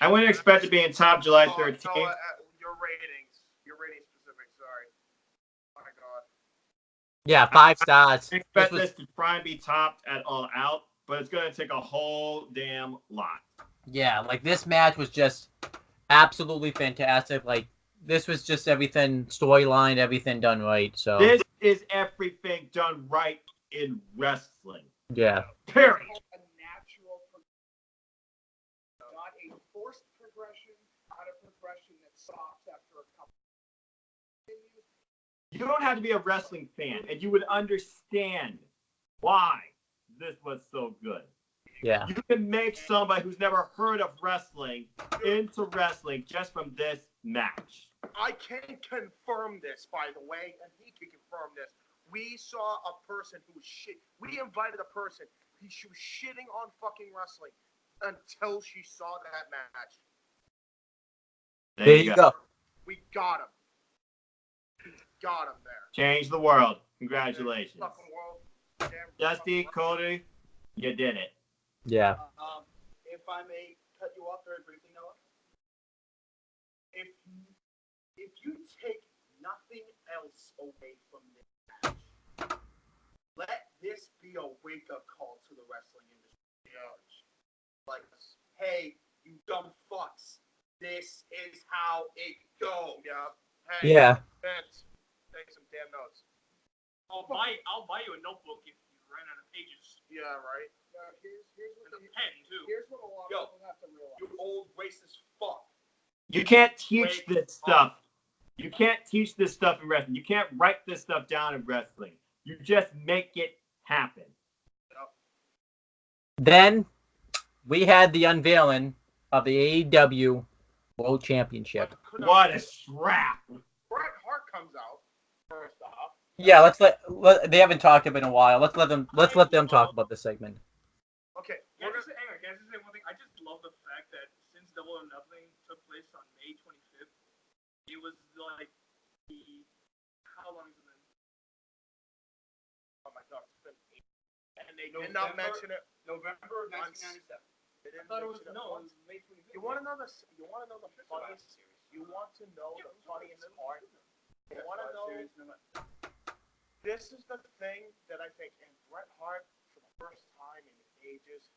I wouldn't expect to be in top July 13th. Your ratings. Your rating specific. Sorry. Oh my God. Yeah, 5 stars. I expect this to try and be topped at All Out, but it's going to take a whole damn lot. Yeah, like this match was just absolutely fantastic. Like this was just everything storyline, everything done right. So This is everything done right in wrestling. yeah, Period. A natural progression, not a forced progression, not a progression that stops after a couple. You don't have to be a wrestling fan, and you would understand why this was so good. yeah, You can make somebody who's never heard of wrestling into wrestling just from this match. I can confirm this, by the way, and he can confirm this. We saw a person who was shit. We invited a person. She was shitting on fucking wrestling until she saw that match. there you go. We got him. We got him there. Change the world. Congratulations. Fucking world. Damn Dusty, fucking Cody, you did it. Yeah, If I may cut you off very briefly, Noah. If you take nothing else away from this match, let this be a wake-up call to the wrestling industry. Like, hey, you dumb fucks, this is how it goes. Yeah. Hey, yeah, Vince, take some damn notes. I'll buy you a notebook if you run out of pages. Yeah, right. Here's And a what pen, too. here's what a lot Yo, of people have to realize. You old racist fuck. You can't teach Wake this stuff. You can't teach this stuff in wrestling. You can't write this stuff down in wrestling. You just make it happen. Then we had the unveiling of the AEW World Championship. What a strap. Bret Hart comes out first off. Yeah, let's let they haven't talked about it in a while. Let's let them talk about this segment. Okay, Can I just say one thing? I just love the fact that since Double or Nothing took place on May 25th, it was like how long has it been? Oh my God, it's been 8. And they did not mention it. November of Once. 1997. They didn't I thought it was mention no, it once. was May 25th. You want to know the funniest? You want to know the funniest part? You want to know? This is the thing that I think, and Bret Hart, for the first time in ages,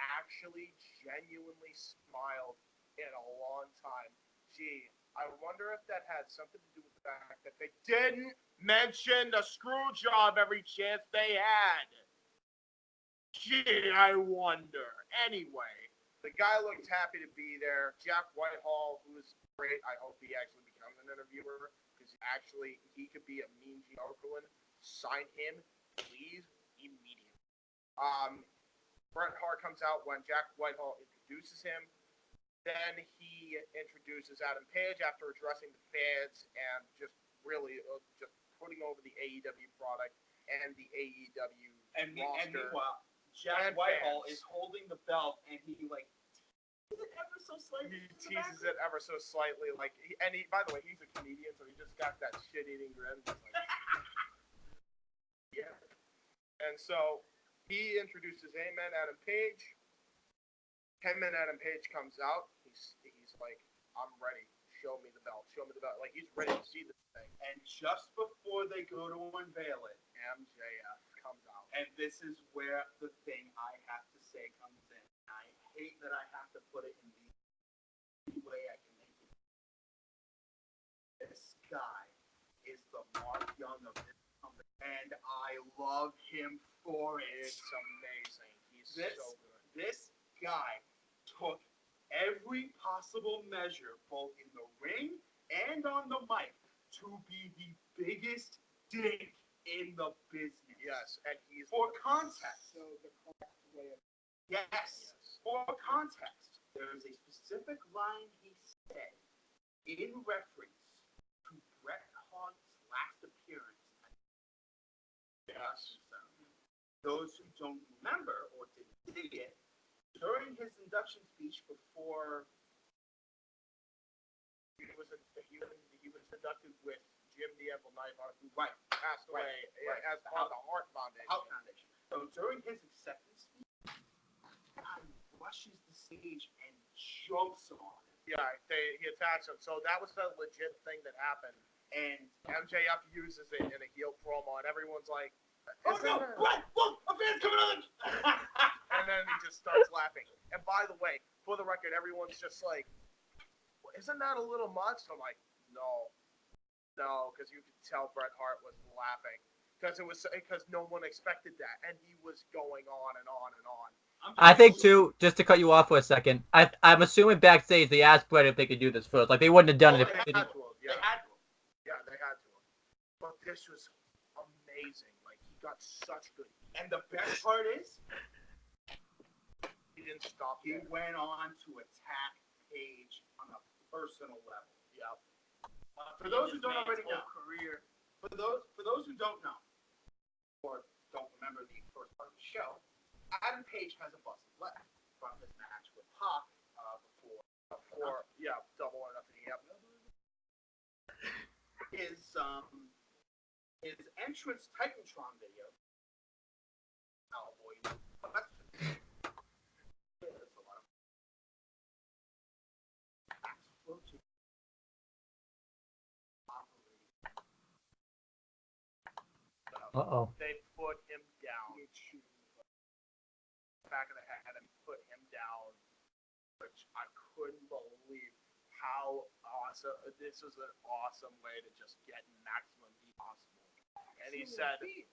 actually genuinely smiled in a long time. Gee, I wonder if that had something to do with the fact that they didn't mention the screw job every chance they had. Gee, I wonder. Anyway, the guy looked happy to be there. Jack Whitehall, who was great. I hope he actually becomes an interviewer because actually he could be a mean Gene Okerlund. Sign him, please, immediately. Bret Hart comes out when Jack Whitehall introduces him. Then he introduces Adam Page after addressing the fans and just really just putting over the AEW product and the AEW And roster. meanwhile, Jack And Whitehall fans. is holding the belt, and he like teases it ever so slightly. He teases it ever so slightly, like, by the way, he's a comedian, so he just got that shit-eating grin. Just like, yeah. And so he introduces Amen Adam Page. Him and Adam Page comes out. He's like, I'm ready. Show me the belt. Show me the belt. Like, he's ready to see this thing. And just before they go to unveil it, MJF comes out. And this is where the thing I have to say comes in. I hate that I have to put it in the way I can make it. This guy is the Mark Young of this company, and I love him for it. It's amazing. He's This- so good. This guy took every possible measure, both in the ring and on the mic, to be the biggest dick in the business. Yes, and he's For context, So the correct way of yes, for context, there is a specific line he said in reference to Bret Hart's last appearance. yes. Those who don't remember or didn't see it, during his induction speech before He was inducted with Jim the Anvil Neidhart, who right, passed away right. as part of the Hart Foundation. Health Foundation. So during his acceptance speech, he rushes the stage and jumps on it. Yeah, he attached him. So that was a legit thing that happened. And MJF uses it in a heel promo, and everyone's like, oh no, Brett, look, a fan's coming on. and then he just starts laughing. And by the way, for the record, everyone's just like, isn't that a little much? I'm like, no, because you could tell Bret Hart was laughing because no one expected that, and he was going on and on and on. I think too, just to cut you off for a second, I'm assuming backstage they asked Brett if they could do this first. Like they wouldn't have done it if They they had didn't. to have, They yeah. had to. Yeah, they had to have. But this was amazing. Like, he got such good. And the best part is, He didn't stop he there. went on to attack Paige on a personal level. Yeah. For those who don't His already whole know, career. for those who don't know, or don't remember the first part of the show, Adam Page has a busted leg from his match with Pac before Double or nothing. Yep. his entrance Titantron video. Oh boy, that's a lot of that's floating. Uh-oh. They put him down. Back of the head and put him down, which I couldn't believe how awesome. This was an awesome way to just get maximum heat possible. And he said, you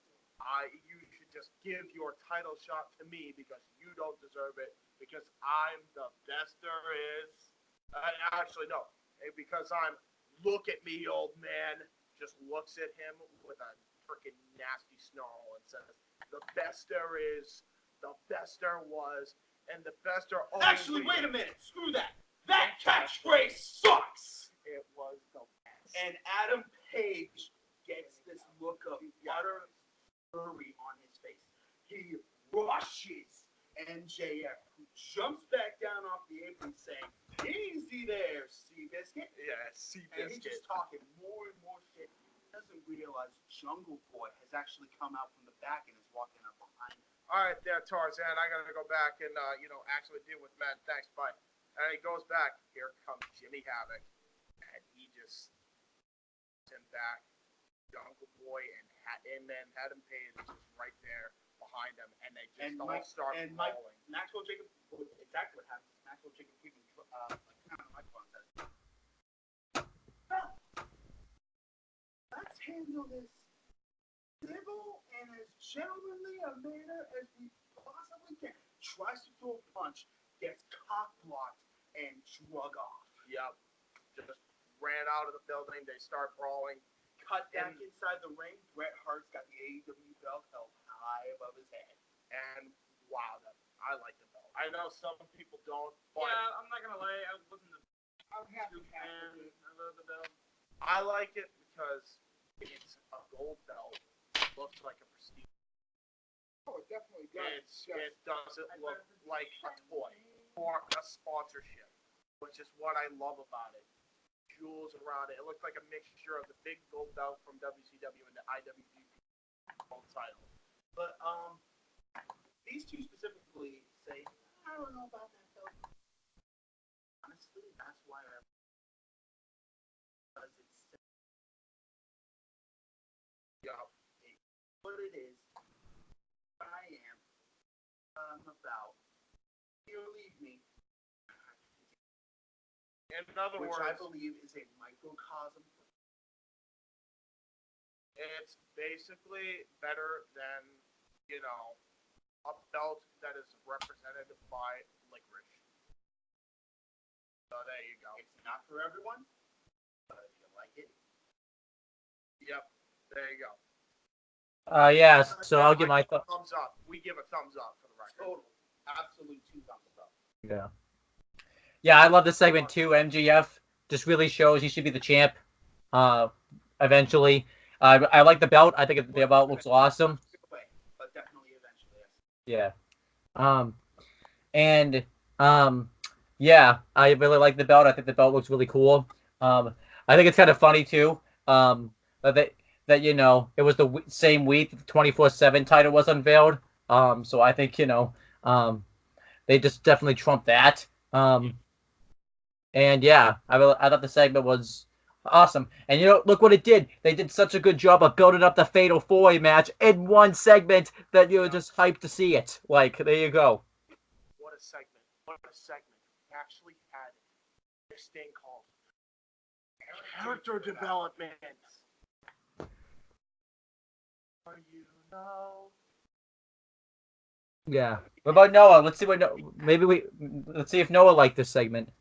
should just give your title shot to me because you don't deserve it because I'm the best there is. Actually, no, because look at me, old man. Just looks at him with a freaking nasty snarl and says, the best there is, the best there was, and the best there always Actually, will be. wait a minute. Screw that. That catchphrase sucks. It was the best. And Adam Page gets this look of utter fury on his face. He rushes MJF, who jumps back down off the apron saying, easy there, Seabiscuit. Yeah, And he's just talking more and more shit. He doesn't realize Jungle Boy has actually come out from the back and is walking up behind him. All right, there, Tarzan. I gotta go back and actually deal with men. Thanks, bye. And he goes back. Here comes Jimmy Havoc, and he just puts him back. Jungle Boy and then Adam Page is just right there behind him, and they just all start rolling. Maxwell Jacob, exactly what happens. Maxwell Jacob even microphone says, let's handle this civil and as gentlemanly a manner as we possibly can. Tries to throw a punch, gets cock blocked, and drug off. Yep. Just ran out of the building. They start brawling. Cut back inside the ring. Bret Hart's got the AEW belt held high above his head. And wow, I like the belt. I know some people don't, but Yeah, I'm not gonna lie. I wasn't a I'm happy big fan. I love the belt. I like it because it's a gold belt. It looks like a prestige. Oh, it definitely does. It doesn't look like a toy or a sponsorship, which is what I love about it. Jewels around it. It looks like a mixture of the big gold belt from WCW and the IWGP gold title. But these two specifically say, I don't know about that belt. Honestly, that's why because it's Yeah. what it is. I'm about. You leave me. In other Which words, I believe is a microcosm. it's basically better than, a belt that is represented by licorice. So there you go. It's not for everyone, but if you like it, Yep. There you go. Yeah. So I'll give my thumbs up. We give a thumbs up for the record. total, absolute 2 thumbs up. Yeah. Yeah, I love this segment too. MGF just really shows he should be the champ. Eventually. I like the belt. I think the belt looks awesome. But definitely eventually. Yeah. And yeah, I really like the belt. I think the belt looks really cool. I think it's kind of funny too. That it was the same week the 24/7 title was unveiled. So I think they just definitely trumped that. And yeah, I thought the segment was awesome. And look what it did. They did such a good job of building up the Fatal 4-Way match in one segment that you were just hyped to see it. Like, there you go. What a segment. What a segment. Actually had this thing called character development. Yeah. What about Noah? Let's see let's see if Noah liked this segment.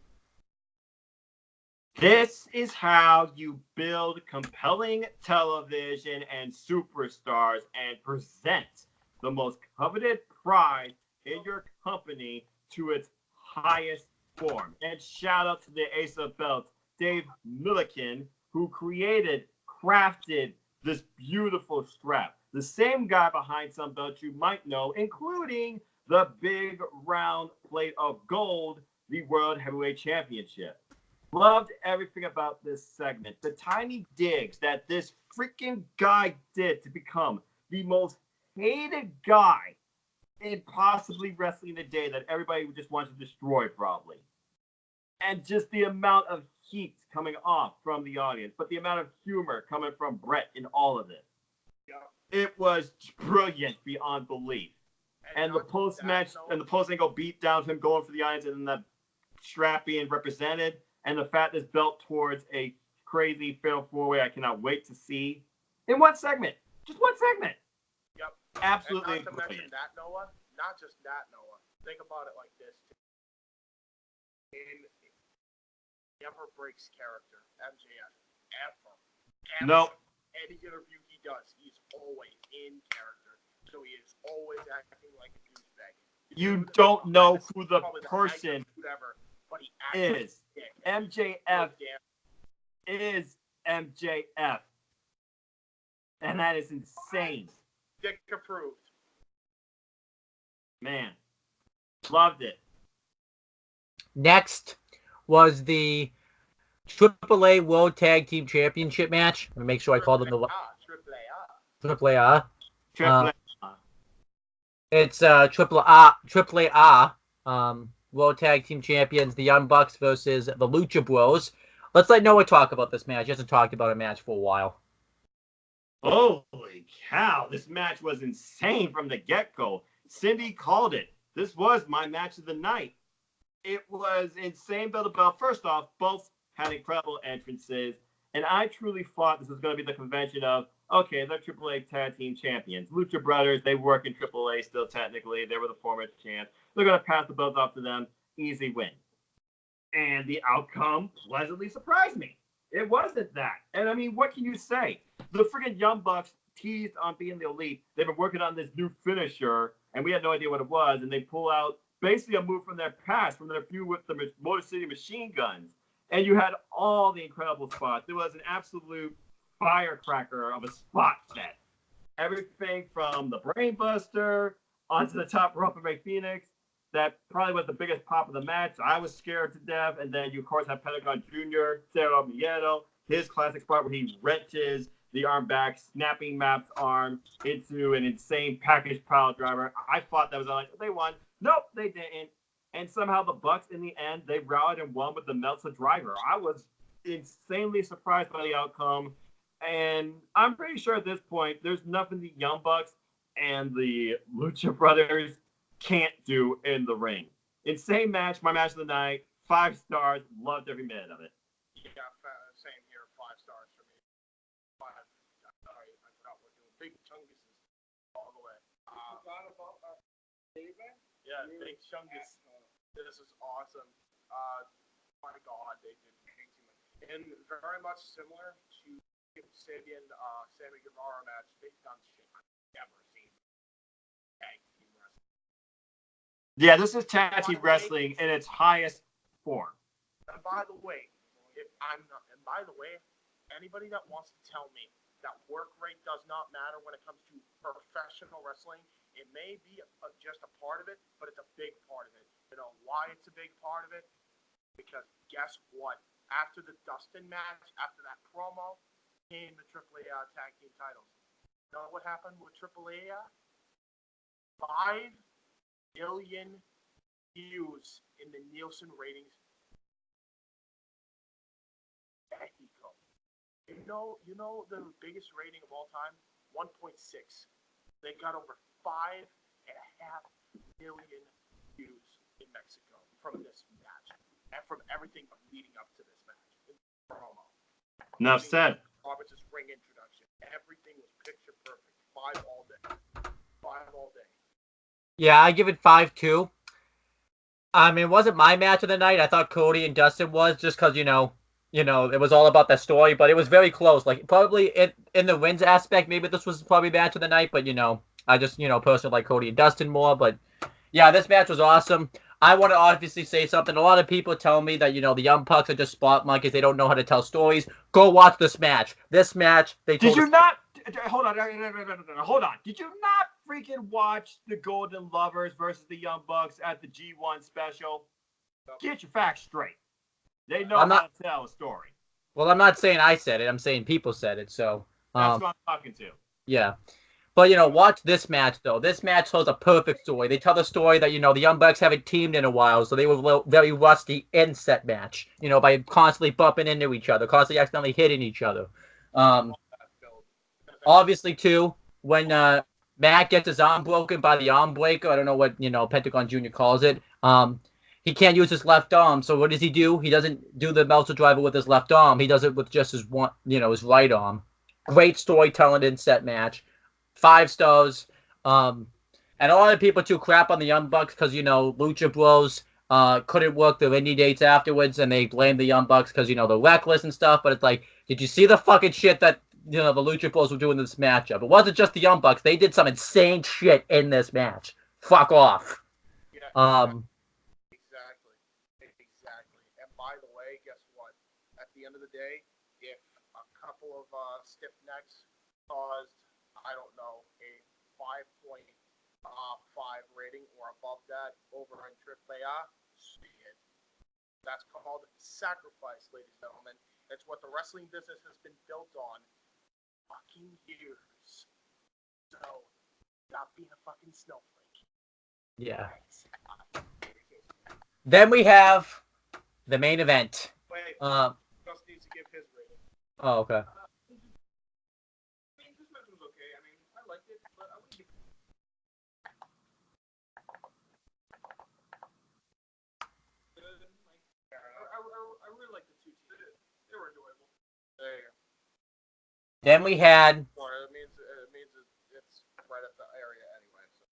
This is how you build compelling television and superstars and present the most coveted prize in your company to its highest form. And shout out to the Ace of Belts, Dave Milliken, who crafted this beautiful strap. The same guy behind some belts you might know, including the big round plate of gold, the World Heavyweight Championship. Loved everything about this segment. The tiny digs that this freaking guy did to become the most hated guy in possibly wrestling today that everybody just wants to destroy, probably. And just the amount of heat coming off from the audience, but the amount of humor coming from Brett in all of it. It was brilliant beyond belief. And the post-match and the post-angle beat down to him going for the audience and then the strap being represented. And the fact is built towards a crazy fatal 4-way I cannot wait to see in one segment. Just one segment. Yep. Absolutely. And not to mention that, Noah, not just that, Noah. Think about it like this. He never breaks character, MJF. Ever. Nope. Any interview he does, he's always in character. So he is always acting like a douchebag. You don't know who the person but he is. MJF is MJF. And that is insane. Dick approved. Man. Loved it. Next was the AAA World Tag Team Championship match. Let me make sure I call them the AAA. It's AAA World Tag Team Champions, the Young Bucks versus the Lucha Bros. Let's let Noah talk about this match. He hasn't talked about a match for a while. Holy cow, this match was insane from the get-go. Cindy called it. This was my match of the night. It was insane build-up. First off, both had incredible entrances, and I truly thought this was going to be the convention of, okay, they're AAA Tag Team Champions. Lucha Brothers, they work in AAA still technically. They were the former champs. They're going to pass the belts off to them. Easy win. And the outcome pleasantly surprised me. It wasn't that. And I mean, what can you say? The freaking Young Bucks teased on being the elite. They've been working on this new finisher, and we had no idea what it was. And they pull out basically a move from their past, from their feud with the Motor City Machine Guns. And you had all the incredible spots. There was an absolute firecracker of a spot set. Everything from the Brainbuster onto the top rope of Ray Phoenix. That probably was the biggest pop of the match. I was scared to death. And then you, of course, have Pentagon Jr., Cero Miedo, his classic spot where he wrenches the arm back, snapping Map's arm into an insane package pile driver. I thought that was like, they won. Nope, they didn't. And somehow the Bucks, in the end, they rallied and won with the Meltzer driver. I was insanely surprised by the outcome. And I'm pretty sure at this point, there's nothing the Young Bucks and the Lucha Brothers can't do in the ring. Insane match, my match of the night. 5 stars. Loved every minute of it. Yeah, same here. 5 stars for me. Five. Sorry, I forgot what doing. Big Chungus all the way. Forgot about our statement. Yeah, Big Chungus. This is awesome. My God, they did amazing. And very much similar to Sabian, Sammy Guevara match. They've done shit I've never seen. Tag team wrestling. Yeah, this is tag team wrestling in its highest form. And by the way, anybody that wants to tell me that work rate does not matter when it comes to professional wrestling, it may be just a part of it, but it's a big part of it. You know why it's a big part of it? Because guess what? After the Dustin match, after that promo, came the AAA tag team titles. You know what happened with AAA? 5 million views in the Nielsen ratings. Mexico. You know the biggest rating of all time? 1.6. They got over 5.5 million views in Mexico from this match. And from everything leading up to this match. Promo. Enough said. Roberts' ring introduction. Everything was picture perfect. 5 all day. 5 all day. Yeah, I give it 5 too. I mean, it wasn't my match of the night. I thought Cody and Dustin was, just because, it was all about that story, but it was very close. Like, probably in the wins aspect, maybe this was probably match of the night, but, I just, personally like Cody and Dustin more. But yeah, this match was awesome. I want to obviously say something. A lot of people tell me that, the Young Bucks are just spot monkeys. They don't know how to tell stories. Go watch this match. This match, they told Did you us- not? Hold on. Hold on. Did you not freaking watch the Golden Lovers versus the Young Bucks at the G1 special? Get your facts straight. They know how to tell a story. Well, I'm not saying I said it. I'm saying people said it. So That's what I'm talking to. yeah. But, watch this match, though. This match tells a perfect story. They tell the story that, the Young Bucks haven't teamed in a while, so they were very rusty in set match, by constantly bumping into each other, constantly accidentally hitting each other. Obviously, too, when Matt gets his arm broken by the arm breaker, I don't know what, Pentagon Jr. calls it, he can't use his left arm, so what does he do? He doesn't do the Meltzer driver with his left arm. He does it with just his his right arm. Great storytelling in set match. 5 stars. And a lot of people too crap on the Young Bucks because, Lucha Bros couldn't work their indie dates afterwards, and they blame the Young Bucks because, they're reckless and stuff. But it's like, did you see the fucking shit that, the Lucha Bros were doing in this matchup? It wasn't just the Young Bucks. They did some insane shit in this match. Fuck off. Yeah, Exactly. And by the way, guess what? At the end of the day, if a couple of stiff necks caused, I don't know, a 5.5 rating or above that over in AAA, see it. That's called sacrifice, ladies and gentlemen. It's what the wrestling business has been built on fucking years. So, stop being a fucking snowflake. Yeah. Then we have the main event. Wait, just needs to give his rating. Oh, okay. This match was okay. I mean, I liked it, but I wouldn't give I really like the two teams. They were enjoyable. There you go. Then we had It means it's right at the area anyway. So.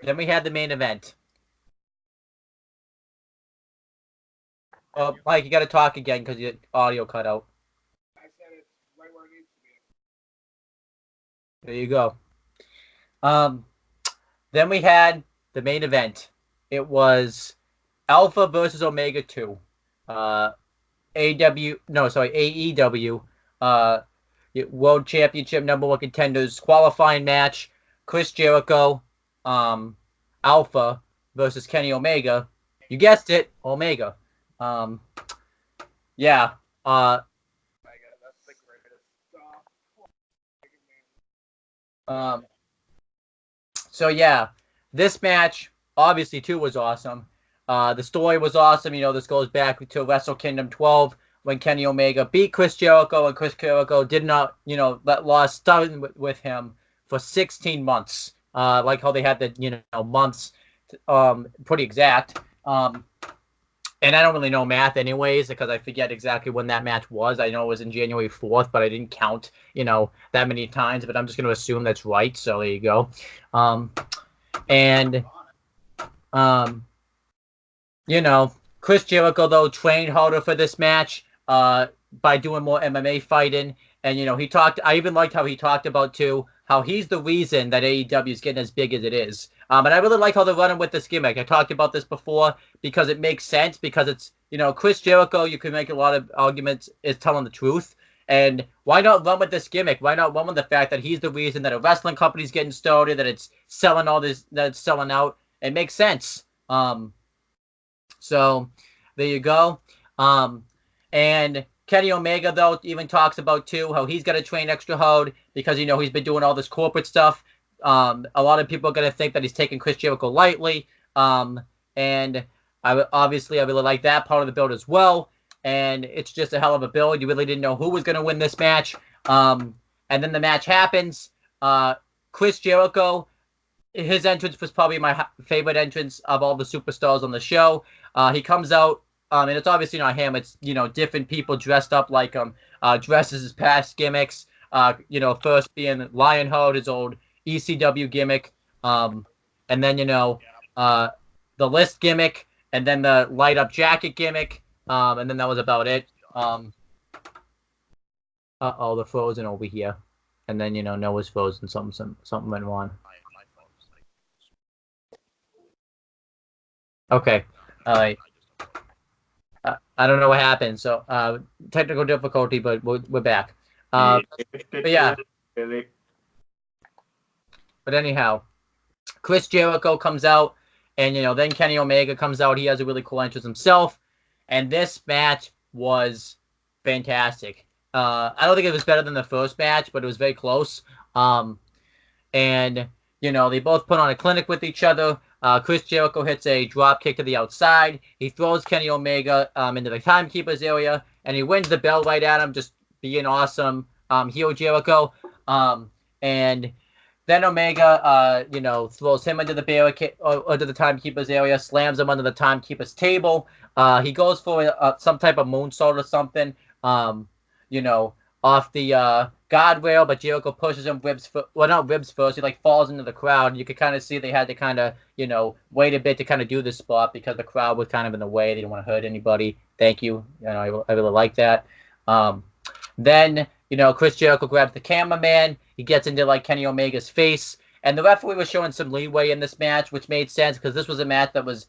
Then we had the main event. Oh, Mike, you got to talk again because your audio cut out. I said it's right where it needs to be. There you go. Then we had the main event. It was Alpha versus Omega 2. AEW. World Championship #1 contenders qualifying match. Chris Jericho, Alpha versus Kenny Omega. You guessed it, Omega. Yeah. That's the greatest. So yeah, this match obviously too was awesome. The story was awesome. This goes back to Wrestle Kingdom 12 when Kenny Omega beat Chris Jericho, and Chris Jericho did not, let loss stun with him for 16 months. like how they had the months, pretty exact. And I don't really know math anyways because I forget exactly when that match was. I know it was in January 4th, but I didn't count, that many times. But I'm just going to assume that's right. So there you go. And Chris Jericho though trained harder for this match by doing more MMA fighting. And he talked. I even liked how he talked about too how he's the reason that AEW is getting as big as it is. And I really like how they're running with this gimmick. I talked about this before because it makes sense because it's Chris Jericho. You can make a lot of arguments is telling the truth. And why not run with this gimmick? Why not run with the fact that he's the reason that a wrestling company's getting started, that it's selling all this, that it's selling out? It makes sense. So there you go. And Kenny Omega, though, even talks about, too, how he's got to train extra hard because, he's been doing all this corporate stuff. A lot of people are going to think that he's taking Chris Jericho lightly. And I really like that part of the build as well. And it's just a hell of a build. You really didn't know who was going to win this match. And then the match happens. Chris Jericho, his entrance was probably my favorite entrance of all the superstars on the show. He comes out, and it's obviously not him. It's, different people dressed up like him, dressed as his past gimmicks. First being Lionheart, his old ECW gimmick. And then, the list gimmick, and then the light up jacket gimmick. And then that was about it. The frozen over here. And then, Noah's frozen. Something went wrong. Okay. All right. I don't know what happened. So technical difficulty, but we're back. But yeah. But anyhow, Chris Jericho comes out, and then Kenny Omega comes out. He has a really cool entrance himself, and this match was fantastic. I don't think it was better than the first match, but it was very close. And they both put on a clinic with each other. Chris Jericho hits a drop kick to the outside. He throws Kenny Omega into the timekeeper's area, and he wins the bell right at him, just being awesome. Heel Jericho. And then Omega, throws him into the barricade, under the timekeeper's area, slams him under the timekeeper's table. He goes for some type of moonsault or something, off the guardrail, but Jericho pushes him, not ribs first, he falls into the crowd. You could kind of see they had to kind of, wait a bit to kind of do this spot because the crowd was kind of in the way. They didn't want to hurt anybody. Thank you. I really like that. Then, Chris Jericho grabs the cameraman. He gets into, Kenny Omega's face. And the referee was showing some leeway in this match, which made sense because this was a match that was,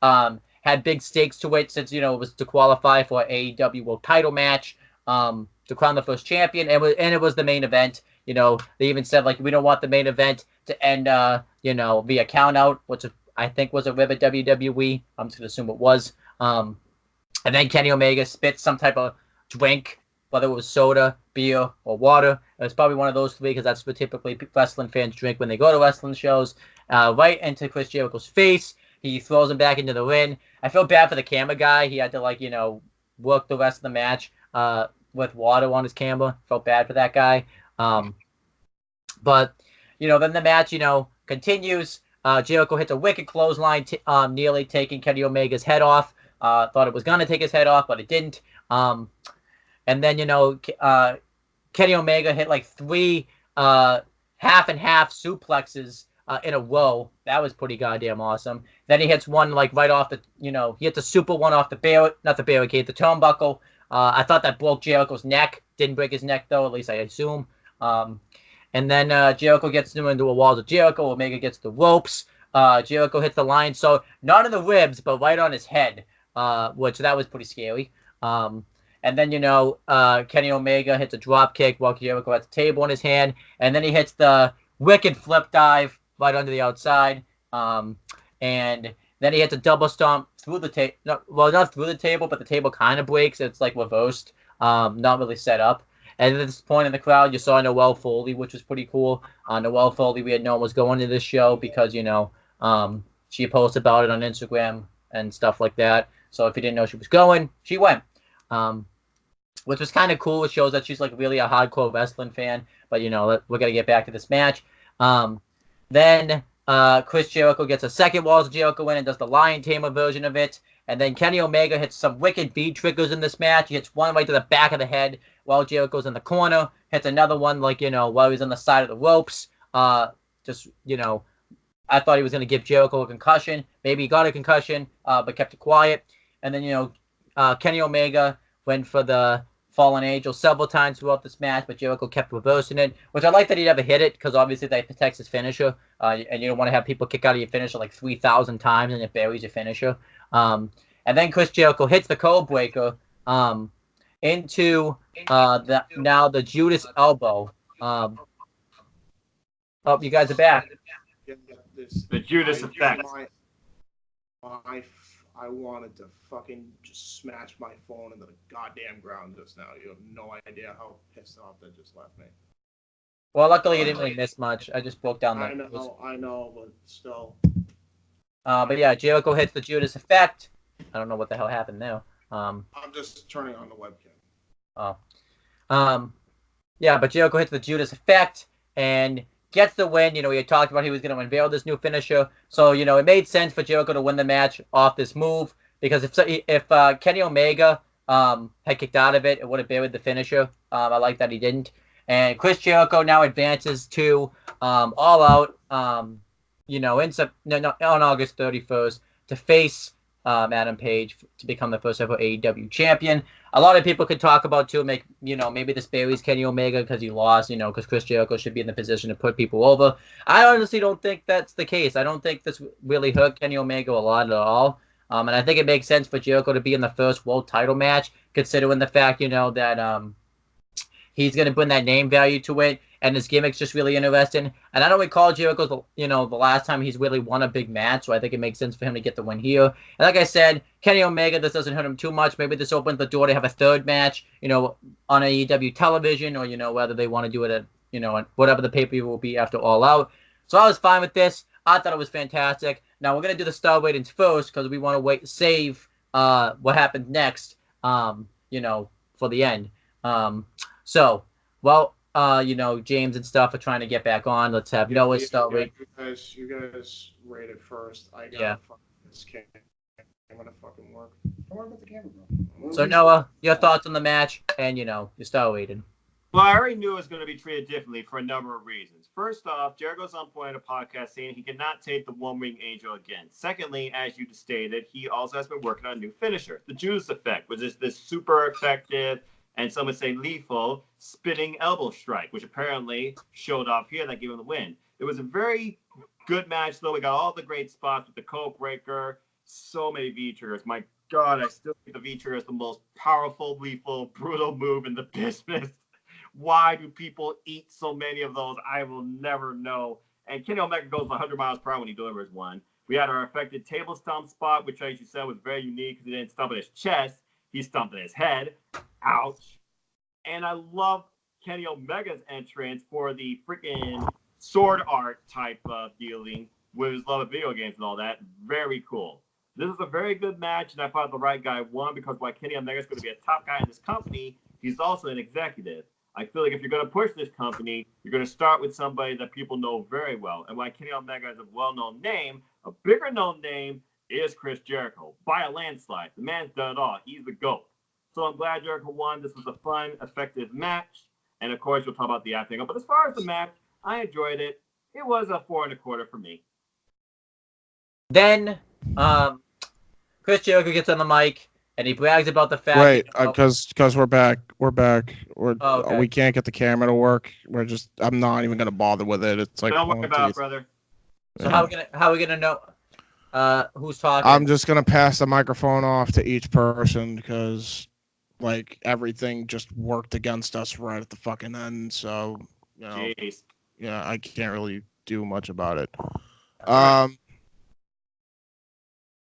had big stakes to it since, it was to qualify for an AEW World Title match. To crown the first champion, and it was the main event. They even said we don't want the main event to end, via count out, which I think was a rib at WWE. I'm just gonna assume it was. And then Kenny Omega spits some type of drink, whether it was soda, beer, or water. It was probably one of those three because that's what typically wrestling fans drink when they go to wrestling shows. Right into Chris Jericho's face. He throws him back into the ring. I feel bad for the camera guy. He had to work the rest of the match. With water on his camera. Felt bad for that guy. But, then the match, continues. Jericho hits a wicked clothesline, nearly taking Kenny Omega's head off. Thought it was going to take his head off, but it didn't. And then, Kenny Omega hit 3 half and half suplexes in a row. That was pretty goddamn awesome. Then he hits one right off the, he hits a super one off the the turnbuckle. I thought that broke Jericho's neck. Didn't break his neck, though, at least I assume. And then Jericho gets into a wall of Jericho. Omega gets the ropes. Jericho hits the line. So not in the ribs, but right on his head, which that was pretty scary. And then, Kenny Omega hits a drop kick while Jericho has the table in his hand. And then he hits the wicked flip dive right under the outside. And then he hits a double stomp through the table. Not through the table, but the table kind of breaks. It's reversed, not really set up. And at this point in the crowd, you saw Noelle Foley, which was pretty cool. Noelle Foley, we had known was going to this show because, she posted about it on Instagram and stuff like that. So if you didn't know she was going, she went. Which was kind of cool. It shows that she's really a hardcore wrestling fan. But, we're going to get back to this match. Then Chris Jericho gets a second Walls of Jericho win and does the Lion Tamer version of it. And then Kenny Omega hits some wicked beat triggers in this match. He hits one right to the back of the head while Jericho's in the corner. Hits another one while he's on the side of the ropes. Just I thought he was going to give Jericho a concussion. Maybe he got a concussion, but kept it quiet. And then Kenny Omega went for the Fallen Angel several times throughout this match, but Jericho kept reversing it, which I like that he never hit it because obviously that protects his finisher, and you don't want to have people kick out of your finisher like 3,000 times and it buries your finisher. And then Chris Jericho hits the code breaker into the Judas elbow. You guys are back. The Judas effect. I wanted to fucking just smash my phone into the goddamn ground just now. You have no idea how pissed off that just left me. Well, luckily you didn't really miss much. I just broke down the. I know, but still. But yeah, Jericho hits the Judas effect. I don't know what the hell happened there. I'm just turning on the webcam. Yeah, but Jericho hits the Judas effect and gets the win. He had talked about he was going to unveil this new finisher. So, it made sense for Jericho to win the match off this move because if Kenny Omega had kicked out of it, it would have buried the finisher. I like that he didn't. And Chris Jericho now advances to All Out, on August 31st to face Adam Page to become the first ever AEW champion. A lot of people could talk about too, maybe this buries Kenny Omega because he lost, because Chris Jericho should be in the position to put people over. I honestly don't think that's the case. I don't think this really hurt Kenny Omega a lot at all. And I think it makes sense for Jericho to be in the first world title match, considering the fact, that he's going to bring that name value to it, and his gimmick's just really interesting. And I don't recall Jericho, the last time he's really won a big match, so I think it makes sense for him to get the win here. And like I said, Kenny Omega, this doesn't hurt him too much. Maybe this opens the door to have a third match, on AEW television, or, whether they want to do it at, whatever the pay-per-view will be after All Out. So I was fine with this. I thought it was fantastic. Now we're going to do the star ratings first because we want to save what happens next, for the end. James and stuff are trying to get back on. Let's have Noah start rate. You guys rate it first. I got this camera. I'm gonna fucking work. Don't worry about the camera, bro. So Noah, your thoughts on the match and your star rating. Well, I already knew it was going to be treated differently for a number of reasons. First off, Jericho's on point in a podcast saying he cannot take the one-ring angel again. Secondly, as you just stated, he also has been working on a new finisher, the Judas effect, which is this super effective, and some would say lethal, spinning elbow strike, which apparently showed off here that gave him the win. It was a very good match, though. We got all the great spots with the code breaker, so many V-triggers. My God, I still think the V-trigger is the most powerful, lethal, brutal move in the business. Why do people eat so many of those? I will never know. And Kenny Omega goes 100 miles per hour when he delivers one. We had our affected table stomp spot, which, as you said, was very unique because he didn't stomp at his chest. He stomped at his head. Ouch. And I love Kenny Omega's entrance for the freaking sword art type of dealing with his love of video games and all that. Very cool. This is a very good match, and I thought the right guy won because while Kenny Omega is going to be a top guy in this company, he's also an executive. I feel like if you're going to push this company, you're going to start with somebody that people know very well. And while Kenny Omega is a well-known name, a bigger-known name is Chris Jericho by a landslide. The man's done it all. He's the GOAT. So I'm glad Jericho won. This was a fun, effective match. And, of course, we'll talk about the acting. But as far as the match, I enjoyed it. It was a 4 1/4 for me. Then Chris Jericho gets on the mic. And he brags about the fact. Right, because we're back. Okay. We can't get the camera to work. I'm not even gonna bother with it. It's like don't worry about it, brother. So how are we gonna know who's talking? I'm just gonna pass the microphone off to each person because everything just worked against us right at the fucking end. So Jeez. yeah, I can't really do much about it.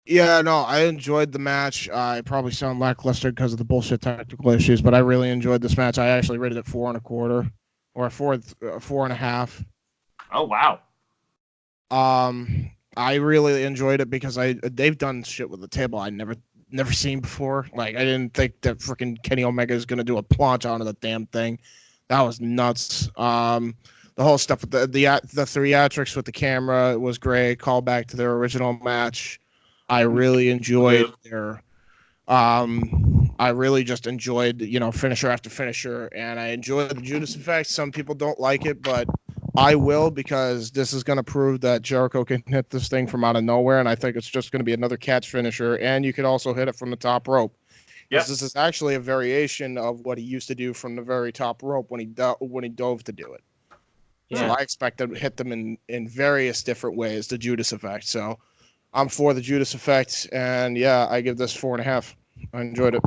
Yeah, no, I enjoyed the match. I probably sound lackluster because of the bullshit technical issues, but I really enjoyed this match. I actually rated it 4 1/4 or 4.5. Oh wow. I really enjoyed it because they've done shit with the table I never seen before. I didn't think that freaking Kenny Omega is gonna do a planche onto the damn thing. That was nuts. the whole stuff with the theatrics with the camera was great. Call back to their original match. I really enjoyed their. I really just enjoyed, finisher after finisher, and I enjoyed the Judas effect. Some people don't like it, but I will, because this is going to prove that Jericho can hit this thing from out of nowhere, and I think it's just going to be another catch finisher, and you could also hit it from the top rope. Yes, this is actually a variation of what he used to do from the very top rope when he dove to do it. Yeah. So I expect to hit them in various different ways, the Judas effect. So I'm for the Judas effect, and yeah, I give this 4.5. I enjoyed it.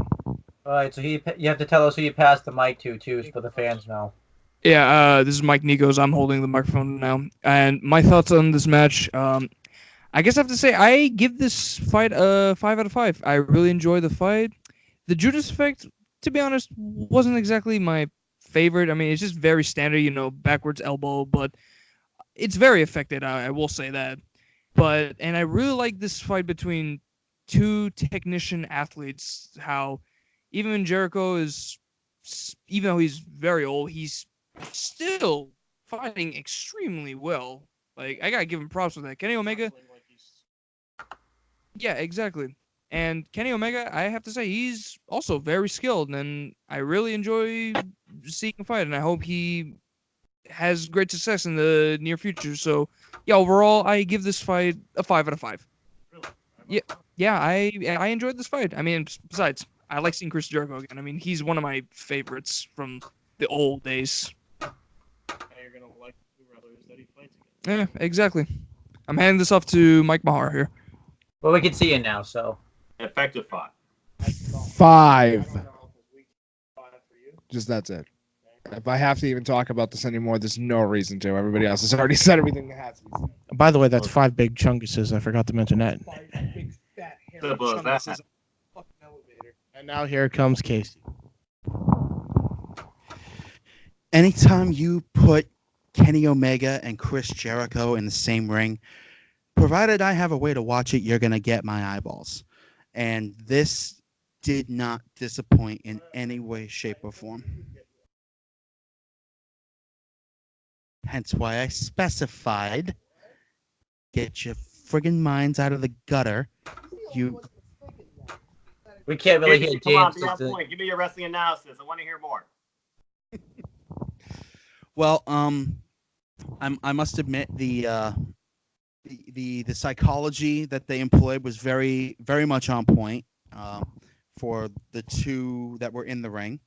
All right, so you have to tell us who you passed the mic to, too, so the fans know. Yeah, this is Mike Nikos. I'm holding the microphone now. And my thoughts on this match, I guess I have to say I give this fight a 5 out of 5. I really enjoy the fight. The Judas effect, to be honest, wasn't exactly my favorite. I mean, it's just very standard, backwards elbow, but it's very effective, I will say that. And I really like this fight between two technician athletes, how even Jericho even though he's very old, he's still fighting extremely well. Like, I gotta give him props for that. Kenny Omega. Yeah, exactly. And Kenny Omega, I have to say, he's also very skilled, and I really enjoy seeing him fight, and I hope he has great success in the near future. So, yeah, overall, I give this fight a 5 out of 5. Really? Yeah, I enjoyed this fight. I mean, besides, I like seeing Chris Jericho again. I mean, he's one of my favorites from the old days. You're gonna like the brothers that he fights against. Yeah, exactly. I'm handing this off to Mike Mahar here. Well, we can see it now, so. Effective 5. 5. Just that's it. If I have to even talk about this anymore, there's no reason to. Everybody else has already said everything that has to be said. By the way, that's 5 big chunguses. I forgot to mention that. 5 big fat hairy chunguses. And now here comes Casey. Anytime you put Kenny Omega and Chris Jericho in the same ring, provided I have a way to watch it, you're going to get my eyeballs. And this did not disappoint in any way, shape, or form. Hence why I specified, get your friggin' minds out of the gutter. We can't really hear James. Come on, be on point. Give me your wrestling analysis. I want to hear more. Well, I must admit the psychology that they employed was very, very much on point for the two that were in the ring.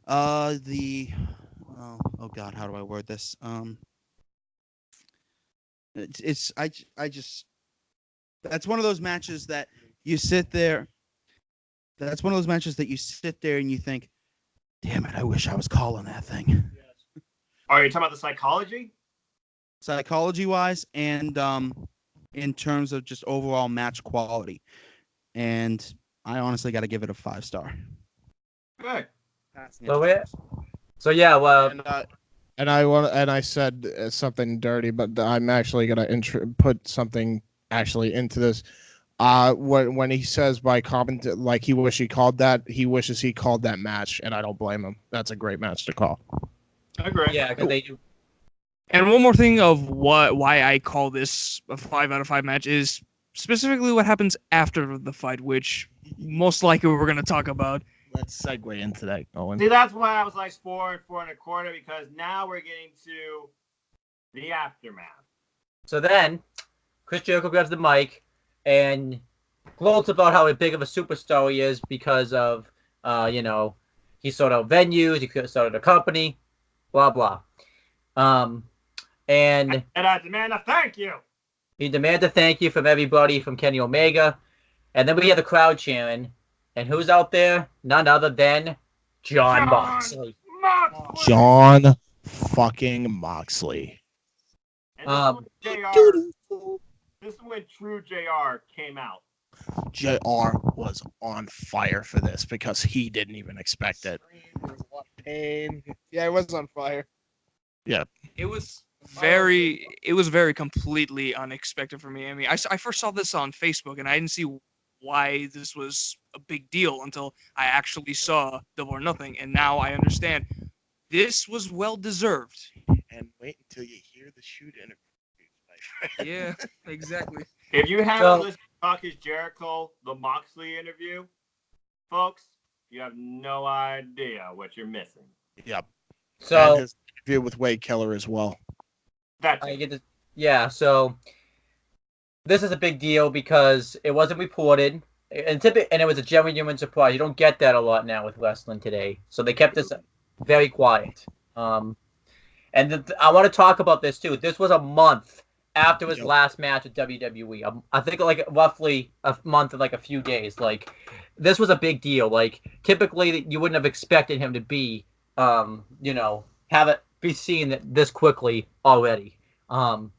Oh God, how do I word this? That's one of those matches that you sit there. That's one of those matches that you sit there and you think, damn it, I wish I was calling that thing. Are you talking about the psychology? Psychology-wise, and in terms of just overall match quality. And I honestly got to give it a 5-star. Okay. So yeah, well, and I said something dirty, but I'm actually gonna put something actually into this. When he says by comment, like he wishes he called that match, and I don't blame him. That's a great match to call. I agree. Yeah, because they do. And one more thing of why I call this a 5 out of 5 match is specifically what happens after the fight, which most likely we're going to talk about. Let's segue into that, Owen. See, that's why I was like 4 and 4.25, because now we're getting to the aftermath. So then, Chris Jericho grabs the mic and gloats about how big of a superstar he is because of, he sold out venues, he started a company, blah, blah. And I demand a thank you. He demanded a thank you from everybody, from Kenny Omega. And then we hear the crowd cheering. And who's out there? None other than Jon Moxley. Jon fucking Moxley. And this is when True JR came out. JR was on fire for this because he didn't even expect it. There was a lot of pain. Yeah, it was on fire. Yeah. It was very completely unexpected for me. I mean, I first saw this on Facebook, and I didn't see why this was a big deal until I actually saw Double or Nothing, and now I understand this was well deserved. And Wait until you hear the shoot interview. Yeah, exactly. If you haven't So- listened to Talk is Jericho, the Moxley interview, folks, you have no idea what you're missing. Yep. And So his interview with Wade Keller as well. That's I get this. Yeah. So this is a big deal because it wasn't reported, and and it was a genuine surprise. You don't get that a lot now with wrestling today. So they kept this very quiet. And I want to talk about this too. This was a month after his last match at WWE. I think like roughly a month and like a few days. Like this was a big deal. Like typically you wouldn't have expected him to be, have it be seen this quickly already. And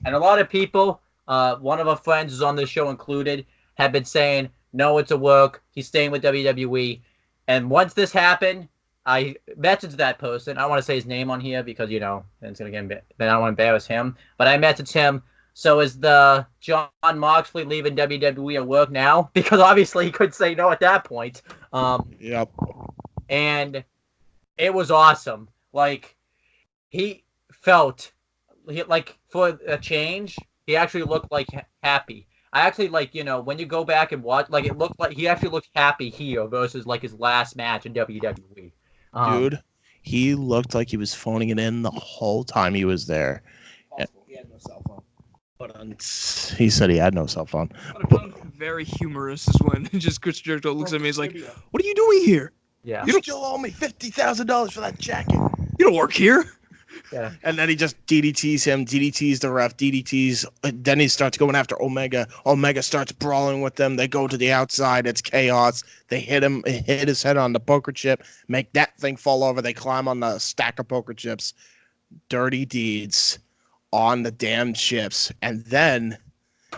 a lot of people, one of our friends who's on this show included, have been saying, no, it's a work. He's staying with WWE. And once this happened, I messaged that person. I don't want to say his name on here because, then it's going to get then I don't want to embarrass him. But I messaged him. So is the John Moxley leaving WWE at work now? Because obviously he couldn't say no at that point. Yep. And it was awesome. Like, he felt like for a change, he actually looked like happy. I actually when you go back and watch, like it looked like he actually looked happy here versus like his last match in WWE. Dude, he looked like he was phoning it in the whole time he was there. He had no cell phone. But he said he had no cell phone. What I found very humorous is when just Chris Jericho looks at me and is like, "What are you doing here? Yeah. You still owe me $50,000 for that jacket." You don't work here." Yeah. And then he just DDTs him, DDTs the ref, DDTs. Then he starts going after Omega. Omega starts brawling with them. They go to the outside. It's chaos. They hit him, hit his head on the poker chip, make that thing fall over. They climb on the stack of poker chips. Dirty deeds on the damn chips. And then,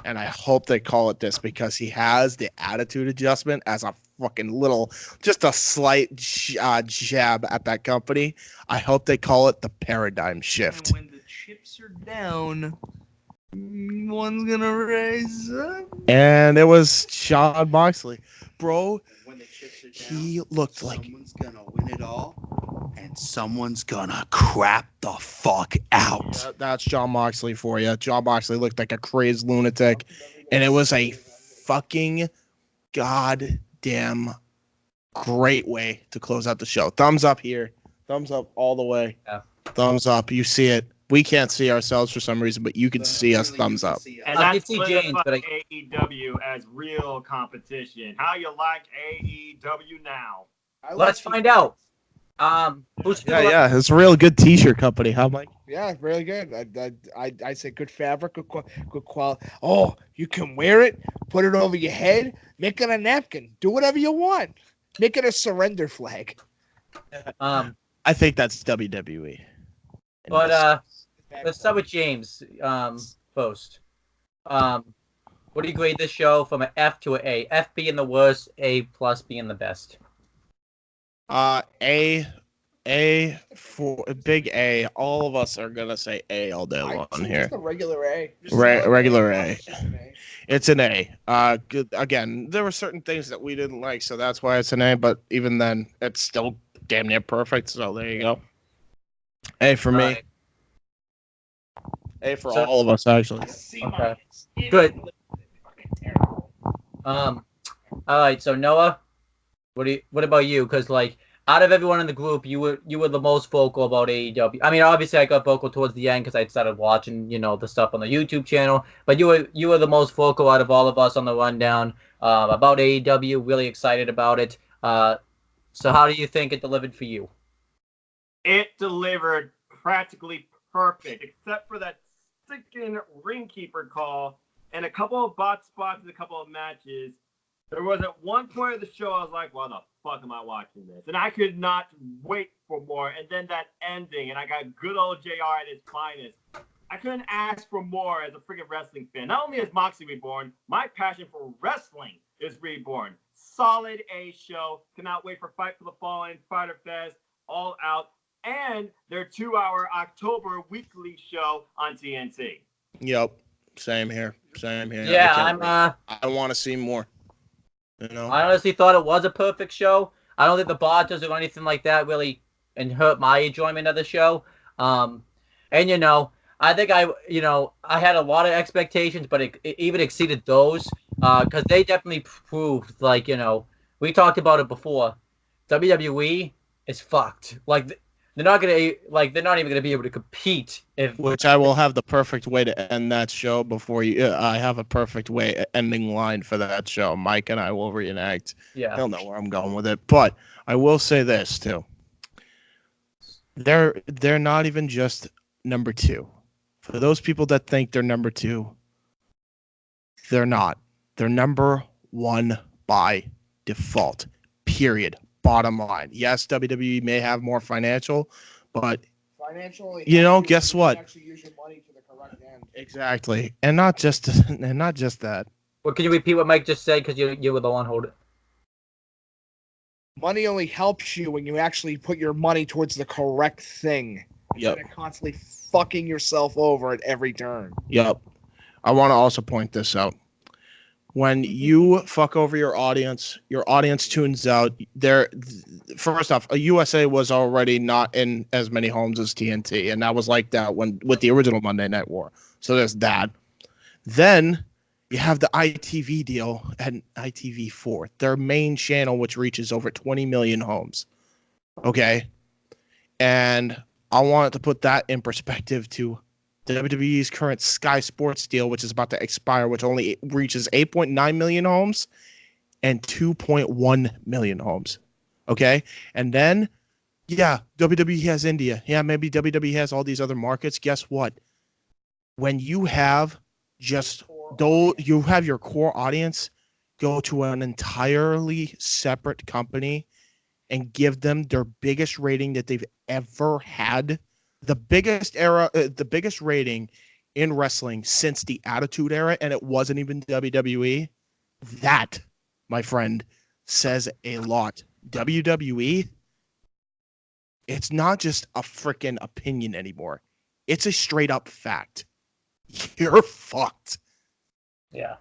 and I hope they call it this because he has the attitude adjustment as a fucking little, just a slight jab at that company. I hope they call it the paradigm shift. And when the chips are down, one's gonna rise up. And it was John Moxley. Bro, When the chips are down, he looked like someone's gonna win it all, and someone's gonna crap the fuck out. that's John Moxley for you. John Moxley looked like a crazed lunatic, and it was a fucking goddamn great way to close out the show. Thumbs up here. Thumbs up all the way. Yeah. Thumbs up. You see it. We can't see ourselves for some reason, but you can see us. Thumbs up. And I that's can see James, but AEW as real competition. How you like AEW now? Let's find out. Who's Yeah. It's a real good T-shirt company, huh, Mike? Yeah, really good. I say good fabric, good quality. Oh, you can wear it, put it over your head, make it a napkin, do whatever you want. Make it a surrender flag. I think that's WWE. But let's start with James first. What do you grade this show from an F to an A? F being the worst, A plus being the best. A for big A. All of us are gonna say A all day long here. Just a regular A. Regular A. It's an A. Good. Again, there were certain things that we didn't like, so that's why it's an A. But even then, it's still damn near perfect. So there you go. A for me. Right. A for all of us, actually. Okay. Good. All right. So Noah, what about you? Because like, out of everyone in the group, you were the most vocal about AEW. I mean, obviously, I got vocal towards the end because I started watching, the stuff on the YouTube channel. But you were the most vocal out of all of us on the rundown about AEW. Really excited about it. So how do you think it delivered for you? It delivered practically perfect, except for that sticking ring keeper call and a couple of bot spots in a couple of matches. There was at one point of the show I was like, why the fuck am I watching this? And I could not wait for more. And then that ending, and I got good old JR at his finest. I couldn't ask for more as a freaking wrestling fan. Not only is Moxley reborn, my passion for wrestling is reborn. Solid A show. Cannot wait for Fight for the Fallen, Fighter Fest, All Out, and their 2-hour October weekly show on TNT. Yep. Same here. Yeah, I want to see more. I honestly thought it was a perfect show. I don't think the botches or anything like that really hurt my enjoyment of the show. And I think I had a lot of expectations, but it even exceeded those because they definitely proved, like, we talked about it before. WWE is fucked. Like they're not even gonna be able to compete if. Which I will have the perfect way to end that show before you. I have a perfect ending line for that show. Mike and I will reenact. Yeah. He'll know where I'm going with it. But I will say this too. They're not even just number 2. For those people that think they're number 2, they're not. They're number 1 by default. Period. Bottom line. Yes, WWE may have more financial, but Financially, guess what? Actually use your money to the correct end. Exactly, and not just that. Well, can you repeat what Mike just said? Because you were the one holding. Money only helps you when you actually put your money towards the correct thing. Yep. Instead of constantly fucking yourself over at every turn. Yep. I want to also point this out. When you fuck over your audience tunes out. First off, a USA was already not in as many homes as TNT, and that was like that with the original Monday Night War. So there's that. Then you have the ITV deal and ITV4, their main channel, which reaches over 20 million homes. Okay. And I wanted to put that in perspective to WWE's current Sky Sports deal, which is about to expire, which only reaches 8.9 million homes and 2.1 million homes. Okay. And then, yeah, WWE has India. Yeah, maybe WWE has all these other markets. Guess what? When you have you have your core audience go to an entirely separate company and give them their biggest rating that they've ever had, the biggest rating in wrestling since the Attitude Era, and it wasn't even WWE. That, my friend, says a lot. WWE, it's not just a freaking opinion anymore. It's a straight up fact. You're fucked. Yeah.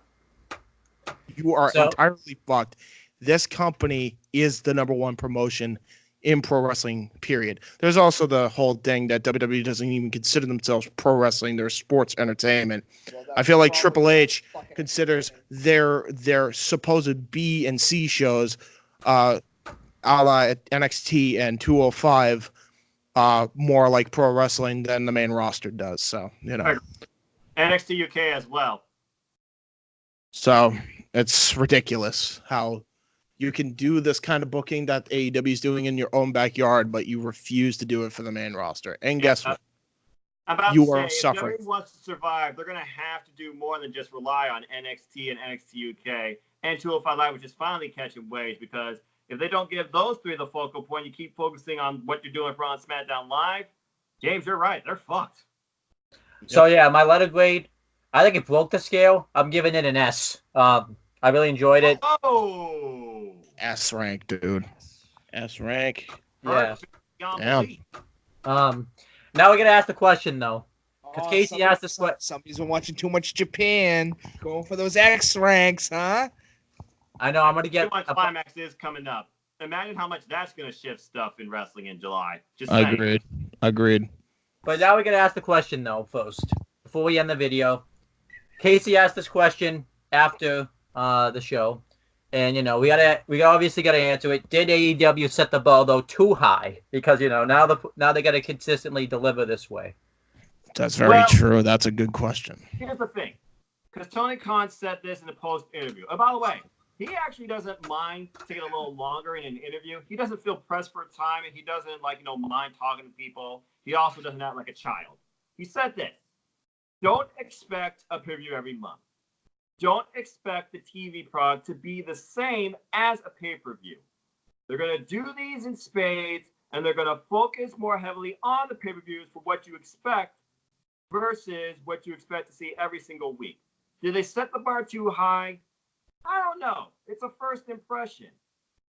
You are entirely fucked. This company is the number 1 promotion in pro wrestling, period. There's also the whole thing that WWE doesn't even consider themselves pro wrestling. They're sports entertainment. Well, I feel like Triple H considers their supposed B and C shows, a la NXT and 205, more like pro wrestling than the main roster does. So, NXT UK as well. So it's ridiculous how you can do this kind of booking that AEW is doing in your own backyard, but you refuse to do it for the main roster. And guess what? You are suffering. If WWE wants to survive, they're going to have to do more than just rely on NXT and NXT UK and 205 Live, which is finally catching waves, because if they don't give those 3 the focal point, you keep focusing on what you're doing for on SmackDown Live, James, you're right. They're fucked. So, yeah, my letter grade, I think it broke the scale. I'm giving it an S. I really enjoyed it. Oh! S rank, dude. S rank. Yeah. Yeah. Now we're gonna ask the question though, because Casey asked this question. Somebody's been watching too much Japan, going for those X ranks, huh? I know. I'm gonna get. Climax is coming up. Imagine how much that's gonna shift stuff in wrestling in July. Just Agreed. But now we're gonna ask the question though first, before we end the video. Casey asked this question after the show, and we obviously gotta answer it. Did AEW set the bar though too high? Because now they gotta consistently deliver this way. That's very true. That's a good question. Here's the thing, because Tony Khan said this in a post interview. Oh, by the way, he actually doesn't mind taking a little longer in an interview. He doesn't feel pressed for time, and he doesn't mind talking to people. He also doesn't act like a child. He said this: don't expect a pay-per-view every month. Don't expect the TV product to be the same as a pay-per-view. They're going to do these in spades, and they're going to focus more heavily on the pay-per-views for what you expect versus what you expect to see every single week. Did they set the bar too high? I don't know. It's a first impression.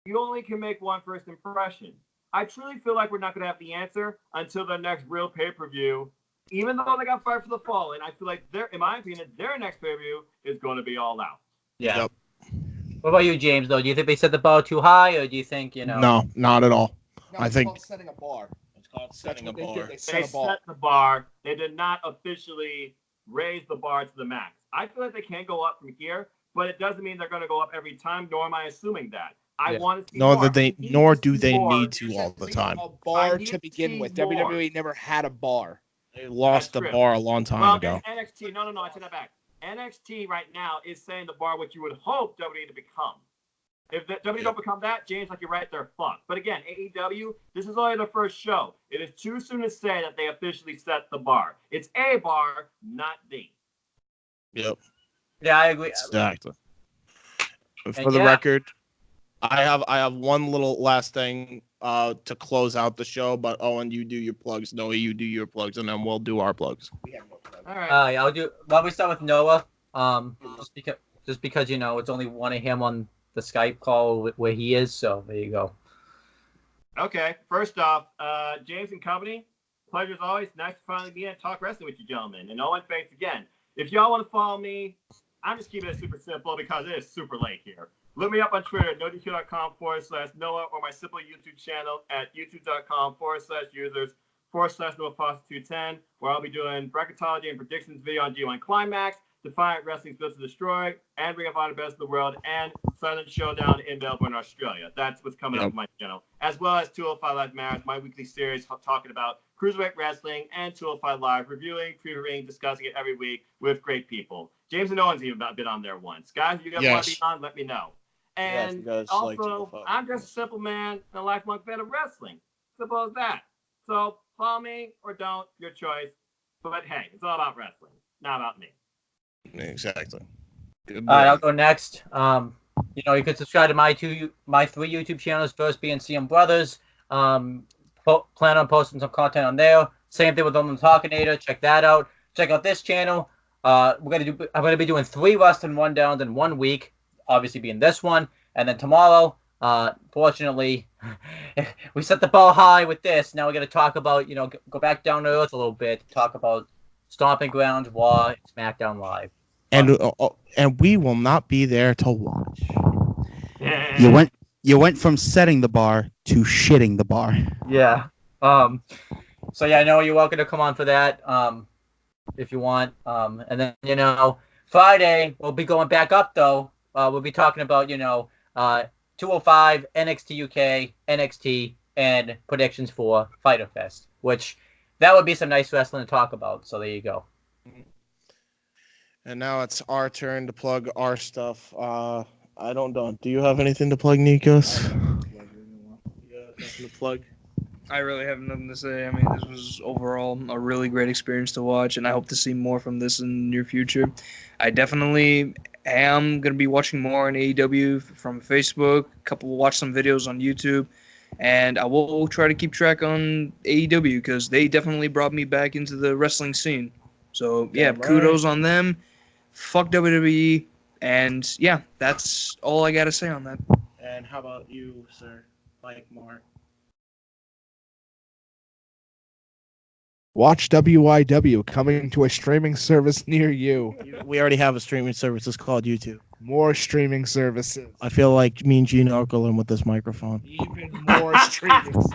You only can make one first impression. I truly feel like we're not going to have the answer until the next real pay-per-view, even though they got fired for the fall. And I feel like, in my opinion, their next pay-per-view is going to be all out. Yeah. Yep. What about you, James, though? Do you think they set the bar too high, or do you think, No, not at all. No, I think setting a bar. called setting a what they bar. did. They They set a bar. set the bar. They did not officially raise the bar to the max. I feel like they can go up from here, but it doesn't mean they're going to go up every time, nor am I assuming that. I Yeah. want to see Nor more. that they, We need nor to do see they more. need to all the time. A bar need to begin see with. more. WWE never had a bar. They lost That's the true. bar a long time Well, ago. NXT, no, I take that back. NXT right now is saying the bar what you would hope WWE to become. If the WWE don't become that, James, like you're right, they're fucked. But again, AEW, this is only their first show. It is too soon to say that they officially set the bar. It's a bar, not the. Yep, Yeah, I agree. exactly. For And the yeah. record, I have one little last thing to close out the show. But Owen, you do your plugs. Noah, you do your plugs, and then we'll do our plugs. We have no plug. All right. I'll do. Why don't we start with Noah? Just because it's only one of him on the Skype call where he is. So there you go. Okay. First off, James and company, pleasure as always. Nice to finally be in and talk wrestling with you gentlemen. And Owen, thanks again. If y'all want to follow me, I'm just keeping it super simple because it is super late here. Look me up on Twitter at nodq.com/Noah or my simple YouTube channel at youtube.com/users/NoahFoster210, where I'll be doing bracketology and predictions video on G1 Climax, Defiant Wrestling's Built to Destroy, and Ring of Honor Best of the World, and Silent Showdown in Melbourne, Australia. That's what's coming up on my channel. As well as 205 Live Matters, my weekly series talking about Cruiserweight Wrestling, and 205 Live, reviewing, previewing, discussing it every week with great people. James and Owen's even been on there once. Guys, if you guys want to be on, let me know. And also, I'm just a simple man and a lifelong fan of wrestling. Simple as that. So follow me or don't, your choice. But hey, it's all about wrestling, not about me. Exactly. All right, I'll go next. You could subscribe to my three YouTube channels. First being CM Brothers. Plan on posting some content on there. Same thing with Owen Talkinator. Check that out. Check out this channel. I'm gonna be doing 3 wrestling rundowns in 1 week. Obviously, being this one, and then tomorrow. Fortunately, we set the bar high with this. Now we're gonna talk about go back down to earth a little bit. Talk about Stomping Grounds, Raw, SmackDown Live. And we will not be there to watch. You went from setting the bar to shitting the bar. Yeah. So yeah, I know you're welcome to come on for that. If you want. And then Friday we'll be going back up though. We'll be talking about 205 NXT UK, NXT, and predictions for Fyter Fest, which that would be some nice wrestling to talk about. So there you go. And now it's our turn to plug our stuff. I don't know. Do you have anything to plug, Nikos? Yeah, nothing to plug. I really have nothing to say. I mean, this was overall a really great experience to watch, and I hope to see more from this in the near future. I definitely am going to be watching more on AEW from Facebook, watch some videos on YouTube, and I will try to keep track on AEW because they definitely brought me back into the wrestling scene. So, yeah, kudos on them. Fuck WWE. And, yeah, that's all I got to say on that. And how about you, sir? Mike Mark. Watch WIW coming to a streaming service near you. We already have a streaming service. It's called YouTube. More streaming services. I feel like me and Gene are going with this microphone. Even more streaming services.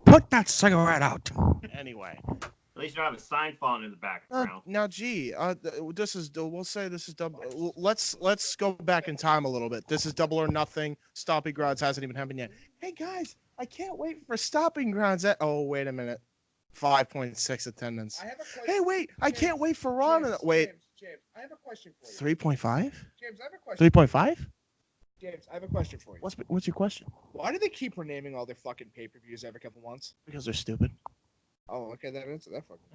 Put that cigarette out. Anyway. At least you don't have a sign falling in the background. Now, we'll say this is double. Let's go back in time a little bit. This is Double or Nothing. Stomping Grounds hasn't even happened yet. Hey guys, I can't wait for Stomping Grounds. Wait a minute. 5.6 attendance. Hey, wait, I can't wait for Raw. Wait. James, I have a question for you. 3.5? James, I have a question. 3.5? James, I have a question for you. What's your question? Why do they keep renaming all their fucking pay-per-views every couple months? Because they're stupid. Oh, okay, that answers that fucking.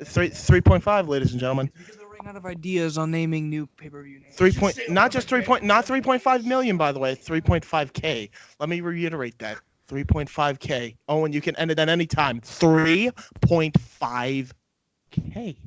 3.5, ladies and gentlemen. Because they're running out of ideas on naming new pay-per-view names. Not 3.5 million, by the way. 3.5K. Let me reiterate that. 3.5K. Owen, you can end it at any time. 3.5K.